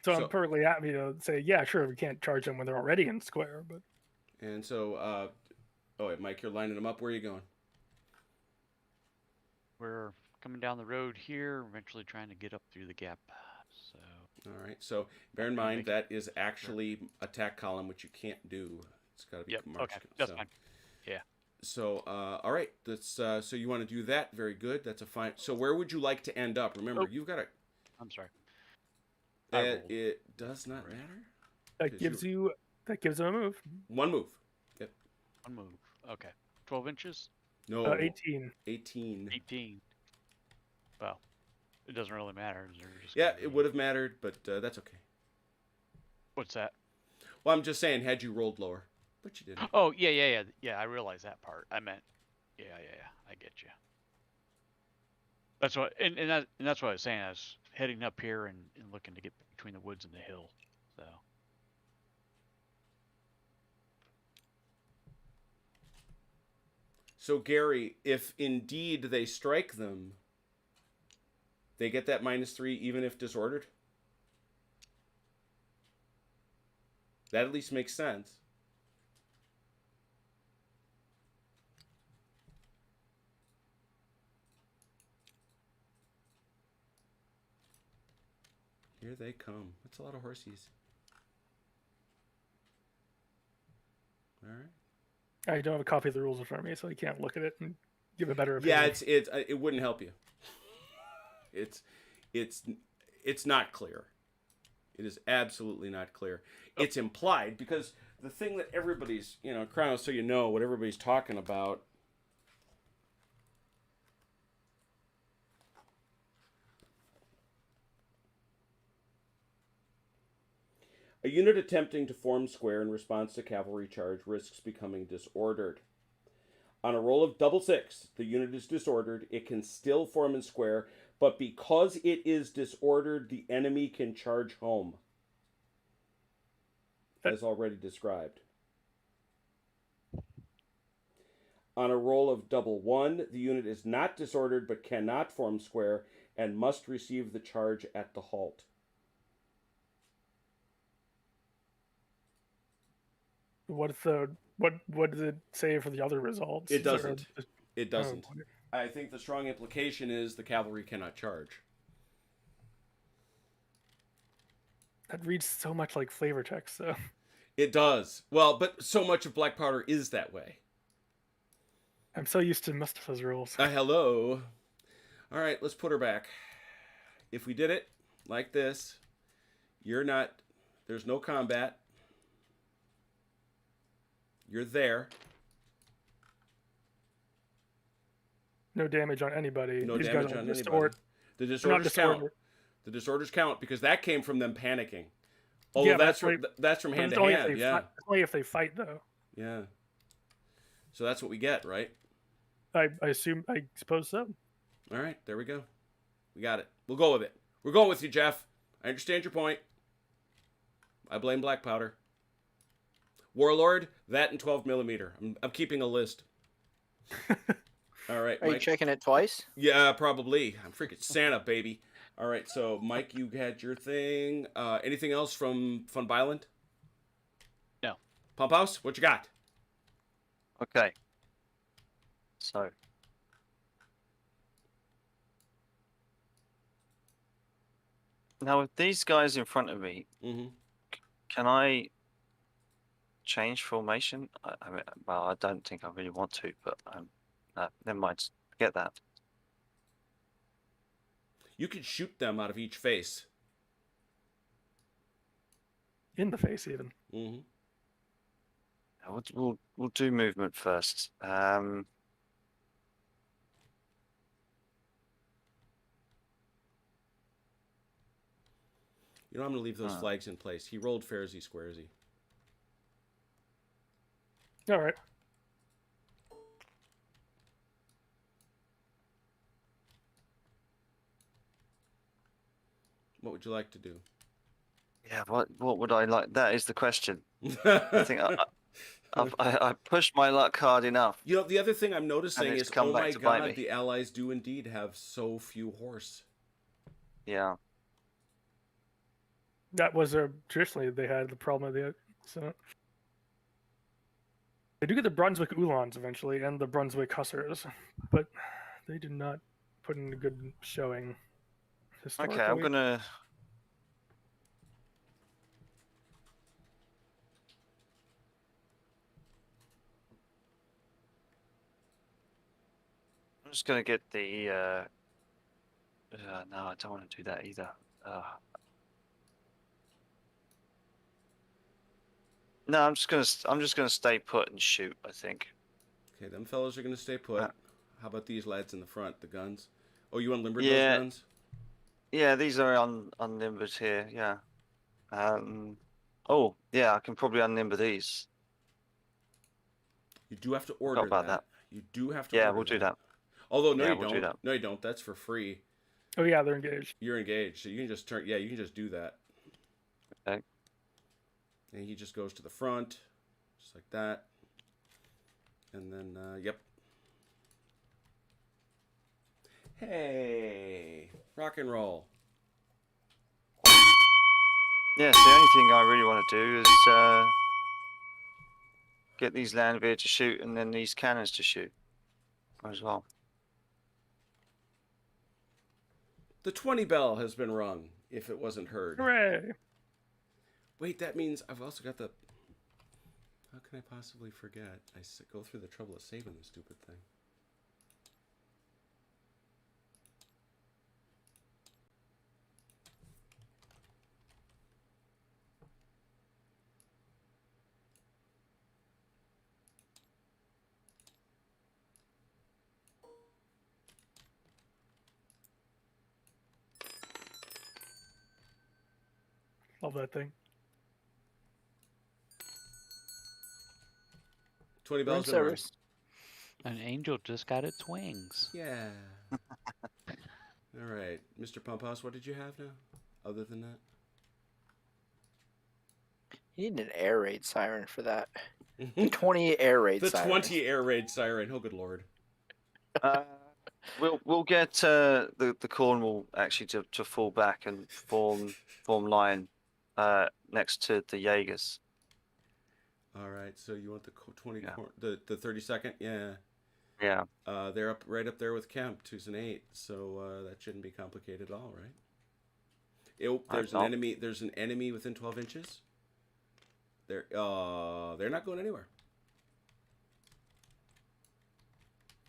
So I'm perfectly happy to say, yeah, sure, we can't charge them when they're already in square, but. And so, oh wait, Mike, you're lining them up. Where are you going? We're coming down the road here, eventually trying to get up through the gap. So. All right. So bear in mind that is actually attack column, which you can't do. It's got to be march. Okay, that's fine. Yeah. So, all right. That's so you want to do that? Very good. That's a fine. So where would you like to end up? Remember, you've got to. I'm sorry. It does not matter. That gives them a move. One move. Yep. One move. Okay. 12 inches? No. 18. 18. 18. Well, it doesn't really matter. Yeah, it would have mattered, but that's okay. What's that? Well, I'm just saying, had you rolled lower, but you didn't. Oh, yeah. I realize that part. I meant, yeah. I get you. That's what, and that's what I was saying. I was heading up here and looking to get between the woods and the hill. So. So Gary, if indeed they strike them, they get that -3 even if disordered? That at least makes sense. Here they come. That's a lot of horsies. All right. I don't have a copy of the rules in front of me, so I can't look at it and give a better opinion. Yeah, it wouldn't help you. It's not clear. It is absolutely not clear. It's implied because the thing that everybody's, Chrono, so you know what everybody's talking about. A unit attempting to form square in response to cavalry charge risks becoming disordered. On a roll of double 6, the unit is disordered. It can still form in square, but because it is disordered, the enemy can charge home, as already described. On a roll of double 1, the unit is not disordered but cannot form square and must receive the charge at the halt. What does it say for the other results? It doesn't. It Oh, doesn't. I think the strong implication is the cavalry cannot charge. that reads so much like flavor text, so. It does. Well, but so much of Black Powder is that way. I'm so used to Mustafa's rules. Hello. All right, let's put her back. If we did it like this, there's no combat. You're there. No damage on anybody. No These damage guys are on distort- anybody. The they're not disorders count. disorder. The disorders count because that came from them panicking. Although Yeah, but that's from but hand it's to only if hand. they Yeah. fight, only if they fight, though. Yeah. So that's what we get, right? I suppose so. All right, there we go. We got it. We'll go with it. We're going with you, Jeff. I understand your point. I blame black powder. Warlord, that and 12 millimeter. I'm keeping a list. All right, Are you Mike. checking it twice? Yeah, probably. I'm freaking Santa, baby. All right, so Mike, you had your thing. Anything else from Fun Byland? No. Pump House, what you got? Okay. So. Now, with these guys in front of me, Mm-hmm. can I change formation? I mean, well, I don't think I really want to, but never mind. Forget that. You could shoot them out of each face. In the face, even. Mm-hmm. We'll do movement first. You know, I'm going to leave those flags in place. He rolled fairsy squaresy. All right. What would you like to do? Yeah, what would I like? That is the question. I think I pushed my luck hard enough. You know, the other thing I'm noticing it's is, come oh back my to bite god, me. the Allies do indeed have so few horse. Yeah. That was traditionally they had the problem of the so they do get the Brunswick Uhlans eventually and the Brunswick Hussars, but they did not put in a good showing historically. Okay, I'm just gonna get the. No, I don't want to do that either. No, I'm just gonna stay put and shoot. I think. Okay, them fellows are going to stay put. How about these lads in the front, the guns? Oh, you unlimbered Yeah. those guns? Yeah, these are unlimbered here. Yeah. Oh, yeah, I can probably unlimber these. You do have to order about that. You do have to Yeah, order we'll do that. Although, no, Yeah, you we'll do don't. that. No, you don't. That's for free. Oh yeah, they're engaged. You're engaged, so you can just turn. Yeah, you can just do that. Okay. And he just goes to the front, just like that. And then, yep. Hey, rock and roll. Yeah, so the only thing I really want to do is get these Landwehr to shoot and then these cannons to shoot as well. The 20 bell has been rung, if it wasn't heard. Hooray! Wait, that means I've also got the... How can I possibly forget? I go through the trouble of saving the stupid thing. Love that thing. 20 Room bells been rung. service. An angel just got its wings. Yeah. All right. Mr. Pumphouse, what did you have now? Other than that? You need an air raid siren for that. The 20 air raid The siren. 20 air raid siren. Oh, good lord. We'll get the Cornwall actually to fall back and form line next to the Jaegers. All right. So you want the 20, Yeah. the 32nd? Yeah. Yeah. They're right up there with Kemp, 2's and 8. So that shouldn't be complicated at all, right? There's an enemy. There's an enemy within 12 inches. They're not going anywhere.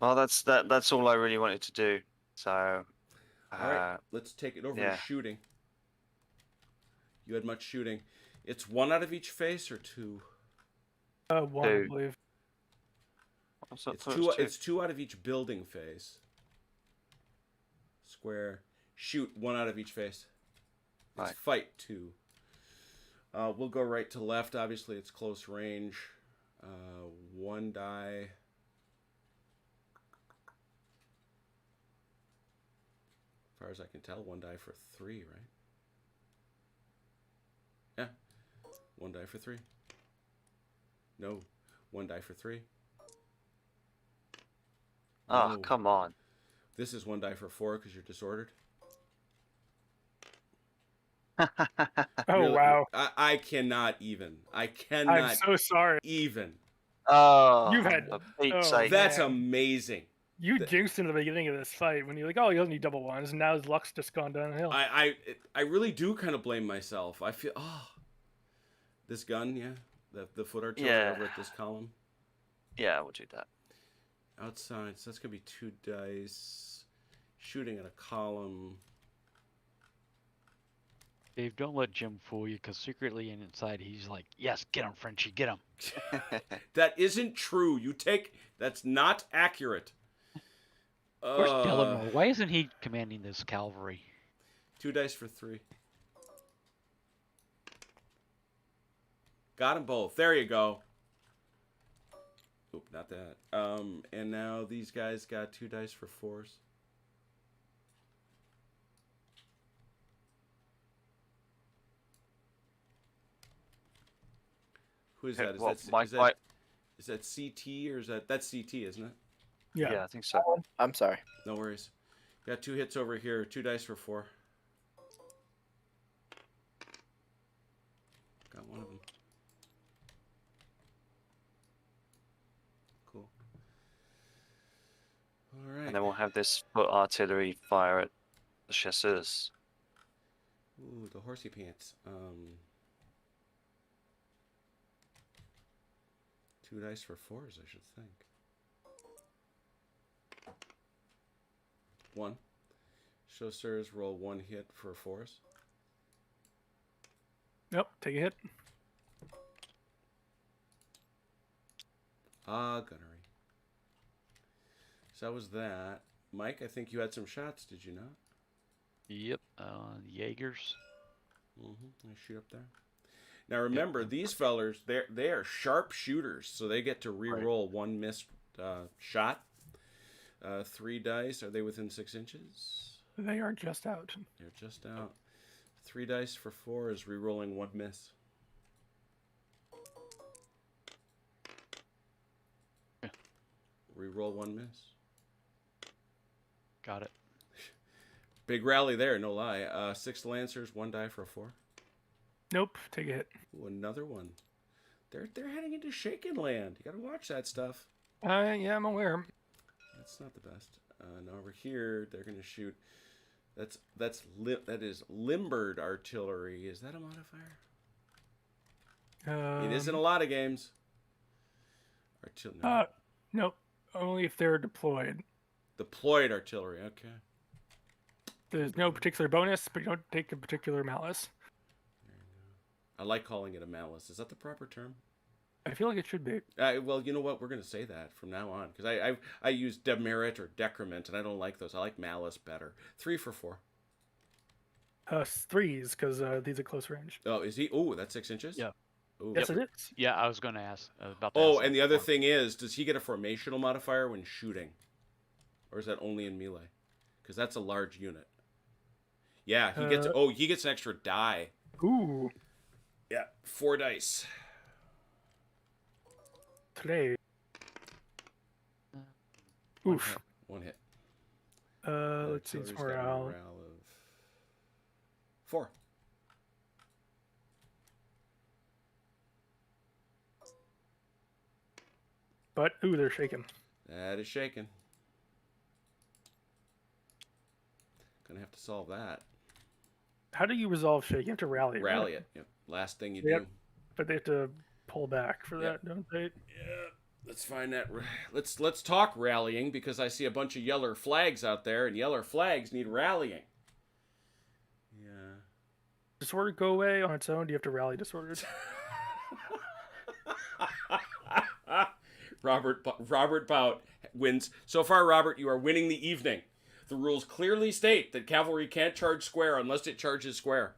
Well, that's all I really wanted to do. So. All right, let's take it over yeah. to shooting. You had much shooting. It's one out of each face or two? One, I Two. believe. So It's it's two. two. It's two out of each building face. Square. Shoot, one out of each face. It's Right. fight 2. We'll go right to left. Obviously, it's close range. 1 die. As far as I can tell, 1 die for 3, right? Yeah. 1 die for 3. No. 1 die for 3. Oh, No. come on. This is 1 die for 4 because you're disordered. Oh Really, wow! I cannot even. I I'm cannot so sorry. even. Oh, You've had- for Pete's oh, sake. That's man. amazing. You jinxed him at the beginning of this fight when you're like, "Oh, he doesn't need double ones," and now his luck's just gone downhill. I really do kind of blame myself. I feel this gun, yeah, the foot artillery Yeah. over at this column Yeah, we'll do that. outside. So that's gonna be 2 dice shooting at a column. Dave, don't let Jim fool you, because secretly inside he's like, yes, get him, Frenchie, get him. That isn't true. That's not accurate. Where's Delano? Why isn't he commanding this cavalry? 2 dice for 3. Got them both. There you go. Oop, not that. And now these guys got 2 dice for 4s. Who is that? Is that CT or that's CT, isn't it? Yeah, I think so. I'm sorry. No worries. Got 2 hits over here. 2 dice for 4. Got one of them. Cool. All right. And then we'll have this foot artillery fire at the chasseurs. Ooh, the horsey pants. 2 dice for 4s, I should think. 1. Chasseurs roll 1 hit for 4s. Nope, take a hit. Gunnery. So that was that. Mike, I think you had some shots, did you not? Yep, Jaegers. I shoot up there. Now remember, these fellers, they are sharp shooters, so they get to re-roll 1 missed shot. 3 dice. Are they within 6 inches? They are just out. They're just out. 3 dice for 4 is re-rolling 1 miss. Re-roll 1 miss. Got it. Big rally there, no lie. 6 lancers, 1 die for a 4. Nope, take a hit. Ooh, another one. They're heading into Shaken Land. You gotta watch that stuff. Yeah, I'm aware. That's not the best. Now over here, they're gonna shoot. That is limbered artillery. Is that a modifier? It is in a lot of games. Artillery. Nope. Only if they're deployed. Deployed artillery. Okay. There's no particular bonus, but you don't take a particular malice. I like calling it a malice. Is that the proper term? I feel like it should be. Well, you know what? We're going to say that from now on. Because I use demerit or decrement, and I don't like those. I like malice better. 3 for 4. 3s, because these are close range. Oh, is he? Oh, that's 6 inches? Yeah. Ooh. Yes, it is. Yeah, I was going to ask about that. Oh, and the other thing is, does he get a formational modifier when shooting? Or is that only in melee? Because that's a large unit. Yeah, he gets an extra die. Ooh. Yeah, 4 dice. 3. Oof. 1 hit. Let's see, it's Artillery's got a morale. morale of 4. But, ooh, they're shaken. That is shaken. Gonna have to solve that. How do you resolve shake? You have to rally. right? Rally it. Yep. Last thing you Yep. do. But they have to pull back for Yep. that, don't they? Yeah. Let's find that. Let's talk rallying because I see a bunch of yeller flags out there, and yeller flags need rallying. Yeah. Disorder go away on its own? Do you have to rally disordered? Robert Bout wins. So far, Robert, you are winning the evening. The rules clearly state that cavalry can't charge square unless it charges square.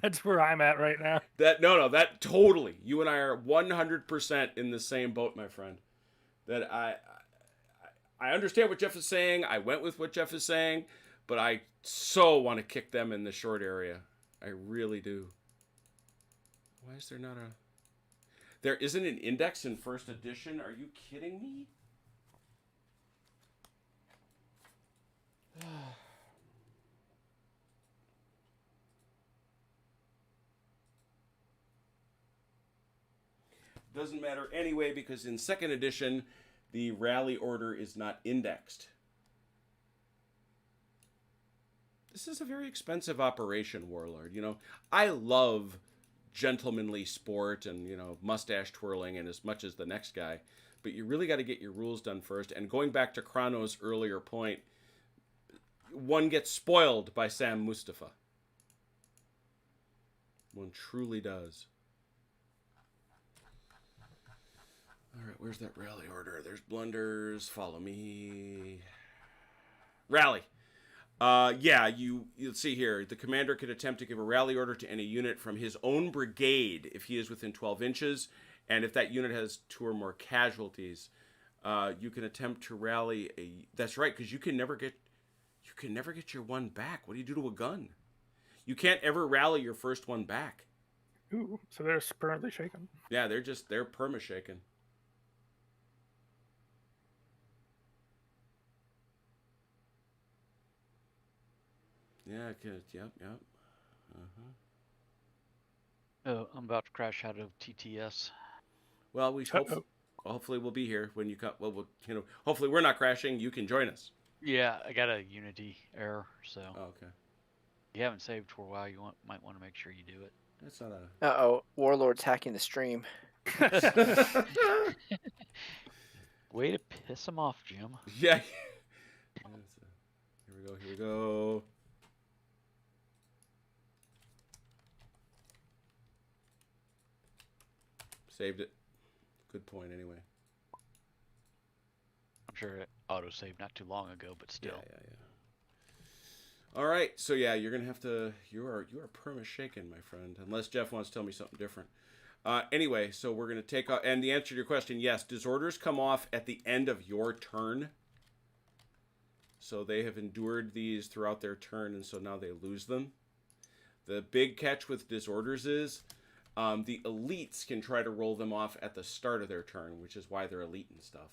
That's where I'm at right now. That totally. You and I are 100% in the same boat, my friend. That I understand what Jeff is saying. I went with what Jeff is saying, but I so want to kick them in the short area. I really do. Why is there not a... There isn't an index in first edition? Are you kidding me? Doesn't matter anyway, because in second edition, the rally order is not indexed. This is a very expensive operation, Warlord. You know, I love gentlemanly sport and, you know, mustache twirling and as much as the next guy, but you really got to get your rules done first. And going back to Chrono's earlier point, one gets spoiled by Sam Mustafa. One truly does. All right, where's that rally order? There's blunders. Follow me. Rally. You'll see here. The commander could attempt to give a rally order to any unit from his own brigade if he is within 12 inches, and if that unit has 2 or more casualties, you can attempt to rally a. That's right, because you can never get your one back. What do you do to a gun? You can't ever rally your first one back. Ooh, so they're permanently shaken. Yeah, they're perma shaken. Yeah, yep. Uh-huh. Oh, I'm about to crash out of TTS. Well, hopefully we'll be here when you come. Well, hopefully we're not crashing. You can join us. Yeah, I got a Unity error, so. Oh, okay. If you haven't saved for a while, you might want to make sure you do it. That's not a. Uh-oh, Warlord's hacking the stream. Way to piss him off, Jim. Yeah. Here we go. Saved it. Good point, anyway. I'm sure it auto-saved not too long ago, but still. Yeah. All right, so yeah, you're gonna have to. You are perma shaken, my friend. Unless Jeff wants to tell me something different. Anyway, so we're gonna take off. And the answer to your question, yes, disorders come off at the end of your turn. So they have endured these throughout their turn, and so now they lose them. The big catch with disorders is. The elites can try to roll them off at the start of their turn, which is why they're elite and stuff.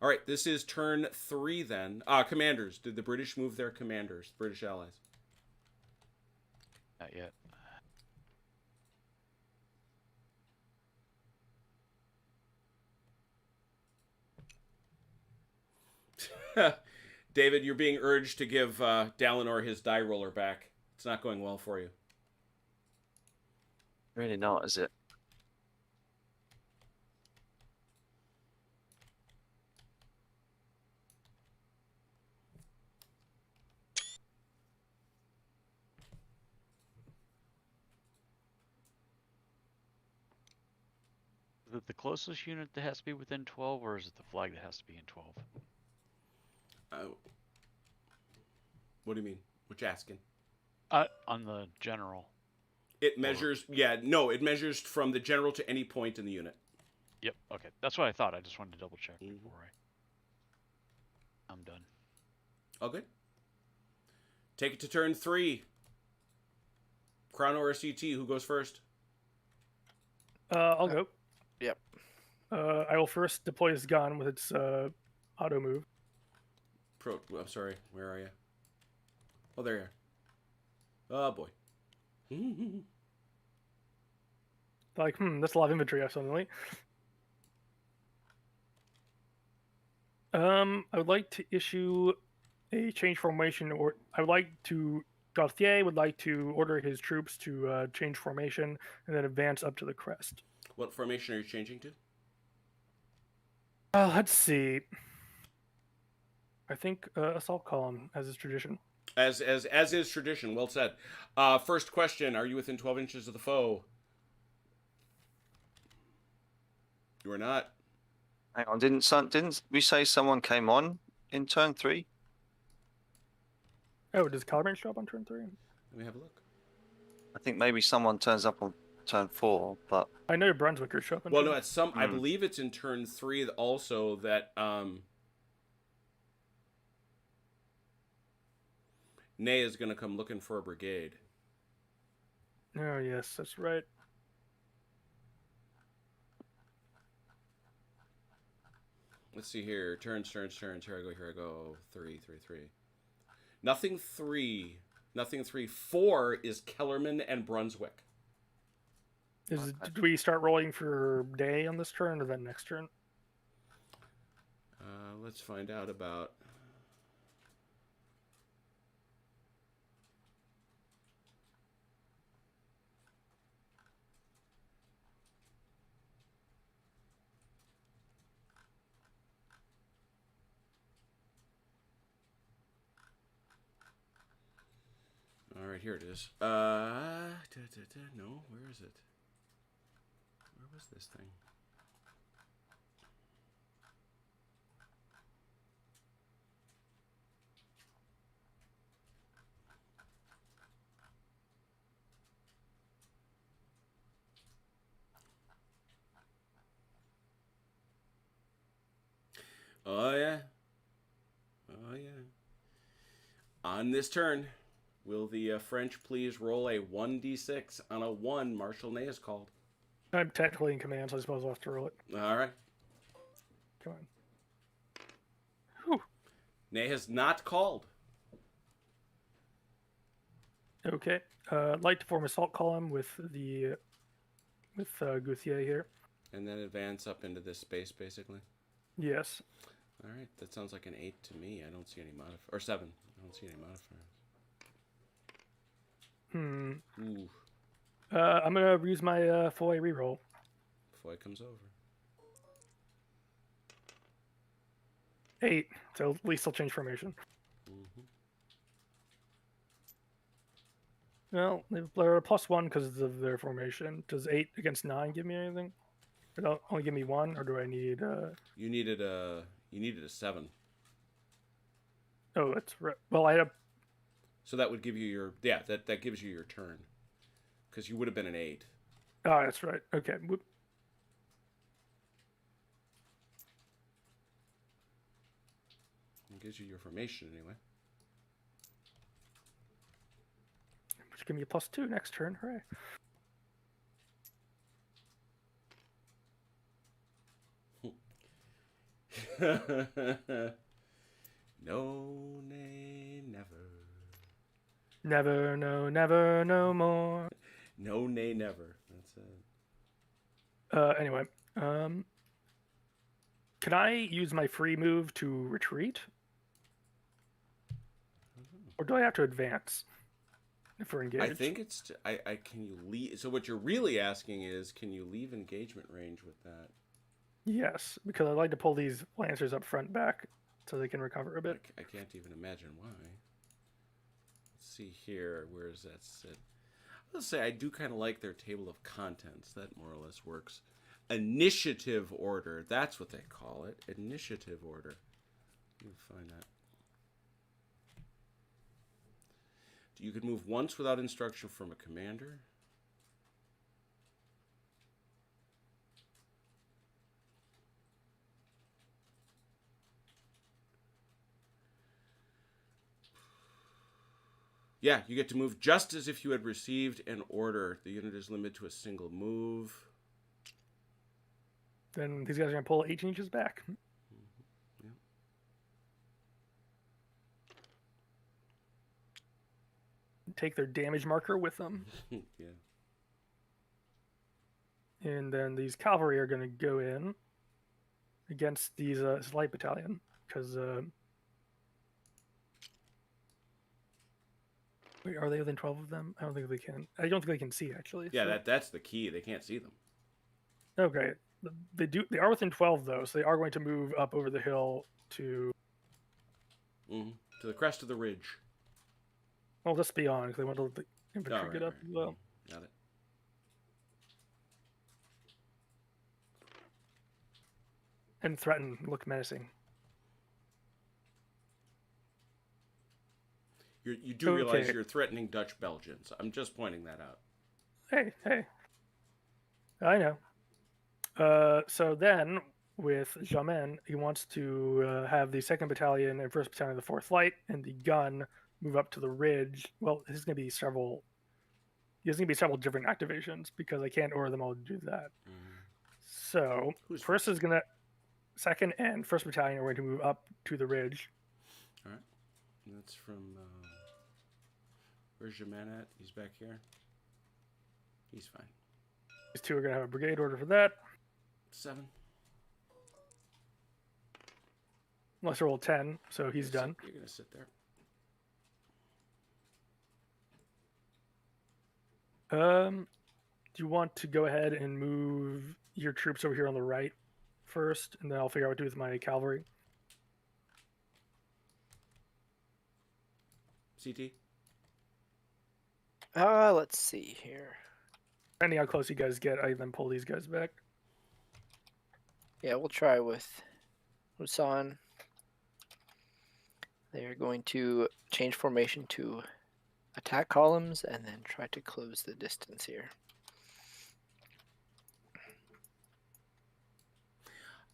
All right, this is turn 3 then. Commanders. Did the British move their commanders, British allies? Not yet. David, you're being urged to give Dalinor his die roller back. It's not going well for you. Really not, is it? Is it the closest unit that has to be within 12, or is it the flag that has to be in 12? What do you mean? What you asking? On the general. It measures, it measures from the general to any point in the unit. Yep, okay. That's what I thought. I just wanted to double check before I'm done. All good. Take it to turn 3. Chrono or CT, who goes first? I'll go. Yep. I will first deploy his gun with its auto move. I'm sorry, where are you? Oh, there you are. Oh, boy. Like, that's a lot of inventory suddenly. I would like to issue a change formation, or I would like to. Gauthier would like to order his troops to change formation and then advance up to the crest. What formation are you changing to? Let's see. I think assault column, as is tradition. As is tradition. Well said. First question: are you within 12 inches of the foe? You are not. Hang on, didn't we say someone came on in turn 3? Oh, does Calibrate show up on turn 3? Let me have a look. I think maybe someone turns up on turn 4, but I know Brunswickers show up on Well, turn no, it's some. I Hmm. believe it's in turn 3 also that Nay is going to come looking for a brigade. Oh, yes, that's right. Let's see here. Turns. Here I go. 3. Nothing 3. 4 is Kellerman and Brunswick. Do we start rolling for day on this turn or then next turn? Let's find out about. All right, here it is. No, where is it? Where was this thing? Oh yeah. On this turn, will the French please roll a 1d6 on a 1? Marshal Ney is called. I'm technically in command, so I suppose I'll have to roll it. All right. Come on. Whew. Ney has not called. Okay. I'd like to form a assault column with Gouthier here. And then advance up into this space, basically. Yes. All right, that sounds like an 8 to me. I don't see any modifiers. Or 7. I don't see any modifiers. Ooh, I'm going to use my Foy reroll. Foy comes over. 8. So at least I'll change formation. Well, they're a +1 because of their formation. Does 8 against 9 give me anything? Or don't only give me 1, or do I need... You needed a 7. Oh, that's right. Well, I had a... So that would give you your... Yeah, that gives you your turn. Because you would have been an 8. Oh, that's right. Okay. Whoop. It gives you your formation, anyway. Which give me a +2 next turn. Hooray. No, nay, never. Never, no more. No, nay, never. That's it. Anyway, can I use my free move to retreat? Or do I have to advance if we're engaged? I think it's... I can you leave... So what you're really asking is, can you leave engagement range with that? Yes, because I'd like to pull these Lancers up front back so they can recover a bit. I can't even imagine why. Let's see here. Where does that sit? I'll say I do kind of like their table of contents. That more or less works. Initiative order. That's what they call it. Initiative order. Let me find that. You could move once without instruction from a commander. Yeah, you get to move just as if you had received an order. The unit is limited to a single move. Then these guys are going to pull 18 inches back. Yeah. Take their damage marker with them. Yeah. And then these cavalry are going to go in against these light battalion. Because... Wait, are they within 12 of them? I don't think they can. I don't think they can see, actually. Yeah, so. that's the key. They can't see them. Okay. They are within 12, though, so they are going to move up over the hill to... To the crest of the ridge. Well, just beyond, because they want to let the infantry Oh, get up as well. Got it. and threaten, look menacing. You do realize Okay. you're threatening Dutch Belgians. I'm just pointing that out. Hey. I know. So then, with Jamin, he wants to have the 2nd Battalion and 1st Battalion of the 4th Light and the gun move up to the ridge. Well, there's going to be several. There's going to be several different activations because I can't order them all to do that. So Who's first is going to 2nd and 1st Battalion are going to move up to the ridge. All right. That's from. Where's your man at? He's back here. He's fine. These 2 are going to have a brigade order for that. 7. Unless I roll 10, so he's done. You're gonna sit there. Do you want to go ahead and move your troops over here on the right first, and then I'll figure out what to do with my cavalry? CT. Let's see here. Depending how close you guys get, I then pull these guys back. Yeah, we'll try with Husan. They're going to change formation to attack columns and then try to close the distance here.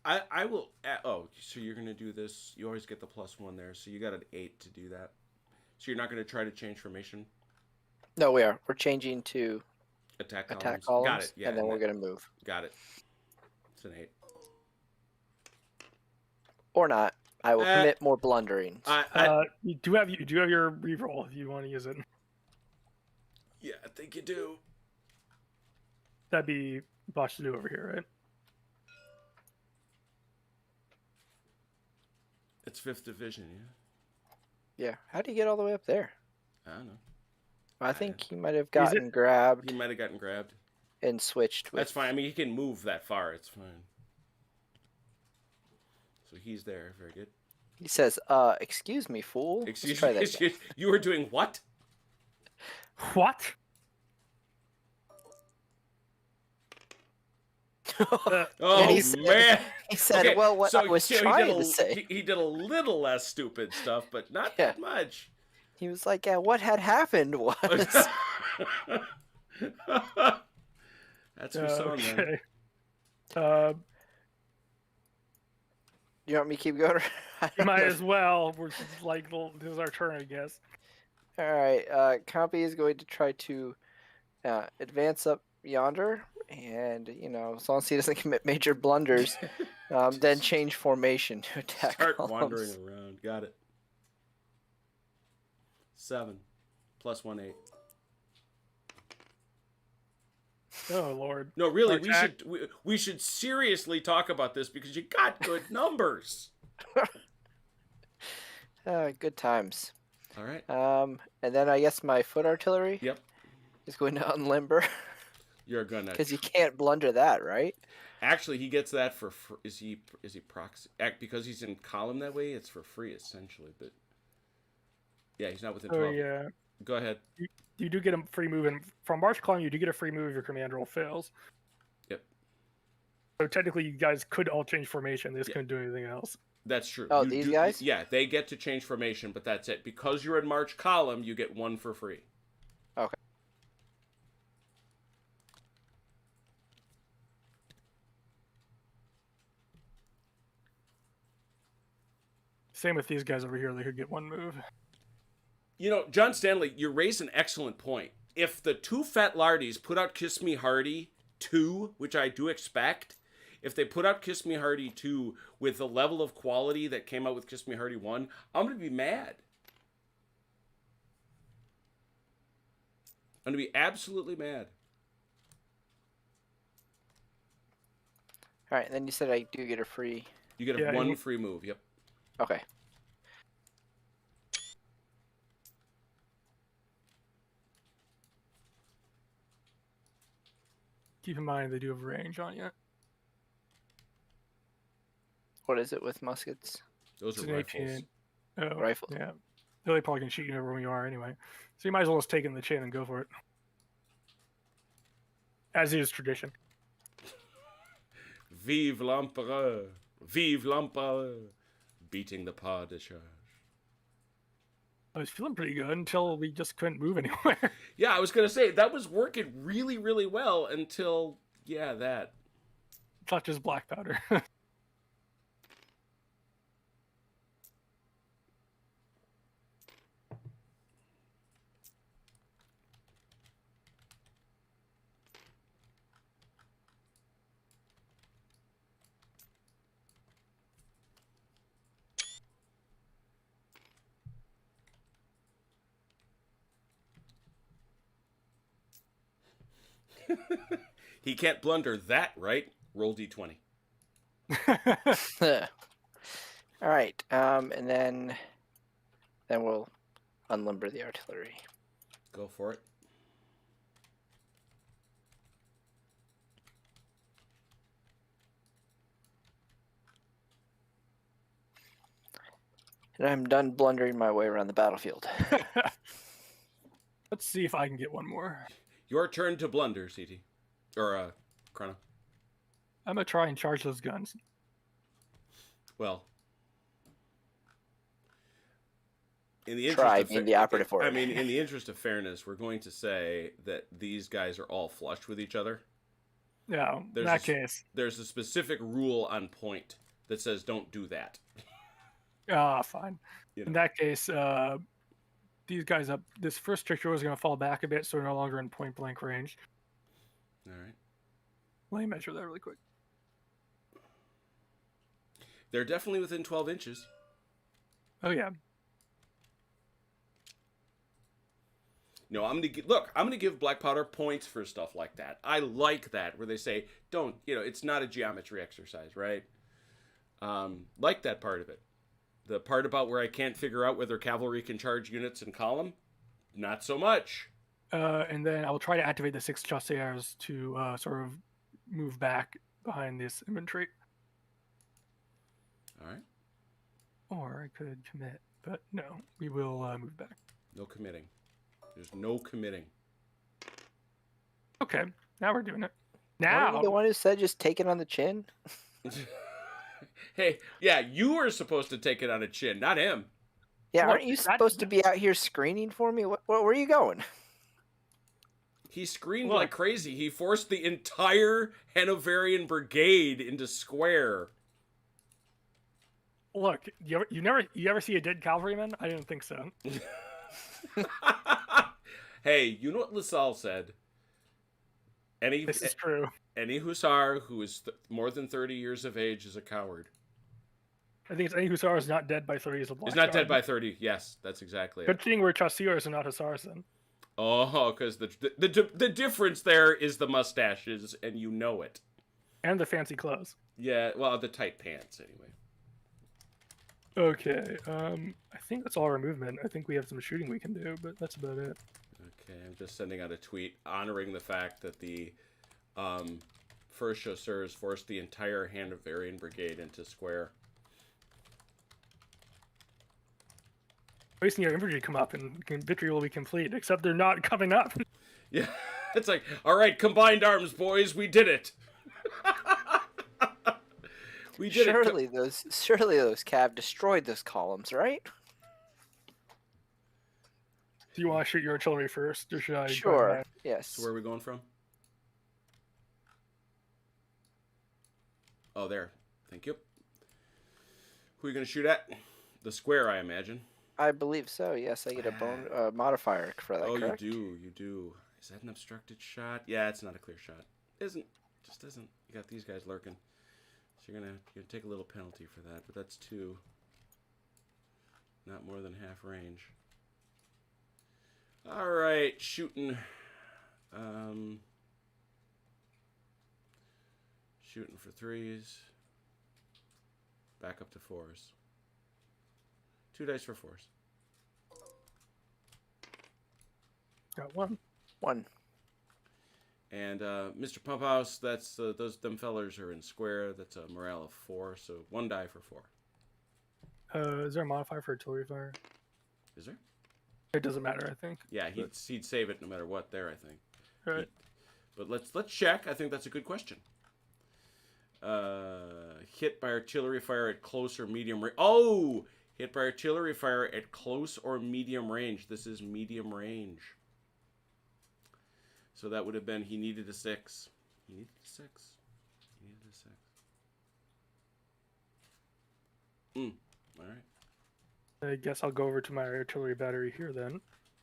I will. Oh, so you're gonna do this? You always get the +1 there, so you got an 8 to do that. So you're not gonna try to change formation. No, we are. We're changing to Attack attack columns. columns, Got it. Yeah, and then we're going to move. Got it. It's an 8. Or not. I will commit more blunderings. You do have your reroll if you want to use it. Yeah, I think you do. That'd be Bosch to do over here, right? It's 5th Division, yeah. Yeah. How do you get all the way up there? I don't know. I think he might have gotten grabbed He might have gotten grabbed. and switched with... That's fine. I mean, he can move that far. It's fine. So he's there. Very good. He says, excuse me, fool. Let's try that again. You were doing what? What? Oh, he said- man. He said, Okay, well, what so, I was you know, trying to say. He did a little less stupid stuff, but not Yeah. that much. He was like, yeah, what had happened was... That's Husan, then. Okay. You want me to keep going? You might as well. We're just like, well, this is our turn, I guess. All right. Compy is going to try to advance up yonder, and as long as he doesn't commit major blunders, then change formation to attack. Start columns. wandering around. Got it. 7 +1 8. Oh Lord. No, really, Attack. we should seriously talk about this because you got good numbers. Good times. All right. And then I guess my foot artillery. Yep. Is going to unlimber You're gonna. because you can't blunder that, right? Actually, he gets that for is he proxy because he's in column that way? It's for free essentially, but yeah, he's not within 12. Oh yeah. Go ahead. You do get a free move, and from March Column, you do get a free move if your command roll fails. Yep. So technically, you guys could all change formation. They just couldn't do anything else. That's true. Oh, these guys? Yeah, they get to change formation, but that's it. Because you're in March column, you get 1 for free. Okay. Same with these guys over here. They could get 1 move. John Stanley, you raised an excellent point. If the 2 Fat Lardies put out Kiss Me Hearty 2, which I do expect, if they put out Kiss Me Hearty 2 with the level of quality that came out with Kiss Me Hearty 1, I'm going to be mad. I'm going to be absolutely mad. All right. And then you said I do get a free. You get a 1 free move, yep. Okay. Keep in mind they do have range on you. What is it with muskets? Those It's are an rifles. 18. Oh, Rifle. Yeah. They probably can shoot you wherever you are anyway. So you might as well just take it in the chin and go for it. As is tradition. Vive l'Empereur. Vive l'Empire! Beating the pas de charge. I was feeling pretty good until we just couldn't move anywhere. Yeah, I was going to say, that was working really, really well until, yeah, that. Not just black powder. He can't blunder that, right? Roll d20. All right, and then we'll unlimber the artillery. Go for it. And I'm done blundering my way around the battlefield. Let's see if I can get one more. Your turn to blunder, CT. Or, Chrono. I'm gonna try and charge those guns. Well, in the interest Try of being the operative I word. mean, in the interest of fairness, we're going to say that these guys are all flush with each other. Yeah, in There's that a- case. There's a specific rule on point that says don't do that. Fine. You In know. that case, these guys up. This first trajectory is gonna fall back a bit, so they're no longer in point blank range. All right. Let me measure that really quick. They're definitely within 12 inches. Oh yeah. No, I'm gonna give Black Powder points for stuff like that. I like that, where they say, don't, it's not a geometry exercise, right? Like that part of it. The part about where I can't figure out whether cavalry can charge units in column, not so much. And then I will try to activate the 6 chasseurs to sort of move back behind this infantry. All right. Or I could commit, but no, we will move back. No committing. There's no committing. Okay, now we're doing it. Weren't Now, you the one who said just take it on the chin? Hey, yeah, you were supposed to take it on a chin, not him. Yeah, Look, aren't you that- supposed to be out here screening for me? Where are you going? He screamed Look. like crazy. He forced the entire Hanoverian brigade into square. look, you ever see a dead cavalryman? I didn't think so. Hey, you know what LaSalle said? Any This is true. any hussar who is more than 30 years of age is a coward. I think it's any hussar is not dead by 30 is a black He's not dead card. by 30. Yes, that's exactly it. Good thing we're chasseurs and not hussars then. Oh, because the difference there is the mustaches, and you know it. And the fancy clothes. Yeah, well, the tight pants, anyway. Okay, I think that's all our movement. I think we have some shooting we can do, but that's about it. Okay, I'm just sending out a tweet honoring the fact that the first chasseurs forced the entire Hanoverian brigade into square. Wasting your infantry come up and victory will be complete, except they're not coming up. Yeah, it's like, all right, combined arms, boys, we did it. We did it. Surely those cav destroyed those columns, right? Do you want to shoot your artillery first, or should I? go Sure. ahead? Yes. So where are we going from? Oh, there. Thank you. Who are you going to shoot at? The square, I imagine. I believe so. Yes, I get a bone modifier for that. Oh, correct? you do. Is that an obstructed shot? Yeah, it's not a clear shot. Just isn't. You got these guys lurking. So you're gonna take a little penalty for that, but that's 2. Not more than half range. All right, shooting. Shooting for 3s. Back up to 4s. 2 dice for 4s. Got one. 1. And Mr. Pumphouse, that's them fellers are in square. That's a morale of 4, so 1 die for 4. Is there a modifier for artillery fire? Is there? It doesn't matter, I think. Yeah, he'd save it no matter what. There, I think. All right. But let's check. I think that's a good question. hit by artillery fire at close or medium range. Oh! Hit by artillery fire at close or medium range. This is medium range. So that would have been, he needed a 6. He needed a 6. He needed a 6. All right. I guess I'll go over to my artillery battery here then.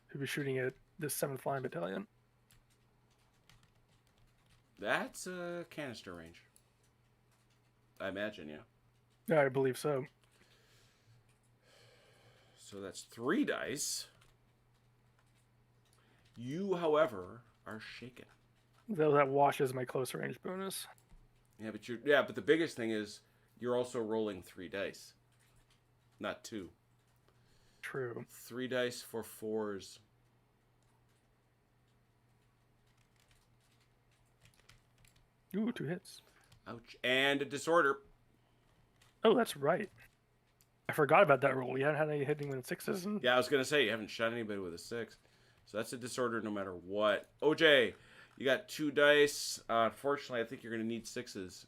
Who'll be shooting at this 7th Flying Battalion. That's a canister range. I imagine, yeah. Yeah, I believe so. So that's 3 dice. You, however, are shaken. Though that washes my close range bonus. Yeah, but the biggest thing is you're also rolling 3 dice. Not 2. True. 3 dice for 4s. Ooh, 2 hits. Ouch. And a disorder. Oh, that's right. I forgot about that roll. You hadn't had any hitting with 6s. And... Yeah, I was going to say, you haven't shot anybody with a 6. So that's a disorder no matter what. OJ, you got 2 dice. Unfortunately, I think you're going to need 6s.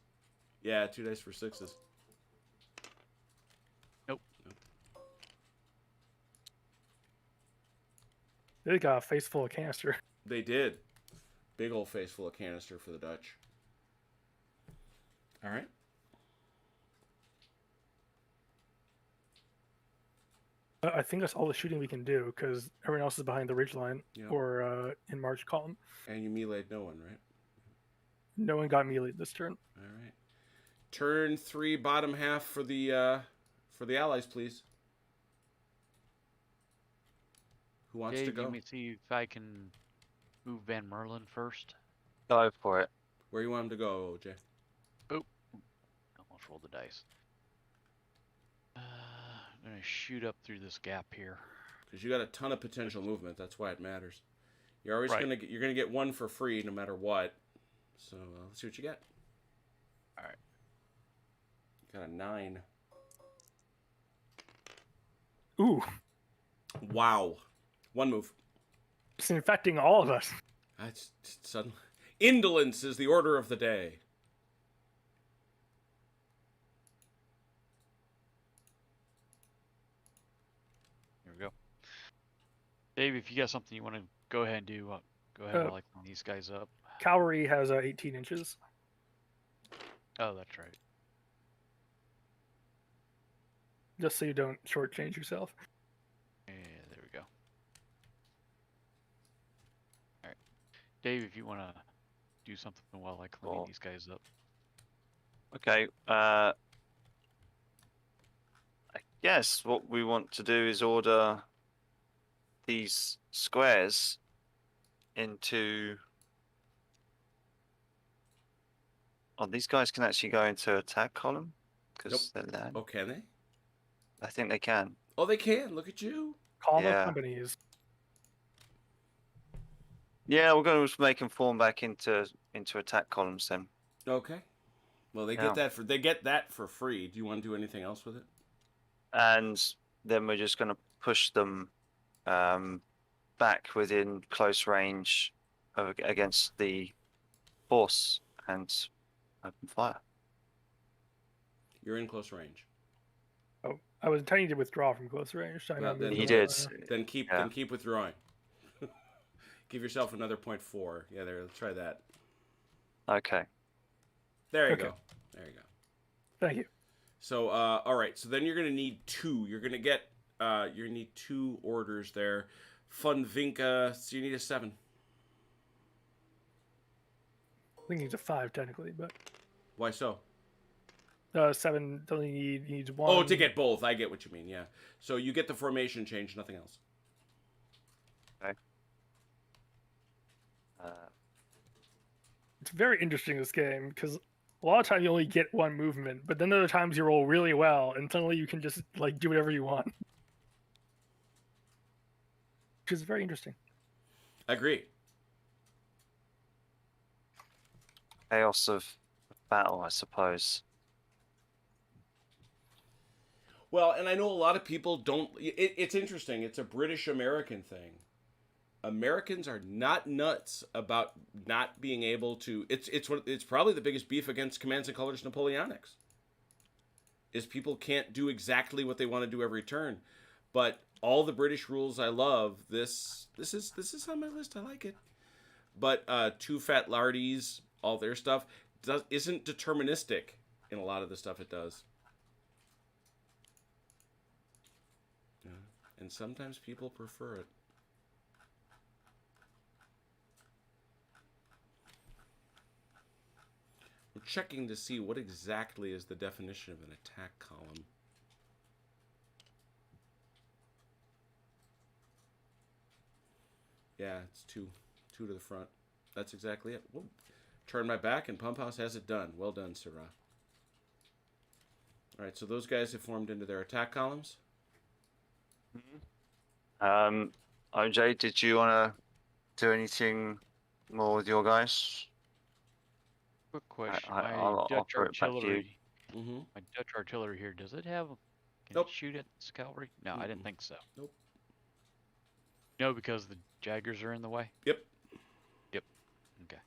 Yeah, 2 dice for 6s. Nope. They got a face full of canister. They did. Big old face full of canister for the Dutch. All right. I think that's all the shooting we can do because everyone else is behind the ridgeline Yeah. or in March column. And you meleeed no one, right? No one got meleeed this turn. All right. Turn 3, bottom half for the allies, please. Who wants to Dave, go? let me see if I can move Van Merlin first. Go for it. Where you want him to go, OJ? Almost rolled the dice. I'm gonna shoot up through this gap here. Because you got a ton of potential movement. That's why it matters. You're always Right. you're gonna get 1 for free no matter what. So let's see what you get. All right. You got a 9. Ooh, Wow. 1 move. it's infecting all of us. That's sudden. Indolence is the order of the day. Here we go. Dave, if you got something you want to go ahead and do, go ahead. I'll like line these guys up. Cavalry has 18 inches. Oh, that's right. Just so you don't shortchange yourself. Yeah, there we go. All right, Dave, if you want to do something while I clean Cool. these guys up. Okay. I guess what we want to do is order these squares into. Oh, these guys can actually go into attack column because they're land. Oh, can they? I think they can. Oh, they can. Look at you. Column Yeah. of companies. Yeah, we're going to make them form back into attack columns then. Okay. Well, they Yeah. get that for free. Do you want to do anything else with it? And then we're just going to push them back within close range against the horse and open fire. You're in close range. Oh, I was intending to withdraw from close range. So I Well, know then moved He a did. lot. Then keep withdrawing. Give yourself another 0.4. Yeah, there. Let's try that. Okay. There you Okay. go. There you go. Thank you. So, all right. So then you're gonna need 2. You're gonna get. You need 2 orders there. Fun Vinca. So you need a 7. I think he's a 5 technically, but Why so? 7 only needs 1. Oh, to get both. I get what you mean. Yeah. So you get the formation change. Nothing else. It's very interesting this game because a lot of times you only get 1 movement, but then there are times you roll really well and suddenly you can just like do whatever you want, which is very interesting. I agree. Chaos of battle, I suppose. Well, and I know a lot of people don't. It's interesting. It's a British American thing. Americans are not nuts about not being able to. It's probably the biggest beef against Commands and Colors Napoleonics. is people can't do exactly what they want to do every turn. But all the British rules I love. This is on my list. I like it. But Two Fat Lardies, all their stuff isn't deterministic in a lot of the stuff it does. Yeah. And sometimes people prefer it. We're checking to see what exactly is the definition of an attack column. Yeah, it's two to the front. That's exactly it. Whoa. Turn my back and Pump House has it done. Well done, Syrah. All right, so those guys have formed into their attack columns. OJ, did you want to do anything more with your guys? Quick question. I'll My Dutch offer it back to you. artillery. Mm-hmm. My Dutch artillery here. Does it have? Can Nope. it shoot at this cavalry? No, I didn't think so. Nope. No, because the Jaggers are in the way. Yep. Yep. Okay.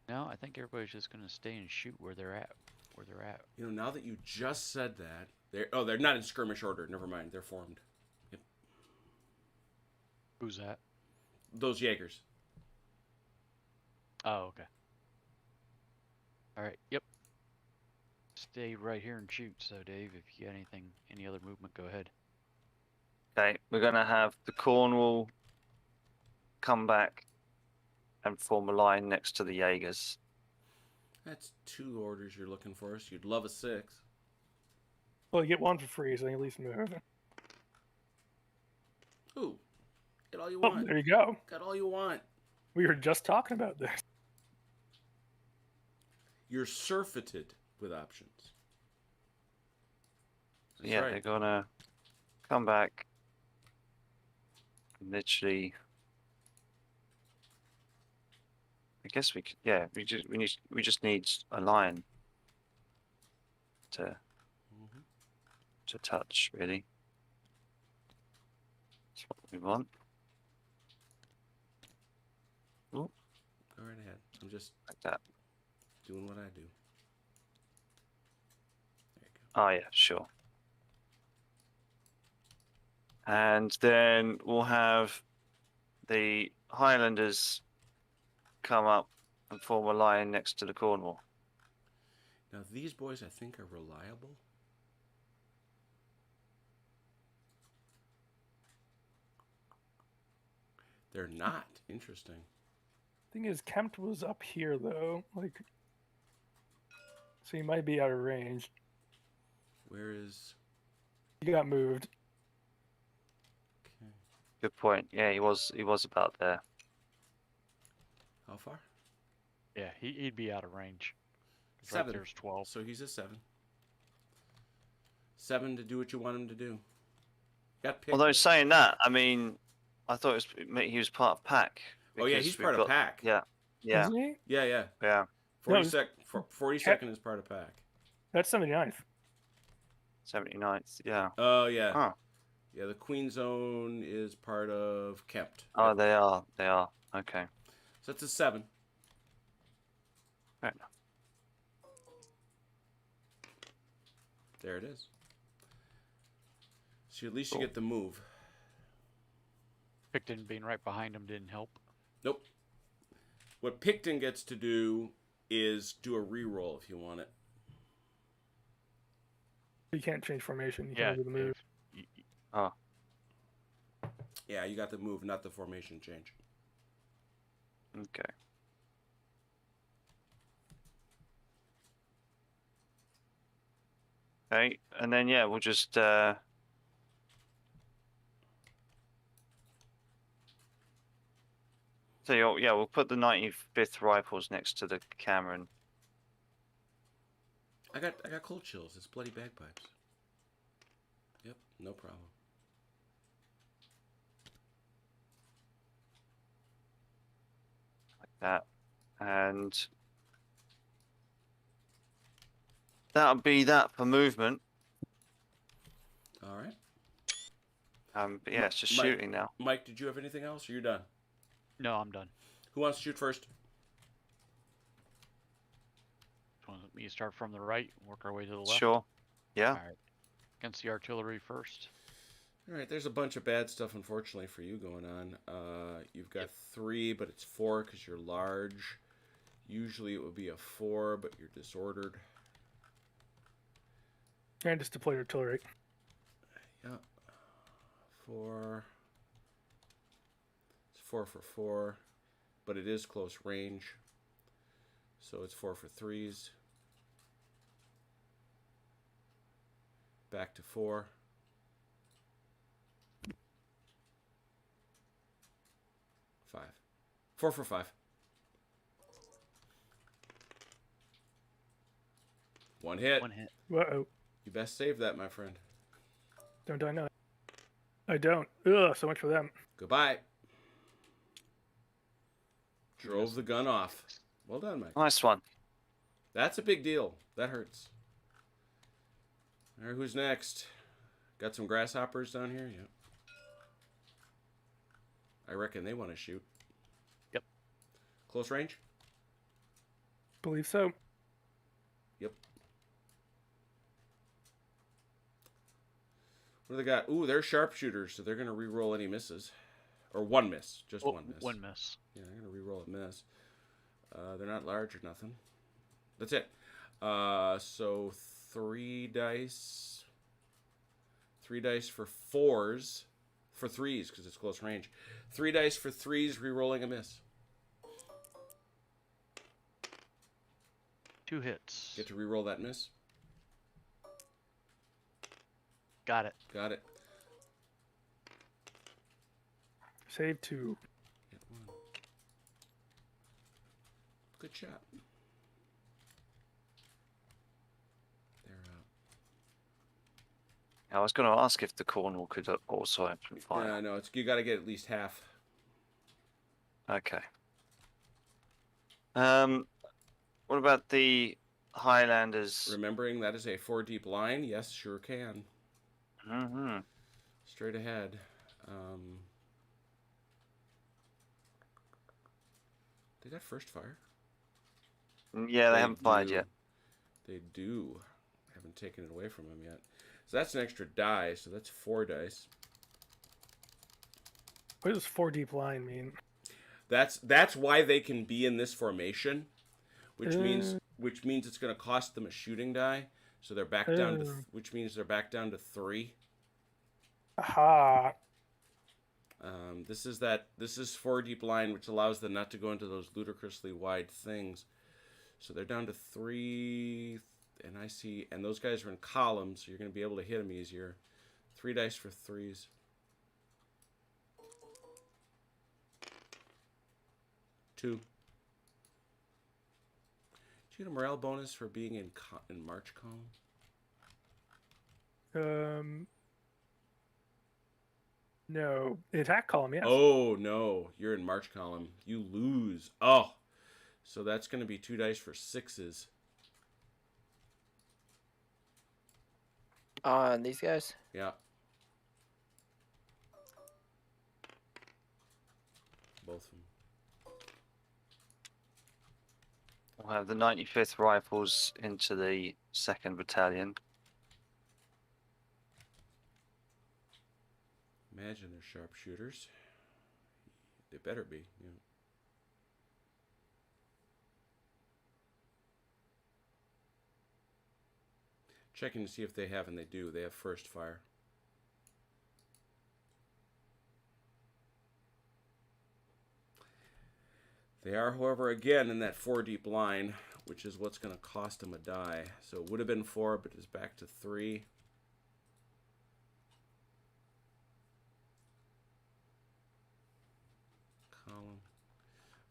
No, I think everybody's just gonna stay and shoot where they're at. You know, now that you just said that, they're not in skirmish order. Never mind, they're formed. Yep. Who's that? Those Jaegers. Oh, okay. All right. Yep. Stay right here and shoot. So, Dave, if you got any other movement, go ahead. Okay, we're gonna have the Cornwall come back and form a line next to the Jaegers. That's 2 orders you're looking for. So you'd love a 6. Well, you get one for free, so you at least move. Ooh, get all you Oh, want. there you go. Got all you want. We were just talking about this. You're surfeited with options. That's Yeah, right. they're gonna come back. Literally, I guess we could. Yeah, we just need a line to Mhm. to touch. Really, that's what we want. Go right ahead. I'm just Like that. doing what I do. There you go. Oh yeah, sure. And then we'll have the Highlanders come up and form a line next to the Cornwall. Now these boys, I think, are reliable. They're not. Interesting. Thing is, Kempt was up here though, like, so he might be out of range. Where is? He got moved. Okay. Good point. Yeah, he was about there. How far? Yeah, he'd be out of range. 7. Right there's 12. So he's a 7. 7 to do what you want him to do. Got picked. Although saying that, I mean, I thought he was part of Pack. Oh yeah, because he's we've part of got- Pack. Yeah, yeah, Isn't he? Yeah, yeah. yeah. 42nd is part of Pack. That's 79th. 79th. Yeah. Oh yeah. Huh. Yeah, the Queen Zone is part of Kept. Oh, they are. They are. Okay. So it's a 7. Fair enough. There it is. So at least you get the move. Picton being right behind him didn't help. Nope. What Picton gets to do is do a reroll if you want it. You can't change formation. You Yeah. can only do the move. Oh, Yeah, you got the move, not the formation change. okay. Okay, and then yeah, we'll just so yeah, we'll put the 95th Rifles next to the Cameron. I got cold chills. It's bloody bagpipes. Yep, no problem. Like that, and that'll be that for movement. All right. But yeah, it's just Mike- shooting now. Mike, did you have anything else? Or you're done? No, I'm done. Who wants to shoot first? me to start from the right and work our way to the left? Sure. Yeah. All right. Against the artillery first. All right, there's a bunch of bad stuff, unfortunately, for you going on. You've got 3, but it's 4 because you're large. Usually it would be a 4, but you're disordered. And just deploy artillery. Yeah. 4. It's 4 for 4, but it is close range. So it's 4 for 3s. Back to 4. 5. 4 for 5. 1 hit. 1 hit. Uh-oh. You best save that, my friend. Don't I know? I don't. Ugh, so much for them. Goodbye. Drove the gun off. Well done, Mike. Nice one. That's a big deal. That hurts. All right, who's next? Got some grasshoppers down here? Yep. I reckon they want to shoot. Yep. Close range? Believe so. Yep. What do they got? Ooh, they're sharpshooters, so they're going to re-roll any misses. Or 1 miss. Just 1 miss. 1 miss. Yeah, they're going to re-roll a miss. They're not large or nothing. That's it. So 3 dice. 3 dice for 4s. For 3s, because it's close range. 3 dice for 3s, re-rolling a miss. 2 hits. Get to re-roll that miss. Got it. Got it. Save 2. Get 1. Good shot. They're out. I was going to ask if the Cornwall could also open fire. Yeah, no, it's you got to get at least half. Okay. What about the Highlanders? Remembering that is a 4 deep line. Yes, sure can. Mm-hmm. Straight ahead. They got first fire. Yeah, they haven't fired do. yet. They do. Haven't taken it away from them yet. So that's an extra die. So that's 4 dice. What does 4 deep line mean? That's why they can be in this formation, which means it's going to cost them a shooting die. So they're back down to, which means they're back down to 3. Aha. This is 4 deep line, which allows them not to go into those ludicrously wide things. So they're down to 3, and those guys are in columns, so you're going to be able to hit them easier. 3 dice for 3s. 2. Did you get a morale bonus for being in March column? No. Attack column, yes. Oh, no. You're in March column. You lose. Oh. So that's going to be 2 dice for 6s. On these guys? Yeah. Both of them. We'll have the 95th Rifles into the 2nd Battalion. Imagine they're sharpshooters. They better be. Yeah. Checking to see if they have, and they do. They have first fire. They are, however, again in that 4 deep line, which is what's going to cost them a die. So it would have been 4, but it's back to 3. Column.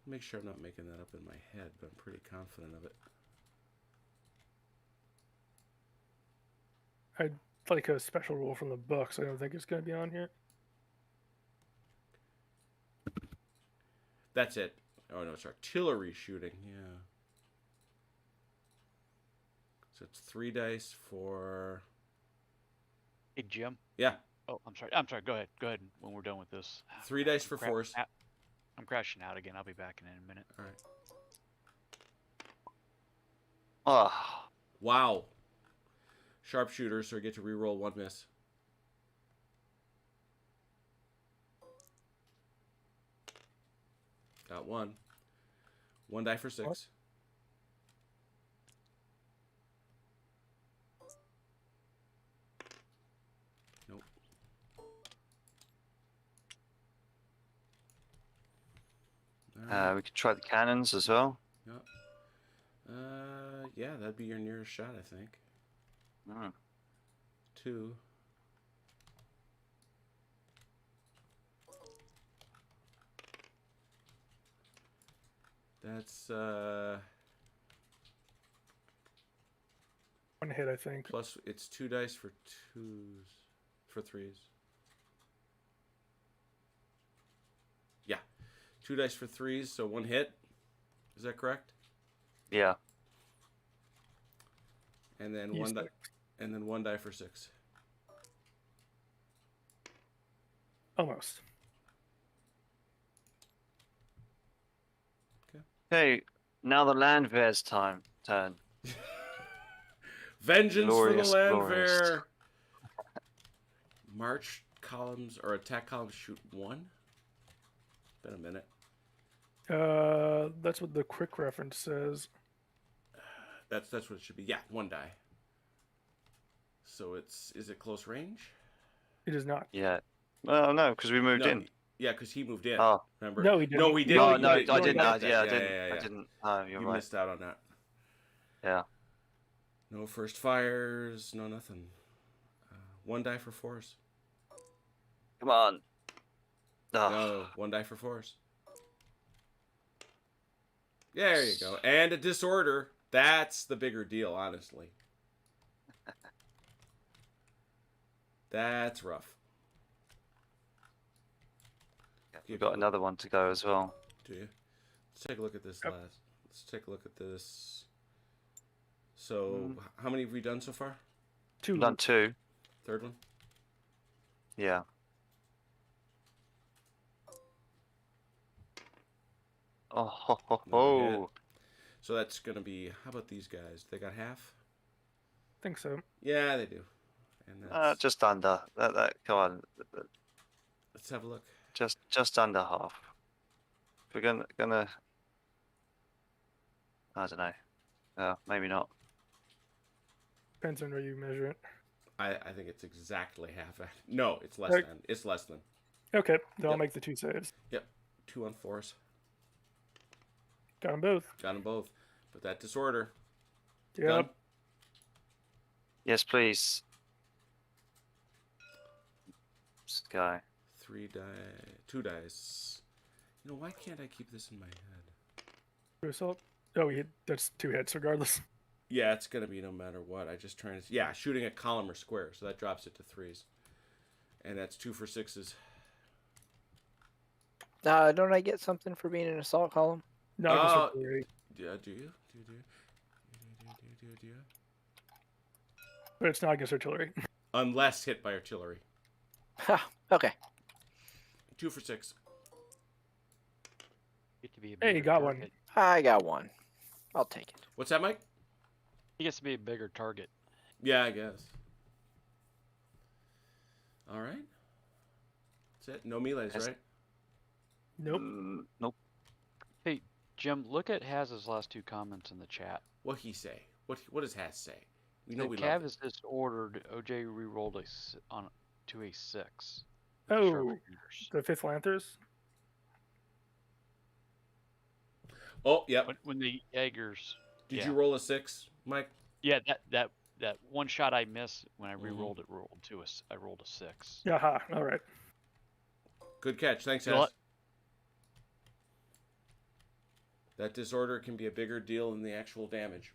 Make sure I'm not making that up in my head, but I'm pretty confident of it. I'd like a special rule from the book, so I don't think it's going to be on here. That's it. Oh, no, it's artillery shooting. Yeah. So it's 3 dice for... Hey, Jim. Yeah. Oh, I'm sorry. Go ahead. Go ahead when we're done with this. 3 dice for 4s. I'm crashing out again. I'll be back in a minute. All right. Oh, Wow. Sharpshooter, so I get to reroll 1 miss. Got 1. 1 die for 6. Nope. We could try the cannons as well. Yep. Yeah, that'd be your nearest shot, I think. Mm. 2. That's 1 hit, I think. plus. It's 2 dice for 3s. Yeah, 2 dice for 3s, so 1 hit. Is that correct? Yeah. And then You 1 die, said- and then 1 die for 6. Almost. Okay, now the Landwehr's turn. Vengeance Glorious, for the glorious. Landwehr. March columns or attack columns shoot 1. Been a minute. That's what the quick reference says. That's what it should be. Yeah, 1 die. So is it close range? It is not. Yeah. Well, no, because we moved No, in. Yeah, because he moved in. Oh. Remember? No, he didn't. No, he didn't. No, You no, didn't- I you didn't. got that. Yeah, I Yeah, didn't. yeah, yeah. I didn't. Oh, you're You right. missed out on that. Yeah. No first fires. No nothing. 1 die for 4s. Come on. Oh. No, 1 die for 4s. There you go. And a disorder. That's the bigger deal, honestly. That's rough. We've got another one to go as well. Do you? Let's take a look at this Yep. last. Let's take a look at this. So, how many have we done so far? 2. We've done 2. 3rd one? Yeah. Oh, ho, ho, No hit. ho. So that's going to be, how about these guys? They got half? I think so. Yeah, they do. And that's, Just under. Come on. let's have a look. Just under half. If we're gonna. I don't know. Maybe not. Depends on where you measure it. I think it's exactly half. No, it's less Right. than. It's less than. Okay, then I'll Yep. make the 2 saves. Yep. 2 on 4s. Got them both. Got them both. But that disorder. Yep. Done. Yes, please. This guy. 3 die. 2 dice. You know, why can't I keep this in my head? Two assault. Oh, that's 2 hits regardless. Yeah, it's going to be no matter what. I just trying to... Yeah, shooting a column or square. So that drops it to 3s. And that's 2 for 6s. Don't I get something for being an assault column? No, just Oh. artillery. Yeah, do you? Do you? But it's not against artillery. Unless hit by artillery. Ha, okay. 2 for 6. Get to be a Hey, bigger got one. target. I got 1. I'll take it. What's that, Mike? He gets to be a bigger target. Yeah, I guess. All right. That's it. No melees, Yes. right? Nope. Nope. Hey, Jim, look at Haz's last 2 comments in the chat. What he say? What does Has say? We know The we Cav love it. is disordered. OJ rerolled to a 6. Oh, Sharpshooters. the 5th Lanthers? Oh, yep. When the Jaegers. Did yeah. you roll a 6, Mike? Yeah, that one shot I missed when I Mhm. rerolled it rolled to I rolled a 6. Yaha. All right. Good catch. Thanks, You know Has. what? That disorder can be a bigger deal than the actual damage.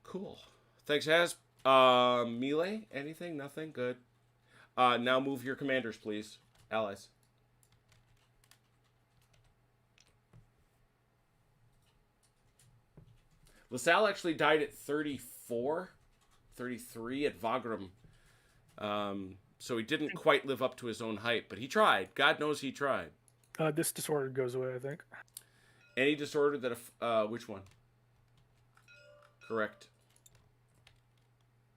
Cool. Thanks, Has. Melee? Anything? Nothing? Good. Now move your commanders, please. Allies. LaSalle actually died at 34, 33 at Wagram. So he didn't quite live up to his own hype, but he tried. God knows he tried. This disorder goes away, I think. Any disorder that... which one? Correct.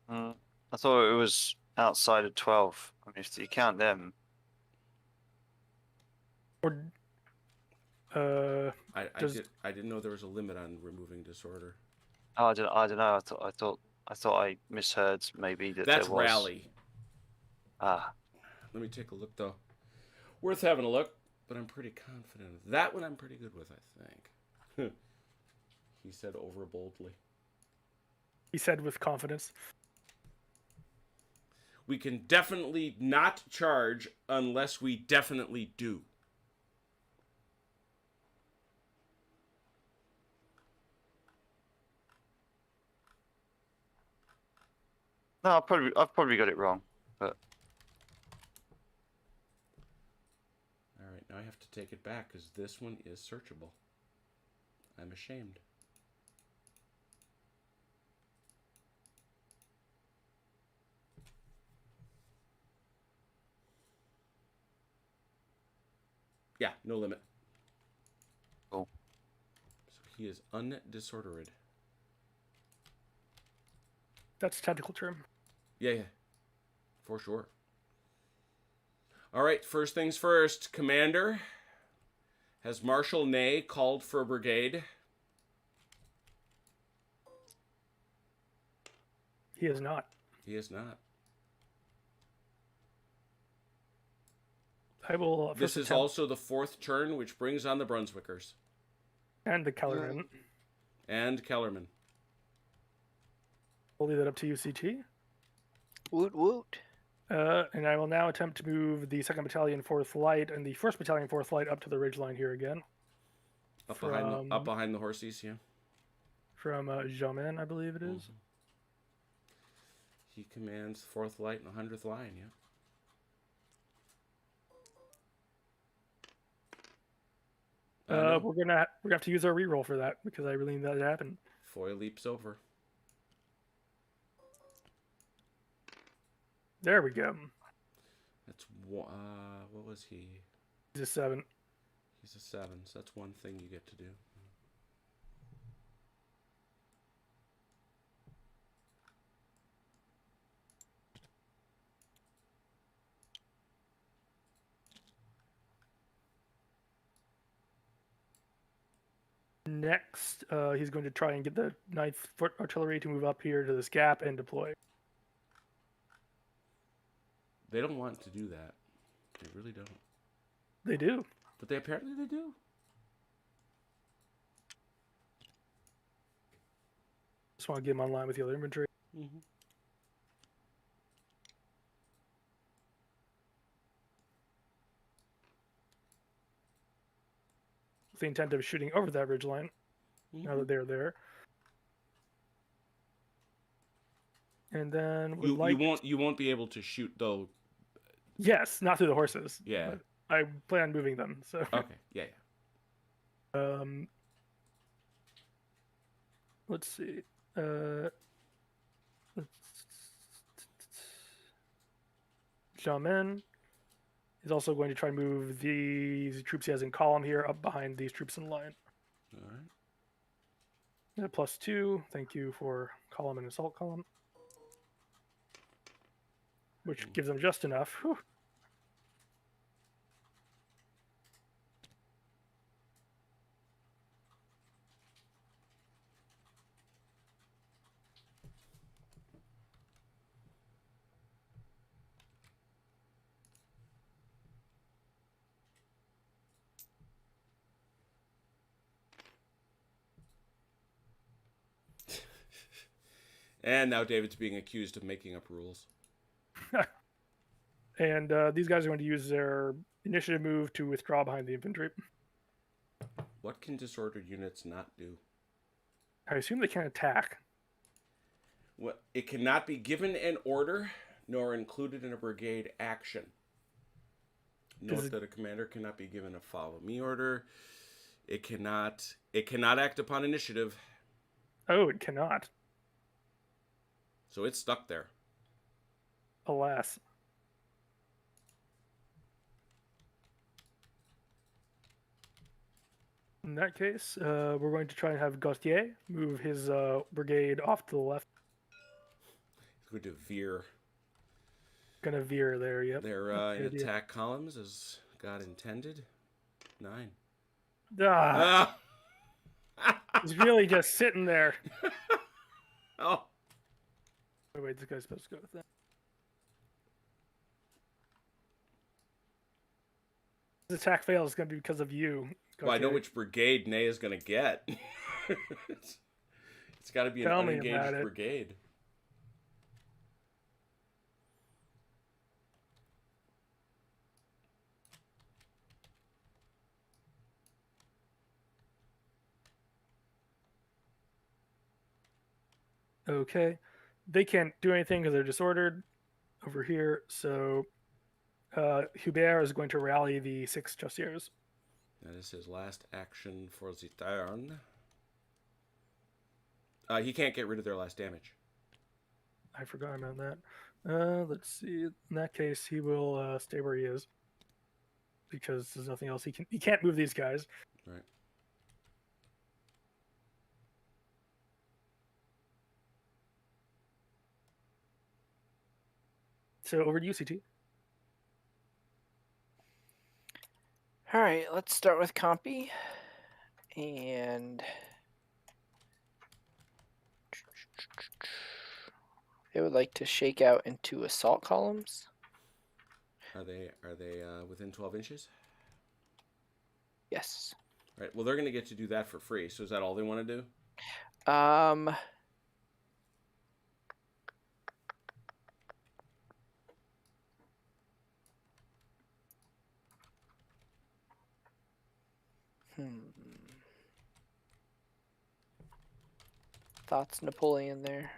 I thought it was outside of 12. I mean, if you count them, Or I Does- didn't know there was a limit on removing disorder. oh, I don't know. I thought I misheard maybe that That's there was. rally. Ah, Let me take a look though. Worth having a look, but I'm pretty confident. That one I'm pretty good with, I think. He said over boldly. he said with confidence. We can definitely not charge unless we definitely do. no, I've probably got it wrong. But All right, now I have to take it back because this one is searchable. I'm ashamed. Yeah, no limit. Cool. So he is undisordered. That's a technical term. Yeah, for sure. All right, first things first. Commander, has Marshal Ney called for a brigade? He is not. He is not. I will. This first is attempt- also the fourth turn, which brings on the Brunswickers and the Kellerman. and Kellerman. We'll leave that up to you, CT. Woot woot. And I will now attempt to move the 2nd Battalion 4th Light and the 1st Battalion 4th Light up to the ridgeline here again. Up behind the horses, yeah. From Jamin, I believe it is. He commands 4th Light and 100th Line, yeah. We're gonna have to use our reroll for that because I really need that to happen. Foy leaps over. There we go. That's what was he? He's a 7. He's a 7, so that's one thing you get to do. Next, he's going to try and get the 9th Foot Artillery to move up here to this gap and deploy. They don't want to do that. They really don't. They do. But they apparently they do. Just want to get him online with the other infantry. Mm-hmm. With the intent of shooting over that ridgeline. Now that they're there. And then you won't be able to shoot though. Yes, not through the horses. Yeah. But I plan on moving them. So Okay. Yeah. let's see. Jamin is also going to try and move these troops he has in column here up behind these troops in line. All right. +2. Thank you for column and assault column. Which gives them just enough. Whew. And now David's being accused of making up rules. And these guys are going to use their initiative move to withdraw behind the infantry. What can disordered units not do? I assume they can attack. What it cannot be given an order nor included in a brigade action. Note that a commander cannot be given a follow me order. It cannot act upon initiative. Oh, it cannot. So it's stuck there. Alas. In that case, we're going to try and have Gautier move his brigade off to the left. He's going to veer Gonna veer there, yep. their Good idea. attack columns as God intended. 9. Ah, Ah! he's really just sitting there. Oh. Oh, wait, this guy's supposed to go with that. This attack fail is going to be because of you. Well, I know Gautier. which brigade Nay is going to get. It's got to be an Tell me about unengaged it. brigade. Okay. They can't do anything because they're disordered over here. So Hubert is going to rally the 6 Chasseurs. That is his last action for the turn. He can't get rid of their last damage. I forgot about that. Let's see. In that case, he will stay where he is because there's nothing else he can't move these guys. Right. So over to you, CT. All right, let's start with Compy. And they would like to shake out into assault columns. Are they within 12 inches? Yes. All right. Well, they're going to get to do that for free. So is that all they want to do? Thoughts, Napoleon, there?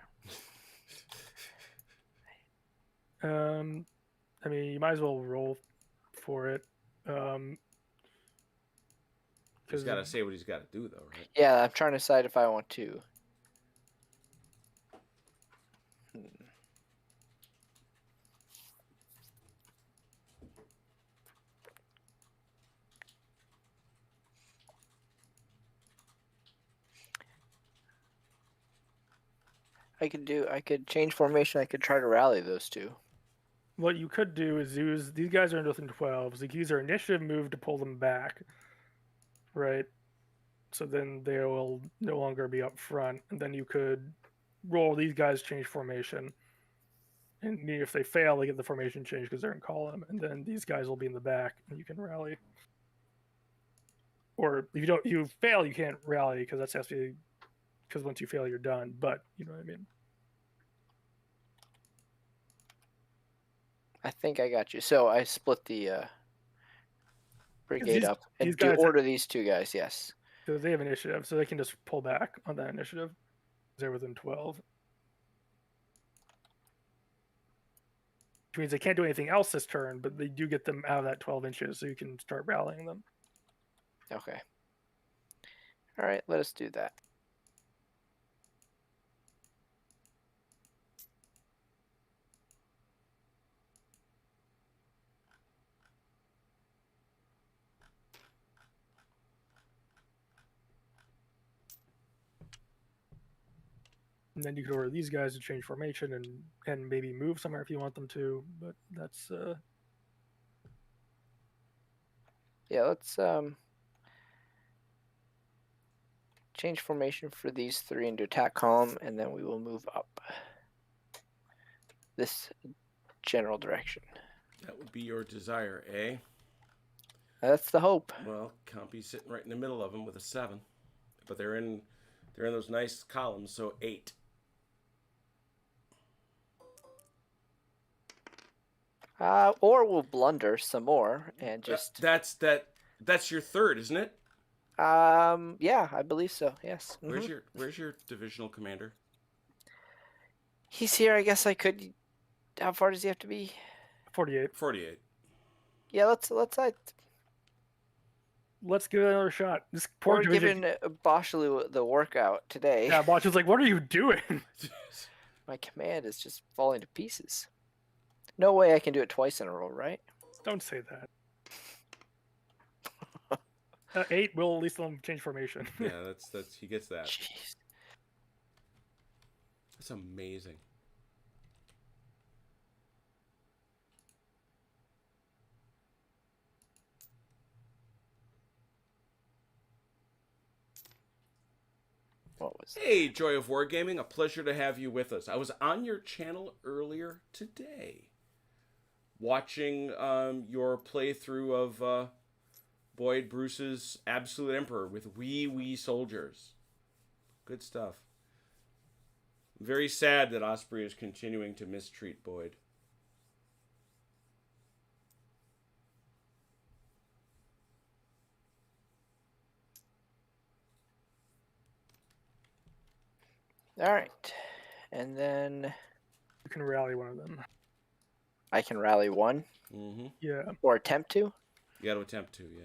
I mean, you might as well roll for it. He's got to say what he's got to do, though, right? Yeah, I'm trying to decide if I want to. I could change formation. I could try to rally those two. What you could do is use these guys are within 12, so you can use their initiative move to pull them back, right? So then they will no longer be up front, and then you could roll these guys, change formation, and if they fail, they get the formation change because they're in column, and then these guys will be in the back, and you can rally. Or if you fail, you can't rally because that's actually because once you fail, you're done. But you know what I mean. I think I got you. So I split the brigade up and these do guys order these two guys. Yes. So they have initiative, so they can just pull back on that initiative. They're within 12. Which means they can't do anything else this turn, but they do get them out of that 12 inches, so you can start rallying them. Okay. All right, let us do that. And then you could order these guys to change formation and maybe move somewhere if you want them to, but that's Yeah, let's change formation for these 3 into attack column, and then we will move up this general direction. That would be your desire, eh? That's the hope. Well, Compy's sitting right in the middle of them with a 7, but they're in those nice columns, so 8. Or we'll blunder some more and just. That's your third, isn't it? Yeah, I believe so. Yes. Mm-hmm. Where's your divisional commander? He's here. I guess I could. How far does he have to be? 48. 48. Yeah, let's give it another shot. This poor We're division. giving Boshlu the workout today. Yeah, Botch was like, "What are you doing?" My command is just falling to pieces. No way I can do it twice in a row, right? Don't say that. 8 will at least let him change formation. Yeah, that's he gets that. Jeez. That's amazing. What was that? Hey, Joy of Wargaming, a pleasure to have you with us. I was on your channel earlier today, watching your playthrough of Boyd Bruce's Absolute Emperor with wee soldiers. Good stuff. Very sad that Osprey is continuing to mistreat Boyd. All right. And then You can rally one of them. I can rally one Mm-hmm. Yeah. or attempt to. You got to attempt to, yeah.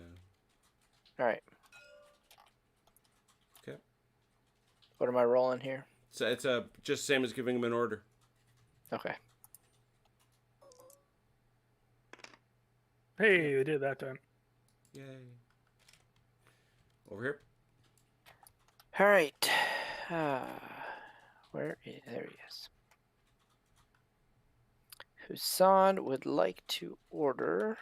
All right. Okay. What am I rolling here? So it's just same as giving him an order. Okay. Hey, they did it that time. Yay. Over here. All right. There he is. Husan would like to order.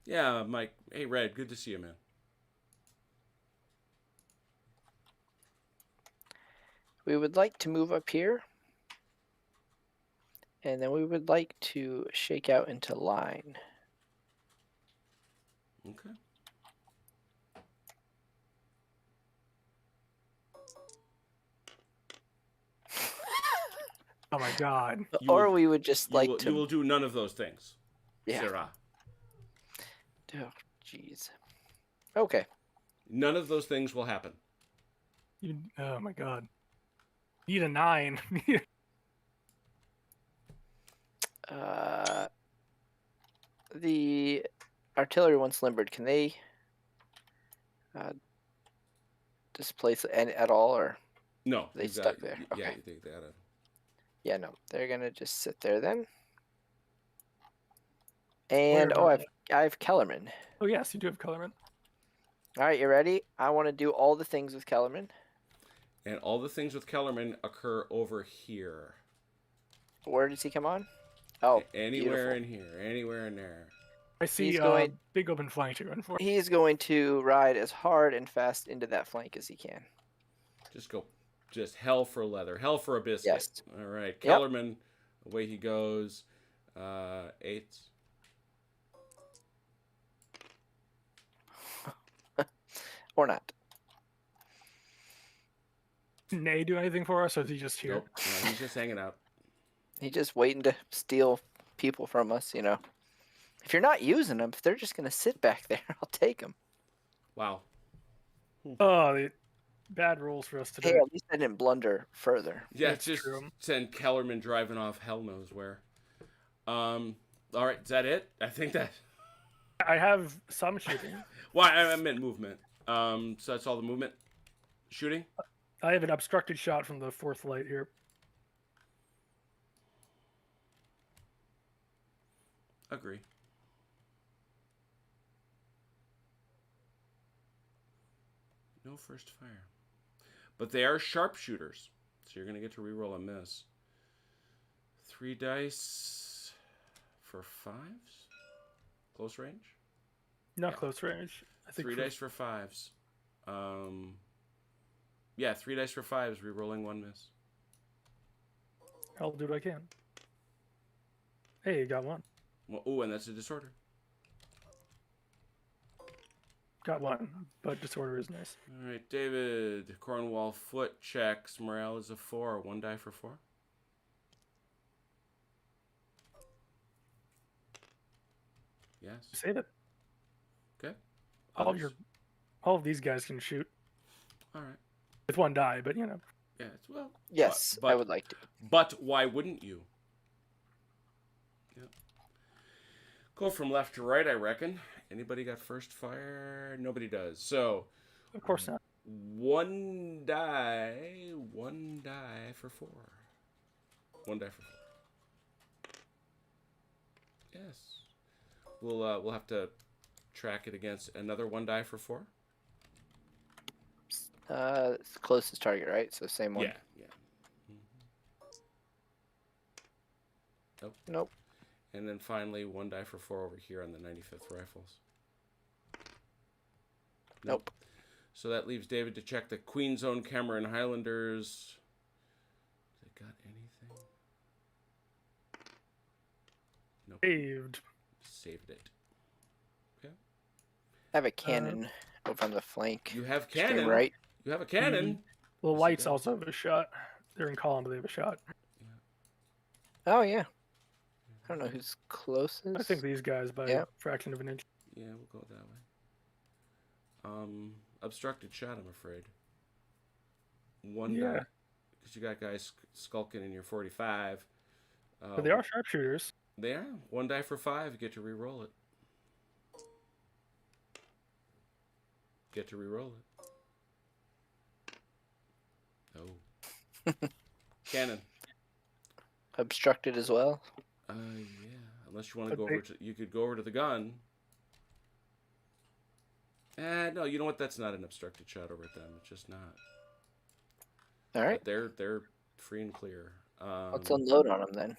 Yeah, Mike. Hey, Red. Good to see you, man. We would like to move up here. And then we would like to shake out into line. Okay. Oh my god. You Or will- we would just like to. You will do none of those things. Yeah. Sarah. Oh, jeez. Okay. None of those things will happen. Oh my god. Need a 9. The artillery once limbered. Can they displace at all, or No. They you stuck got- there. Yeah, Okay. you gotta. yeah, no, they're gonna just sit there then. And Where? I have Kellerman. Oh yes, you do have Colorman. All right, you ready? I want to do all the things with Kellerman. And all the things with Kellerman occur over here. Where does he come on? Oh, Anywhere beautiful. in here. Anywhere in there. I see He's going- big open flank to go in for. He's going to ride as hard and fast into that flank as he can. Just go. Just hell for leather. Hell for a biscuit. Yes. All right. Kellerman, away he goes. 8s. Or not. Nay, do anything for us, or is he just here? Nope. No, he's just hanging out. He's just waiting to steal people from us, you know. If you're not using them, if they're just going to sit back there, I'll take them. Wow. Oh, bad rules for us today. Hey, at least I didn't blunder further. Yeah, That's just true. send Kellerman driving off hell knows where. All right, is that it? I think that. I have some shooting. Well, I meant movement. So that's all the movement. Shooting. I have an obstructed shot from the 4th light here. Agree. No first fire. But they are sharpshooters, so you're going to get to reroll a miss. 3 dice for 5s? Close range? Not close range. I think 3 dice for 5s. Yeah, 3 dice for 5s, rerolling 1 miss. I'll do what I can. Hey, you got one. Well, ooh, and that's a disorder. Got one, but disorder is nice. All right, David. Cornwall foot checks. Morale is a 4. 1 die for 4. Yes. Save it. Okay. All Others? of these guys can shoot All right. with 1 die, but you know. Yeah. It's, well. Yes, but, I would like to. But why wouldn't you? Yep. Go from left to right, I reckon. Anybody got first fire? Nobody does. So Of course not. One die for 4. 1 die for 4. Yes. We'll have to track it against another 1 die for 4. It's the closest target, right? So same one. Yeah. Nope. Nope. And then finally 1 die for 4 over here on the 95th Rifles. Nope. So that leaves David to check the Queen's Own Cameron Highlanders. They got anything? Nope. Saved it. Okay. I have a cannon over on the flank. You have Extreme cannon. right. You have a cannon. The Yes, lights you do. also have a shot. They're in column, but they have a shot. Oh yeah. I don't know who's closest. I think these guys by Yeah. a fraction of an inch. Yeah, we'll go that way. Obstructed shot, I'm afraid. 1 Yeah. die. Because you got guys skulking in your 45. But they are sharpshooters. They are. 1 die for 5. You get to re-roll it. Oh. Cannon. Obstructed as well. Yeah. Unless you want to But go over to... You could go over to the gun. No, you know what? That's not an obstructed shot over at them. It's just not. All right. But they're free and clear. Let's unload on them then.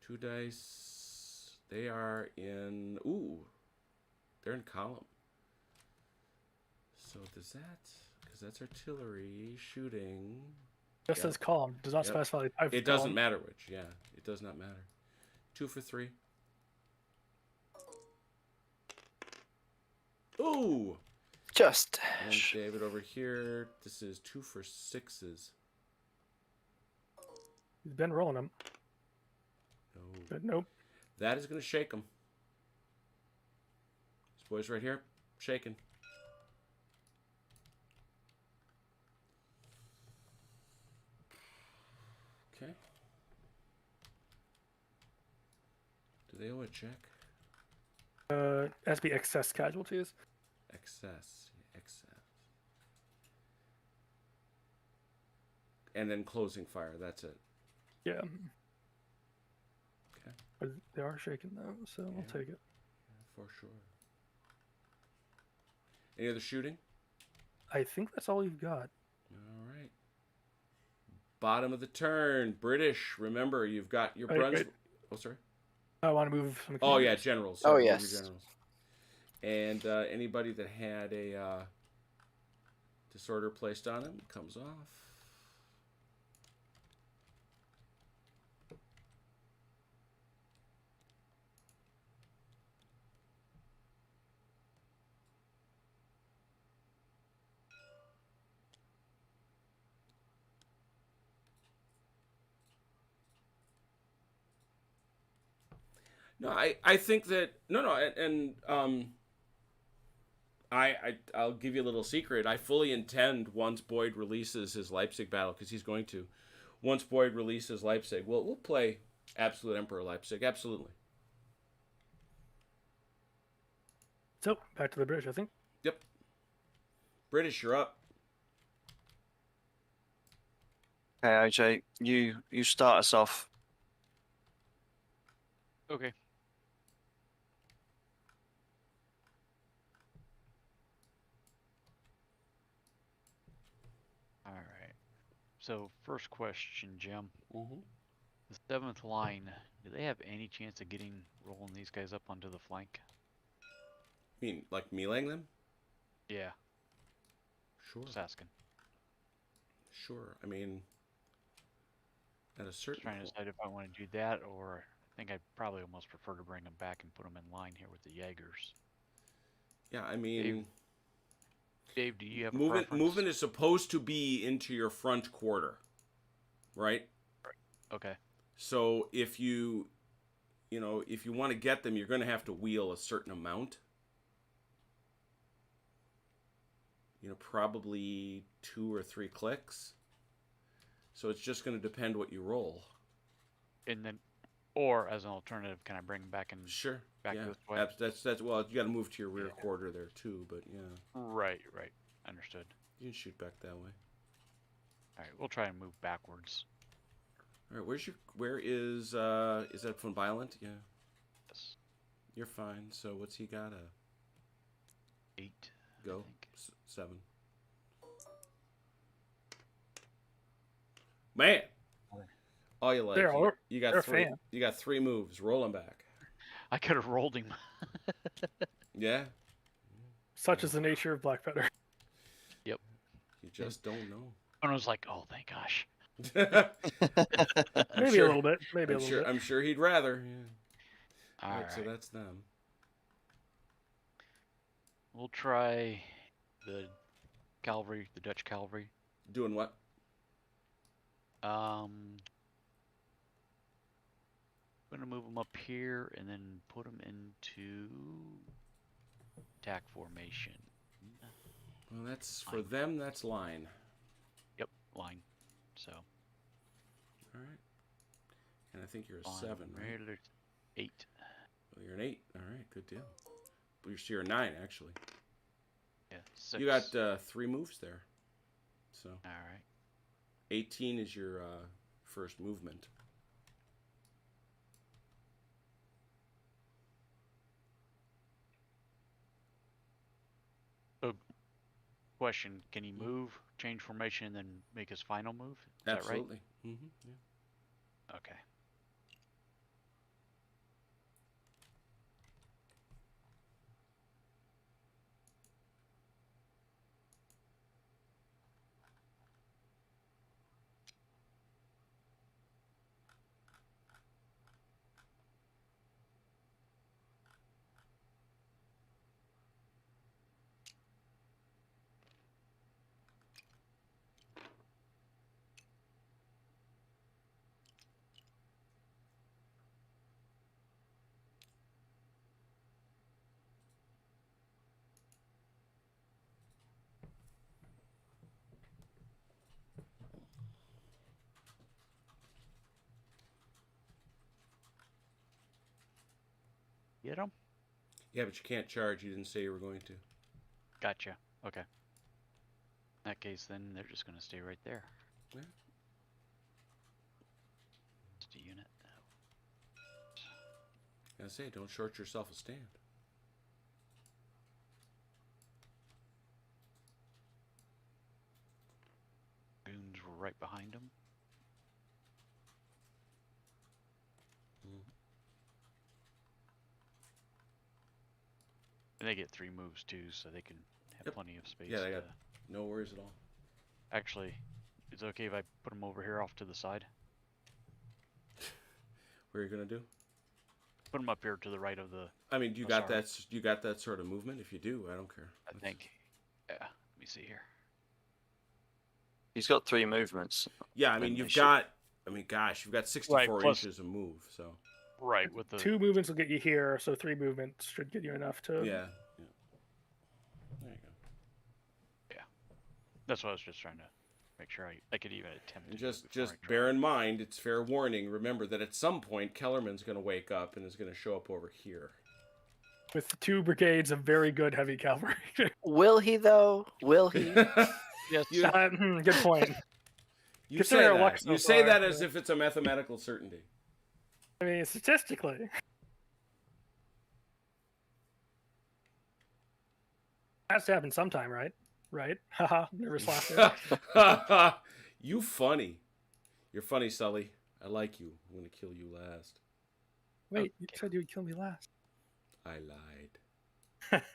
2 dice. They are in... Ooh. They're in column. So does that... Because that's artillery shooting... Just Yep. says column. Does not Yep. specify the type It of doesn't column. matter which. Yeah. It does not matter. 2 for 3. Ooh! Just. And David over here. This is 2 for 6s. He's been rolling them. No. But nope. That is going to shake them. This boy's right here. Shaking. Okay. Do they owe a check? Has to be excess casualties. Excess. And then closing fire. That's it. Yeah. Okay. But they are shaking though, so Yeah. I'll take it. For sure. Any other shooting? I think that's all you've got. All right. Bottom of the turn. British. Remember, you've got your Wait, Brunswick. wait. Oh, sorry. I want to move some Oh, yeah, commanders. generals. Oh, Move your yes. Generals. And anybody that had a disorder placed on him comes off. No, I think that I'll give you a little secret. I fully intend once Boyd releases his Leipzig battle, because he's going to. Once Boyd releases Leipzig, we'll play Absolute Emperor Leipzig. Absolutely. So back to the British, I think. Yep. British, you're up. Okay, AJ, you start us off. Okay. All right. So first question, Jim. Mm-hmm. The 7th line, do they have any chance of rolling these guys up onto the flank? You mean like meleeing them? Yeah, Sure. just asking. Sure. I mean, at a Just certain trying to point. decide if I want to do that, or I think I'd probably almost prefer to bring them back and put them in line here with the Jaegers. Yeah, I mean, Dave, do you have a movement preference? is supposed to be into your front quarter, right? Okay. So if you want to get them, you're going to have to wheel a certain amount. Probably 2 or 3 clicks. So it's just going to depend what you roll. And then, or as an alternative, can I bring them back and Sure. back yeah. this way? That's well, you got to move to your rear quarter there too, but yeah. Right. Understood. You can shoot back that way. All right, we'll try and move backwards. All right, where is that from Violent? Yeah. Yes. You're fine. So what's he got? 8. Go. I think. 7. Man. All you like. You got they're a 3. fan. You got 3 moves. Roll them back. I could have rolled him. Yeah. Such is the nature of Black Feather. You just don't know. And I was like, oh, thank gosh. Maybe a little bit. Maybe a I'm little sure. bit. I'm sure he'd rather. Yeah. All right. So that's them. We'll try the cavalry, the Dutch cavalry. Doing what? I'm gonna move them up here and then put them into attack formation. Well, that's for them. That's line. Yep, line. So. All right. And I think you're a on 7, right? regular 8. Well, you're an 8. All right, good deal. Well, you're a 9 actually. Yeah, 6. You got 3 moves there. So. All right. 18 is your first movement. So, question: can he move, change formation, and then make his final move? Is that right? Absolutely. Mm-hmm. Yeah. Okay. Get him? Yeah, but you can't charge. You didn't say you were going to. Gotcha. Okay. In that case, then they're just going to stay right there. Yeah. Just a unit. I say, don't short yourself a stand. Goons were right behind them. And they get 3 moves too, so they can have plenty of space. Yeah, they got no worries at all. Actually, it's okay if I put them over here off to the side. What are you gonna do? Put them up here to the right of the. I mean, you Oh, got sorry. that. You got that sort of movement. If you do, I don't care. I think. Yeah. Let me see here. He's got 3 movements. Yeah, I mean, Then you've they should- got. I mean, gosh, you've got 64 plus- inches of move. So. Right with the. 2 movements will get you here, so 3 movements should get you enough to. Yeah. There you go. That's what I was just trying to make sure I could even attempt. And to do just before I try. bear in mind, it's fair warning. Remember that at some point, Kellerman's going to wake up and is going to show up over here. With 2 brigades of very good heavy cavalry. Will he though? Will he? Yes. Good point. You Consider say our that. luck so You say far, that as yeah. if it's a mathematical certainty. I mean, statistically. Has to happen sometime, right? Right? Haha, nervous laughter. You funny. You're funny, Sully. I like you. I'm going to kill you last. Wait, you said you would kill me last. I lied.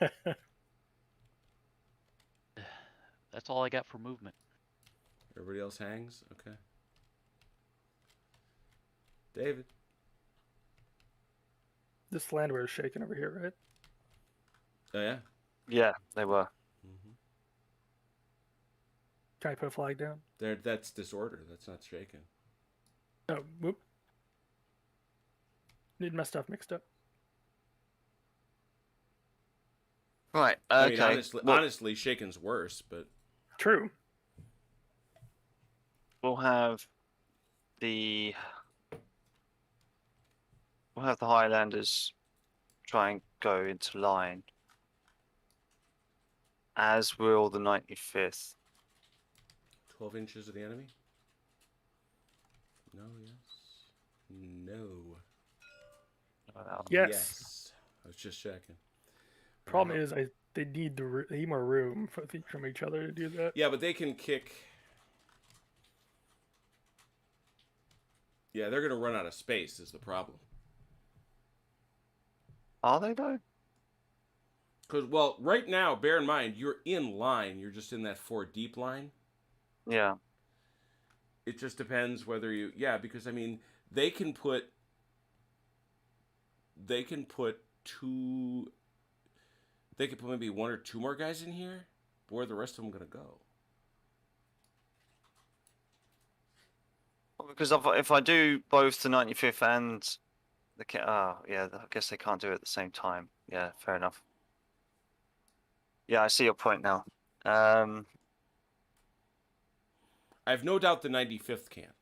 That's all I got for movement. Everybody else hangs? Okay. David. This landwehr is shaking over here, right? Oh, yeah? Yeah, they were. Mm-hmm. Can I put a flag down? That's disorder. That's not shaken. Oh, whoop. Need my stuff mixed up. Right. I Okay. mean, honestly, shaken's worse, but... True. We'll have the Highlanders try and go into line, as will the 95th. 12 inches of the enemy? No, yes. No. Yes. I was just checking. Problem is, they need they need more room from each other to do that. Yeah, but they can kick. Yeah, they're going to run out of space is the problem. Are they though? Because, well, right now, bear in mind, you're in line. You're just in that 4 deep line. Yeah. It just depends whether you... Yeah, because, I mean, they can put 2... They could put maybe 1 or 2 more guys in here. But where are the rest of them going to go? Well, because if I do both the 95th and the... yeah, I guess they can't do it at the same time. Yeah, fair enough. Yeah, I see your point now. I have no doubt the 95th can.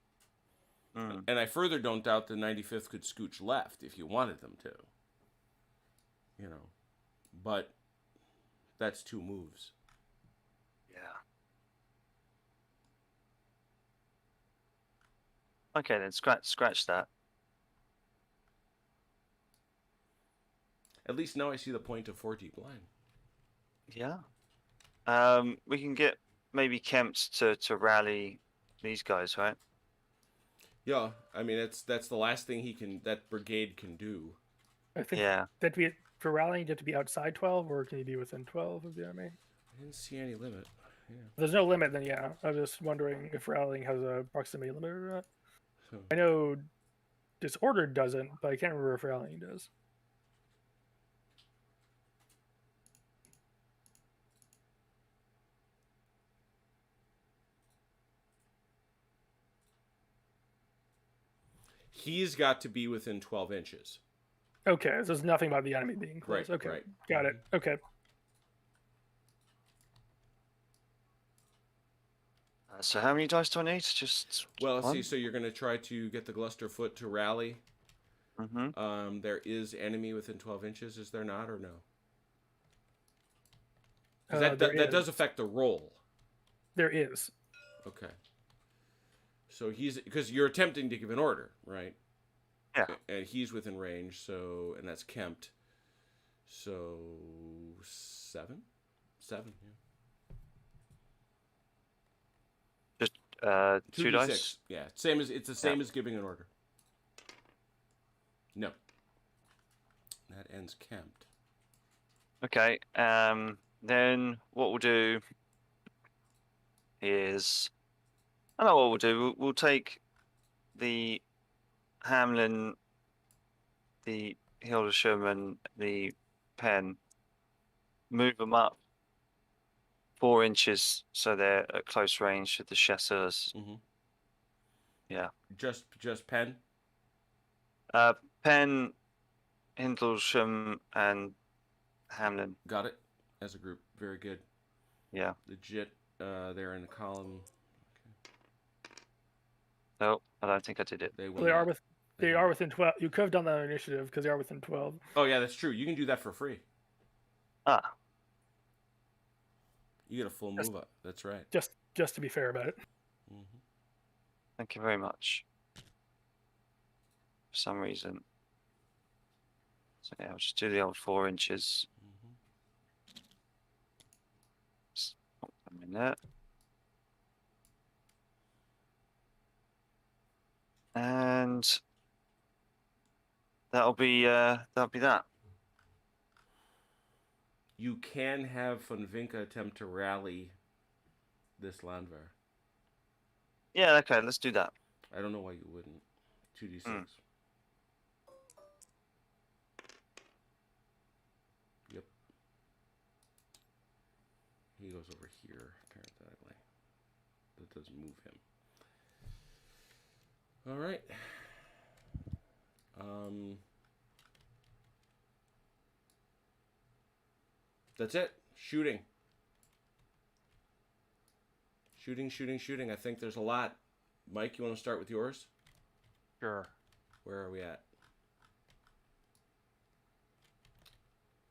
And I further don't doubt the 95th could scooch left if you wanted them to. You know. But that's 2 moves. Yeah. Okay, then scratch that. At least now I see the point of 4 deep line. Yeah. We can get maybe Kempt to rally these guys, right? Yeah, I mean that's the last thing that brigade can do. I think Yeah. that for rallying, you have to be outside 12, or can you be within 12 of the enemy? I didn't see any limit. Yeah. If there's no limit, then yeah. I was just wondering if rallying has a proximity limit or not. So, I know Disordered doesn't, but I can't remember if rallying does. he's got to be within 12 inches. Okay, so there's nothing about the enemy being close. Right, Okay, right. got it. Okay. So how many dice do I need? Just Well, let's one? see. So you're going to try to get the Glusterfoot to rally. Mm-hmm. There is enemy within 12 inches, is there not, or no? 'Cause that does affect the roll. There is. Okay. So because you're attempting to give an order, right? Yeah. And he's within range, and that's Kempt. So 7? 7, yeah. Just 2 2d6. dice. Yeah, it's the same as giving an order. No. That ends Kempt. Okay. Then what we'll do is, I know what we'll do. We'll take the Hamlin, the Hildesham, and the Pen, move them up 4 inches so they're at close range to the chasseurs. Mm-hmm. Yeah. Just Pen? Pen, Hildesham, and Hamlin. Got it. As a group. Very good. Yeah. Legit. They're in the column. No, I don't think I did it. They will Well, they are not. they are within 12. You could have done that on initiative because they are within 12. Oh, yeah, that's true. You can do that for free. Ah, You get a full move up. That's right. Just to be fair about it. Mm-hmm. thank you very much. For some reason. So yeah, I'll just do the old 4 inches. Mm-hmm. Just pop them in there. And that'll be that. You can have Von Vinka attempt to rally this Landwehr. Yeah, okay, let's do that. I don't know why you wouldn't. 2d6. Yep. He goes over here, parenthetically. That doesn't move him. All right. That's it. Shooting. Shooting. I think there's a lot. Mike, you want to start with yours? Sure. Where are we at?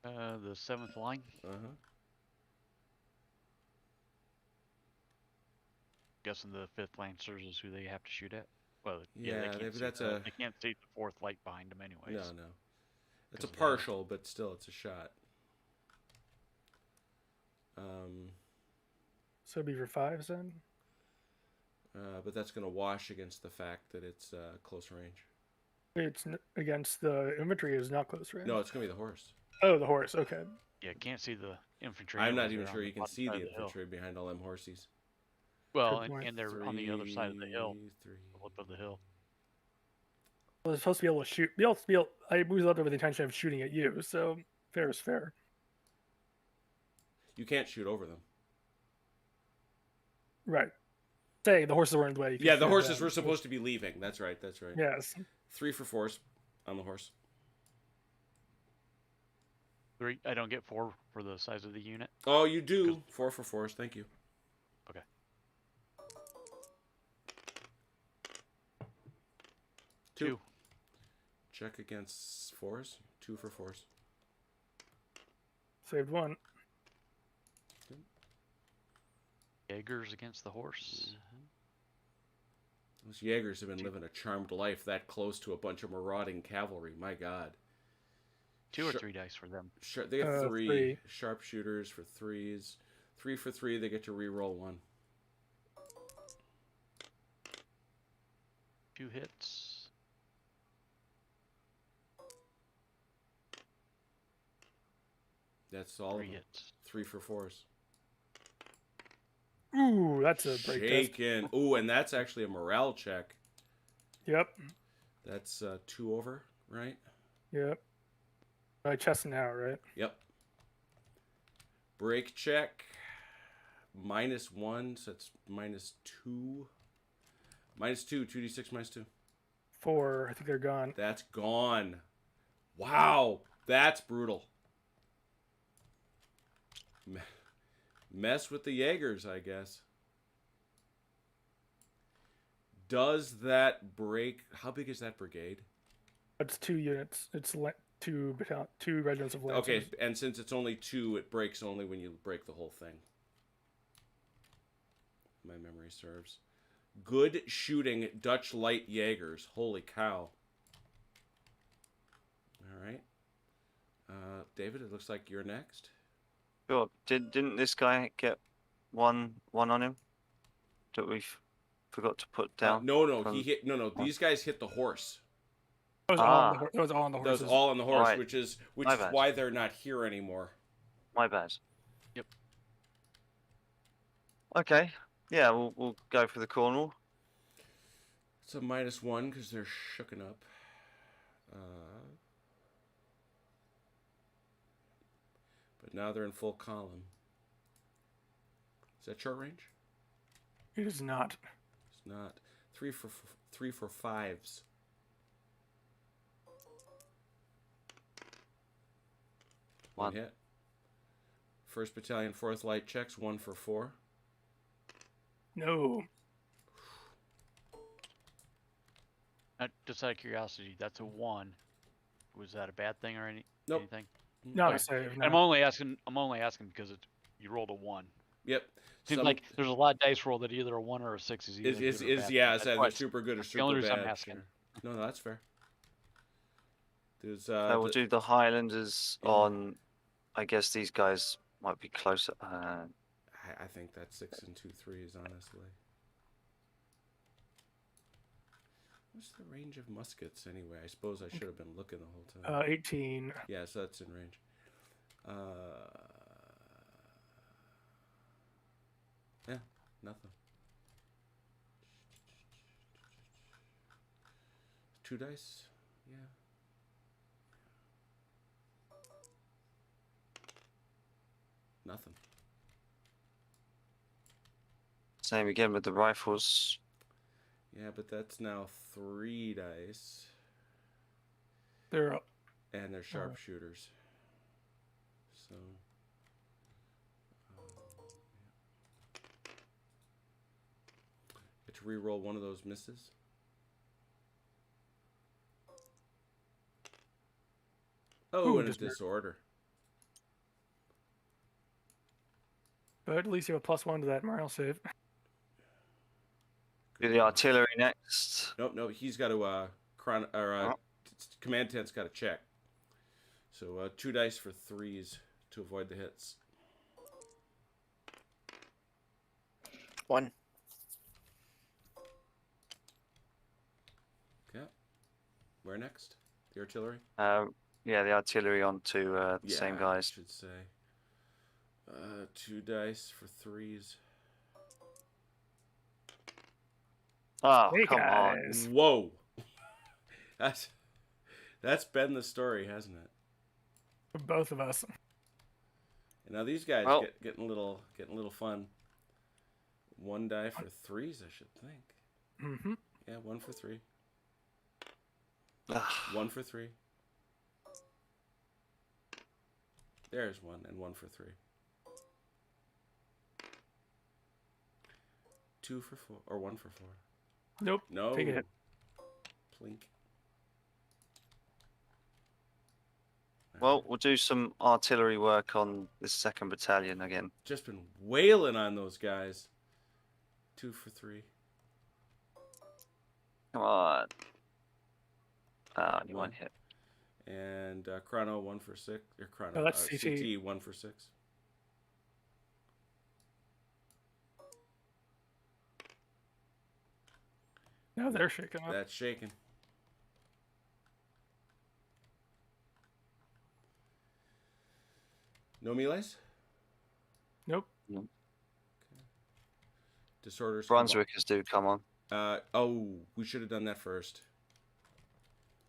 The 7th line. Uh-huh. guessing the 5th Lancers is who they have to shoot at. Well, Yeah, they can't see that's the, a they can't see the 4th light behind them anyways. no. It's a 'cause of the hill. partial, but still, it's a shot. So it'd be for 5s then? But that's going to wash against the fact that it's close range. It's against the infantry is not close range. No, it's going to be the horse. Oh, the horse. Okay. Yeah, can't see the infantry. I'm not anyways, even they're sure on you can bottom see side the of hill. infantry behind all them horses. Well, Good point. and they're on the other side of the hill, Three. the lip of the hill. Well, they're supposed to be able to shoot. I was left with the intention of shooting at you, so fair is fair. You can't shoot over them. Right. Say the horses were in the way. You Yeah, could the shoot horses them. were supposed to be leaving. That's right. That's right. Yes. 3 for force on the horse. 3. I don't get 4 for the size of the unit. Oh, you do. 4 for force. Thank you. Okay. Two. Check against fours. 2 for force. Saved 1. Jaegers against the horse. Those Jaegers have been living a charmed life that close to a bunch of marauding cavalry. My God. 2 or 3 dice for them. They get 3 3. sharpshooters for 3s. 3 for 3. They get to re-roll 1. 2 hits. That's all. 3 of them. hits. 3 for force. Ooh, that's a break test. Shaken. Ooh, and that's actually a morale check. Yep. That's 2 over, right? Yep. Chest now, right? Yep. Break check. -1, so it's -2. -2, 2d6 -2. 4. I think they're gone. That's gone. Wow, that's brutal. Mess with the Jaegers, I guess. Does that break? How big is that brigade? It's 2 units. It's 2 regiments of lancers. Okay, and since it's only 2, it breaks only when you break the whole thing. My memory serves. Good shooting Dutch light Jaegers. Holy cow. All right. David, it looks like you're next. Sure. Didn't this guy get one on him that we forgot to put down? No, from- he hit. No, these guys hit the horse. It was all on the That horses. was all on the horse, Right. which is My bad. why they're not here anymore. My bad. Yep. Okay. Yeah, we'll go for the Cornwall. It's a -1 because they're shooken up. But now they're in full column. Is that short range? It is not. It's not. 3 for 5s. One One. hit. 1st Battalion, 4th Light checks. 1 for 4. No. Just out of curiosity, that's a 1. Was that a bad thing or Nope. anything? Not Okay. a save. And No. I'm only asking because you rolled a 1. Yep. Seems like there's a lot of dice roll that either a 1 or a 6 is either good or bad. It's That's either why super good or that's super the only reason bad. I'm asking. Sure. No, that's fair. There's So we'll do the Highlanders Yeah. on. I guess these guys might be closer. I think that's 6 and 2 3s, honestly. What's the range of muskets anyway? I suppose I should have been looking the whole time. 18. Yeah, so that's in range. Yeah, nothing. 2 dice. Yeah. Nothing. Same again with the rifles. Yeah, but that's now 3 dice. They're up. And they're sharpshooters. So. Get to re-roll one of those misses. Oh, Ooh, and a just weird. disorder. But at least you have a +1 to that morale save. Do the artillery next. Nope. He's got to command tent's got to check. So 2 dice for 3s to avoid the hits. 1. Okay. Where next? The artillery? Yeah, the artillery onto the same I guys. should say. 2 dice for 3s. Oh, Hey, come on. guys. Whoa. That's been the story, hasn't it? For both of us. And now these guys Well- getting a little fun. 1 die for 3s, I should think. Mm-hmm. Yeah, 1 for 3. Ugh. 1 for 3. There's 1 and 1 for 3. 2 for 4 or 1 for 4. Nope. No. Take a hit. Plink. Well, we'll do some artillery work on this 2nd battalion again. Just been wailing on those guys. 2 for 3. Come on. Ah, you 1. won't hit. And Chrono 1 for 6. Or Chrono. Oh, that's CT 1 for 6. Now they're shaking up. That's shaking. No melees? Nope. Disorders. Brunswickers do come on. We should have done that first.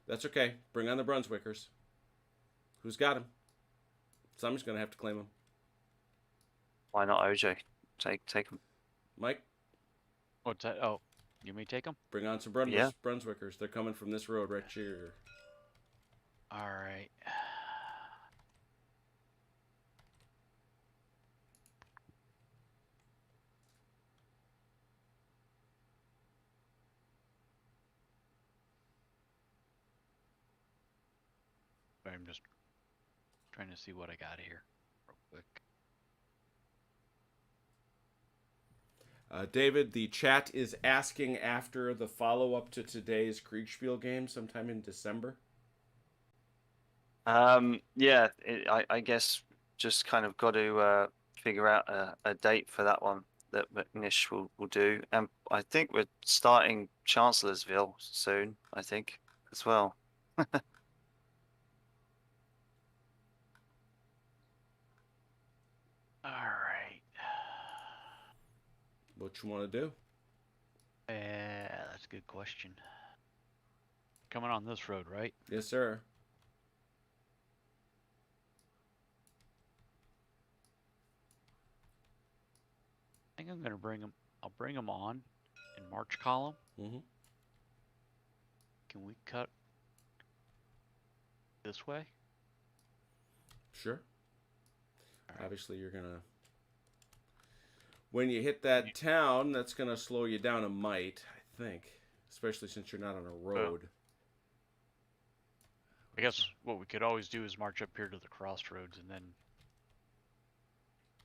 That's okay. Bring on the Brunswickers. Who's got him? Somebody's going to have to claim him. Why not OJ? Take them. Mike, What's that? Oh, you may take them? bring on some Yeah. Brunswickers. They're coming from this road right here. All right. I'm just trying to see what I got here real quick. David, the chat is asking after the follow-up to today's Kriegspiel game sometime in December. Yeah, I guess just kind of got to figure out a date for that one that Nish will do. And I think we're starting Chancellorsville soon, I think, as well. All right. What you want to do? That's a good question. Coming on this road, right? Yes, sir. I think I'm gonna bring them. I'll bring them on in March column. Mm-hmm. Can we cut this way? Sure. All right. Obviously, you're going to... When you hit that town, that's going to slow you down a mite, I think. Especially since you're not on a road. I guess what we could always do is march up here to the crossroads and then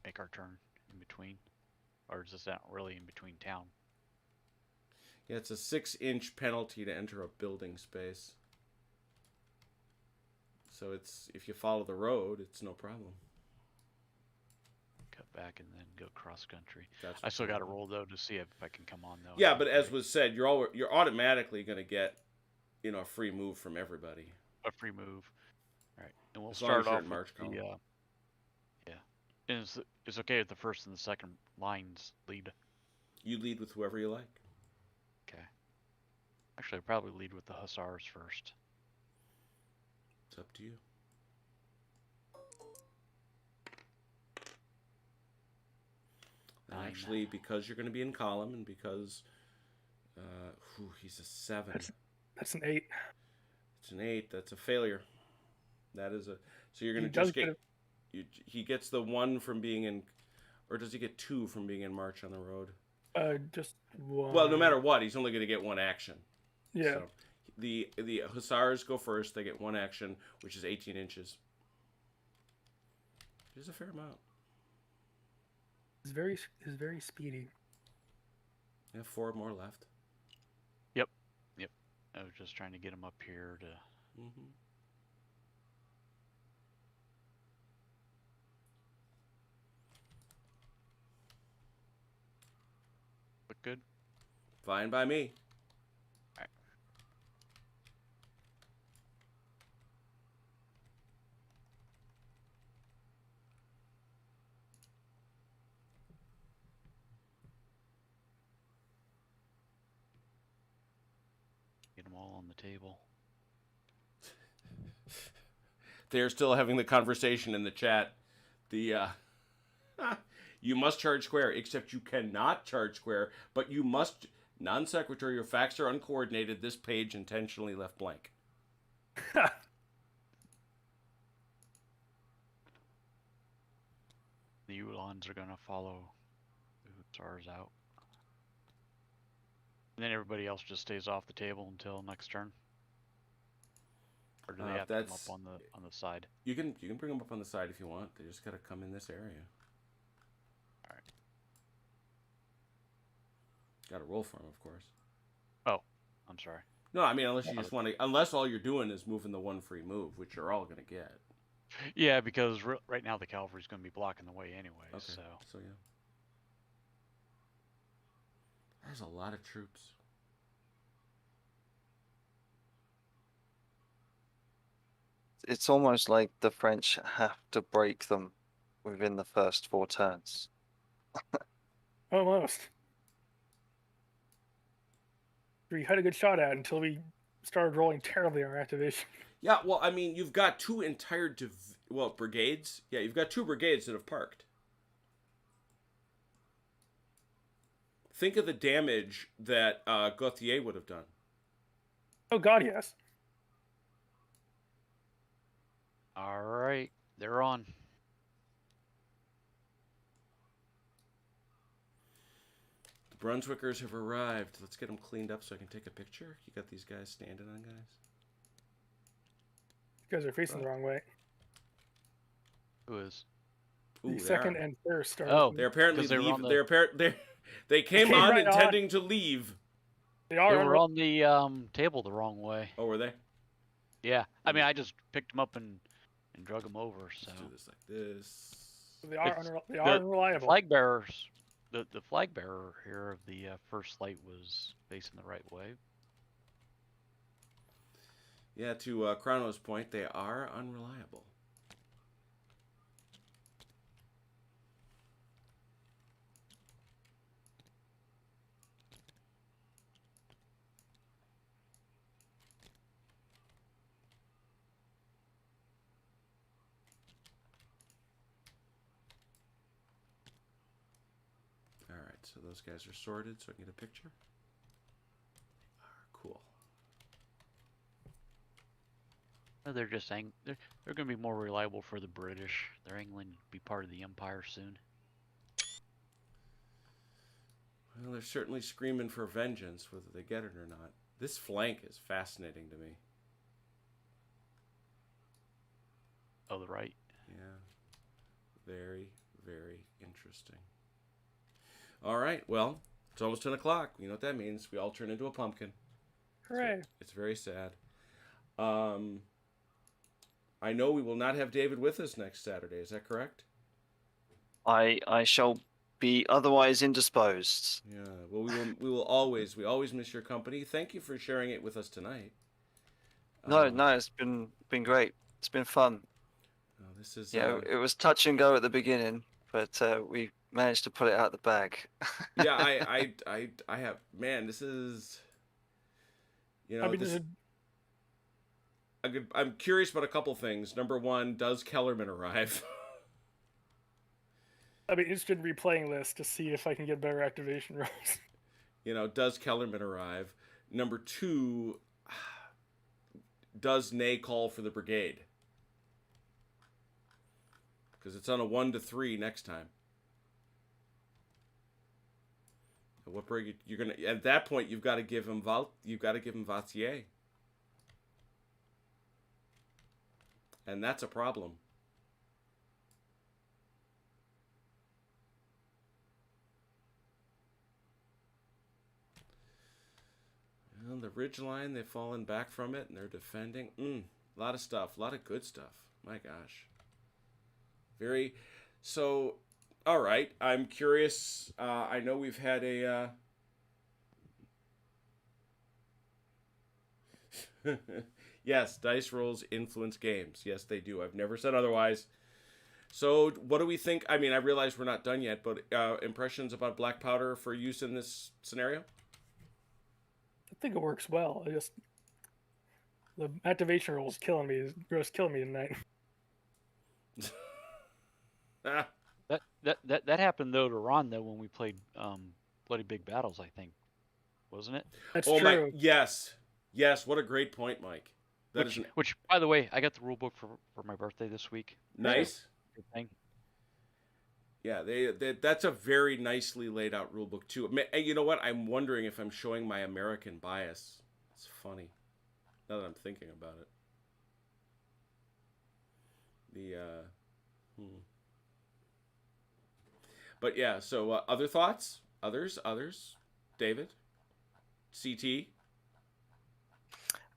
make our turn in between. Or is this not really in between town? Yeah, it's a 6-inch penalty to enter a building space. So it's if you follow the road, it's no problem. Cut back and then go cross country. That's I still got to roll though to see if I can come on though. Yeah, but as was said, you're automatically going to get, a free move from everybody. a free move. All right, and we'll As long as start you're off in March with the column. yeah. And it's okay if the first and the second lines lead. You lead with whoever you like. Okay. Actually, I'd probably lead with the Hussars first. It's up to you. And 9. actually, because you're going to be in column and because he's a 7. That's an 8. It's an 8. That's a failure. That is a... So you're going He to just does get... He gets the 1 from being in... Or does he get 2 from being in march on the road? Just 1. Well, no matter what, he's only going to get 1 action. Yeah. So the Hussars go first. They get 1 action, which is 18 inches. Which is a fair amount. It's very speedy. You have 4 more left. I was just trying to get them up here to. Mm-hmm. Look good. Fine by me. Alright. Get them all on the table. They're still having the conversation in the chat. The you must charge square, except you cannot charge square, but you must non sequitur. Your facts are uncoordinated. This page intentionally left blank. The Ulons are gonna follow the Hussars out. And then everybody else just stays off the table until next turn. Or do they have to come up on the side? You can bring them up on the side if you want. They just gotta come in this area. Alright. Gotta roll for them, of course. Oh, I'm sorry. No, I mean unless you just want to. Unless all you're doing is moving the one free move, which you're all gonna get. Yeah, because right now the cavalry's going to be blocking the way anyway. Okay. So yeah. There's a lot of troops. It's almost like the French have to break them within the first 4 turns. Almost. We had a good shot at until we started rolling terribly on our activation. Yeah, well, I mean, you've got 2 entire brigades. Yeah, you've got 2 brigades that have parked. Think of the damage that Gauthier would have done. Oh God, yes. All right, they're on. The Brunswickers have arrived. Let's get them cleaned up so I can take a picture. You got these guys standing on, guys? You guys are facing the wrong way. Who is? Ooh, The they second are. and first are. Oh. They're apparently 'Cause they were leave. on the- They came came on right on. intending to leave. They They are. were on the table the wrong way. Oh, were they? Yeah, I mean, I just picked them up and drug them over. So Let's do this like this. They are. It's- They are the unreliable. flag bearers, the flag bearer here of the first flight was facing the right way. Yeah, to Chrono's point, they are unreliable. All right, so those guys are sorted, so I can get a picture. Cool. They're just saying they're going to be more reliable for the British. They're England to be part of the empire soon. Well, they're certainly screaming for vengeance, whether they get it or not. This flank is fascinating to me. Oh, the right. Yeah. Very, very interesting. All right, well, it's almost 10 o'clock. You know what that means. We all turn into a pumpkin. Hooray! It's very sad. I know we will not have David with us next Saturday. Is that correct? I shall be otherwise indisposed. Yeah. Well, we always miss your company. Thank you for sharing it with us tonight. No, it's been great. It's been fun. Oh, this is Yeah, it was touch and go at the beginning, but we managed to put it out the bag. yeah, I have, man, this is, you know, I mean, I'm curious about a couple things. Number one, does Kellerman arrive? I'll be interested in replaying this to see if I can get better activation rolls. You know, does Kellerman arrive? Number two, does Ney call for the brigade? Because it's on a 1-3 next time. What brigade you're gonna? At that point, you've got to give him Vautier, and that's a problem. Well, the ridge line. They've fallen back from it, and they're defending. A lot of stuff. A lot of good stuff. My gosh. Very... So, all right. I'm curious. I know we've had a... Yes, dice rolls influence games. Yes, they do. I've never said otherwise. So, what do we think? I mean, I realize we're not done yet, but impressions about black powder for use in this scenario? I think it works well. The activation roll is killing me. It's killing me tonight. That happened though to Ron though when we played Bloody Big Battles, I think, wasn't it? That's Oh true. my! Yes. What a great point, Mike. Which, by the way, I got the rule book for my birthday this week. Nice. Good thing. Yeah, that's a very nicely laid out rule book too. You know what? I'm wondering if I'm showing my American bias. It's funny, now that I'm thinking about it. But yeah. So other thoughts? Others? David, CT.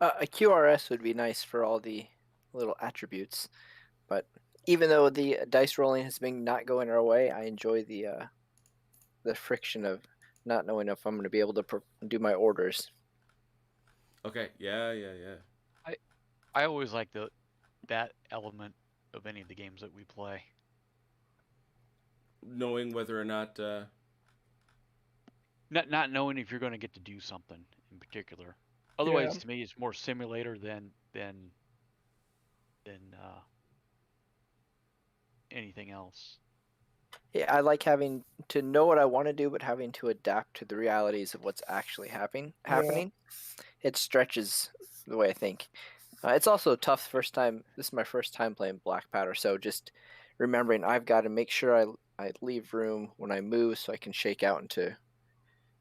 A QRS would be nice for all the little attributes, but even though the dice rolling has been not going our way, I enjoy the friction of not knowing if I'm going to be able to do my orders. Okay. Yeah. I always like that element of any of the games that we play. Knowing whether or not. Not knowing if you're going to get to do something in particular. Otherwise, to me, it's more simulator than anything else. Yeah, I like having to know what I want to do, but having to adapt to the realities of what's actually happening. It stretches the way I think. It's also a tough first time. This is my first time playing Black Powder, so just remembering I've got to make sure I leave room when I move so I can shake out into,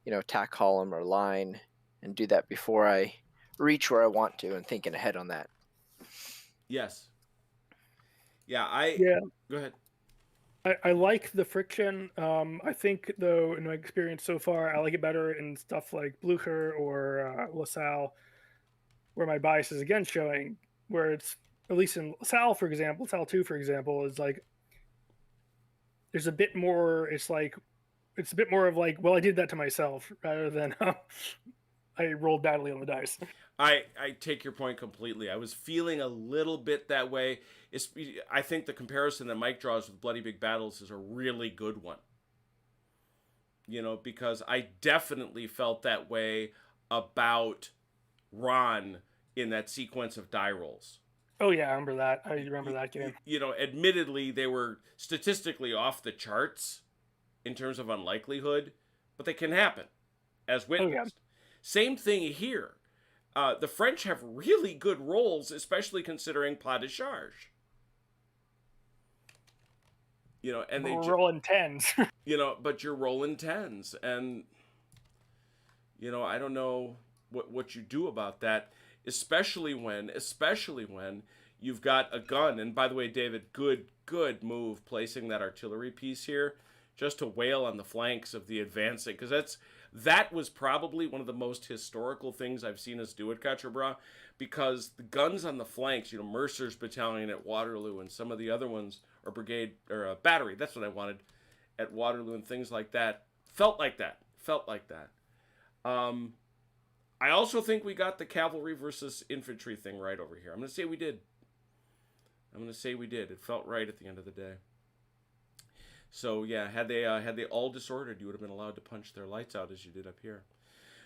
attack column or line, and do that before I reach where I want to, and thinking ahead on that. Yes. Yeah. Go ahead. I like the friction. I think, though, in my experience so far, I like it better in stuff like Blucher or LaSalle, where my bias is again showing, where it's, at least in LaSalle, for example, LaSalle 2, for example, is like, there's a bit more, it's a bit more of like, well, I did that to myself, rather than I rolled badly on the dice. I take your point completely. I was feeling a little bit that way. I think the comparison that Mike draws with Bloody Big Battles is a really good one. Because I definitely felt that way about Ron in that sequence of die rolls. Oh yeah, I remember that. I remember that game. Admittedly, they were statistically off the charts in terms of unlikelihood, but they can happen, as witnessed. Oh, yeah. Same thing here. The French have really good rolls, especially considering Plat de Charge. And we're rolling tens. But you're rolling tens, and I don't know what you do about that, especially when you've got a gun. And by the way, David, good move placing that artillery piece here, just to wail on the flanks of the advancing, because that was probably one of the most historical things I've seen us do at Quatre, because the guns on the flanks, Mercer's battalion at Waterloo and some of the other ones, or brigade, or battery, that's what I wanted, at Waterloo and things like that, felt like that. I also think we got the cavalry versus infantry thing right over here. I'm going to say we did. It felt right at the end of the day. So yeah, had they all disordered, you would have been allowed to punch their lights out as you did up here.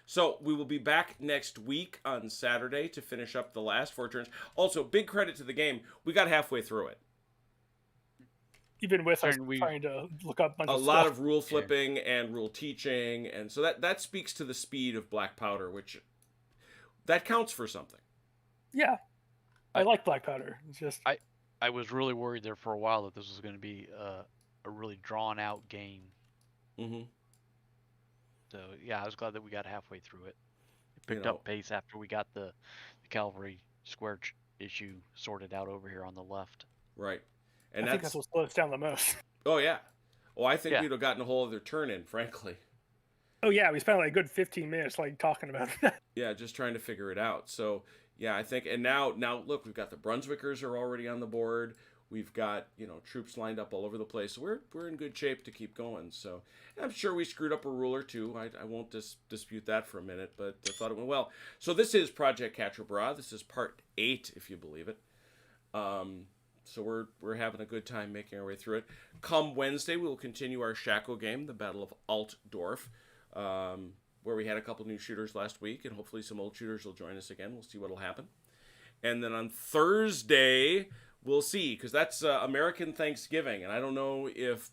So we will be back next week on Saturday to finish up the last 4 turns. Also, big credit to the game. We got halfway through it. Even with us trying to look up a lot of rule flipping and rule teaching, and so that speaks to the speed of Black Powder, which that counts for something. Yeah, I like Black Powder. It's just I was really worried there for a while that this was going to be a really drawn out game. Mm-hmm. So yeah, I was glad that we got halfway through it. It picked up pace after we got the cavalry square issue sorted out over here on the left. Right. And I think that's what slowed us down the most. Oh yeah. Oh, I think we'd have gotten a whole other turn in, frankly. Oh yeah, we spent like a good 15 minutes like talking about that. Yeah, just trying to figure it out. So yeah, I think, and now look, we've got the Brunswickers are already on the board. We've got troops lined up all over the place. So we're in good shape to keep going. So I'm sure we screwed up a rule or two. I won't dispute that for a minute, but I thought it went well. So this is Project Quatre. This is part 8, if you believe it. So we're having a good time making our way through it. Come Wednesday, we will continue our Shaco game, the Battle of Altdorf, where we had a couple new shooters last week, and hopefully some old shooters will join us again. We'll see what'll happen. And then on Thursday, we'll see, because that's American Thanksgiving, and I don't know if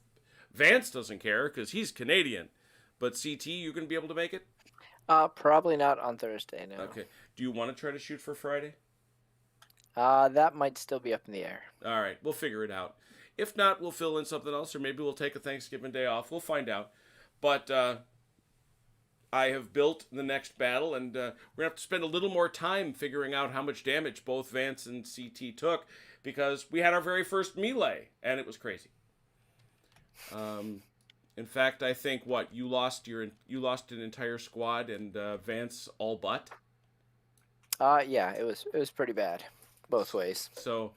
Vance doesn't care, because he's Canadian. But CT, you going to be able to make it? Probably not on Thursday, no. Okay. Do you want to try to shoot for Friday? That might still be up in the air. All right, we'll figure it out. If not, we'll fill in something else, or maybe we'll take a Thanksgiving day off. We'll find out. But I have built the next battle, and we're going to have to spend a little more time figuring out how much damage both Vance and CT took, because we had our very first melee, and it was crazy. In fact, I think you lost an entire squad, and Vance all but. Yeah, it was pretty bad, both ways. So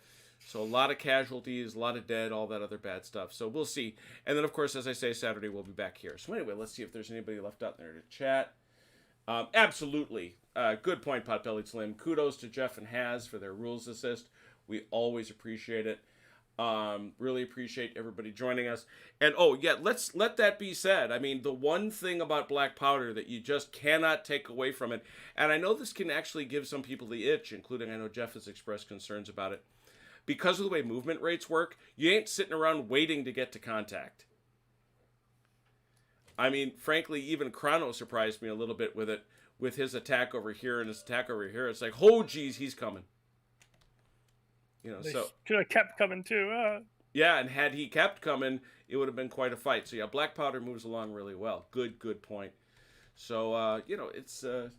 a lot of casualties, a lot of dead, all that other bad stuff. So we'll see. And then, of course, as I say, Saturday we'll be back here. So anyway, let's see if there's anybody left out there to chat. Absolutely. Good point, Potbellied Slim. Kudos to Jeff and Haz for their rules assist. We always appreciate it. Really appreciate everybody joining us. And let's let that be said. I mean, the one thing about black powder that you just cannot take away from it, and I know this can actually give some people the itch, including I know Jeff has expressed concerns about it. Because of the way movement rates work, you ain't sitting around waiting to get to contact. I mean, frankly, even Chrono surprised me a little bit with it, with his attack over here and his attack over here. It's like, oh, geez, he's coming. They should have kept coming too. Yeah, and had he kept coming, it would have been quite a fight. So yeah, black powder moves along really well. Good point. So it's a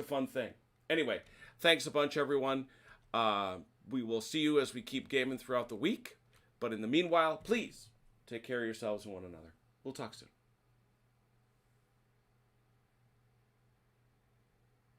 fun thing. Anyway, thanks a bunch, everyone. We will see you as we keep gaming throughout the week. But in the meanwhile, please take care of yourselves and one another. We'll talk soon.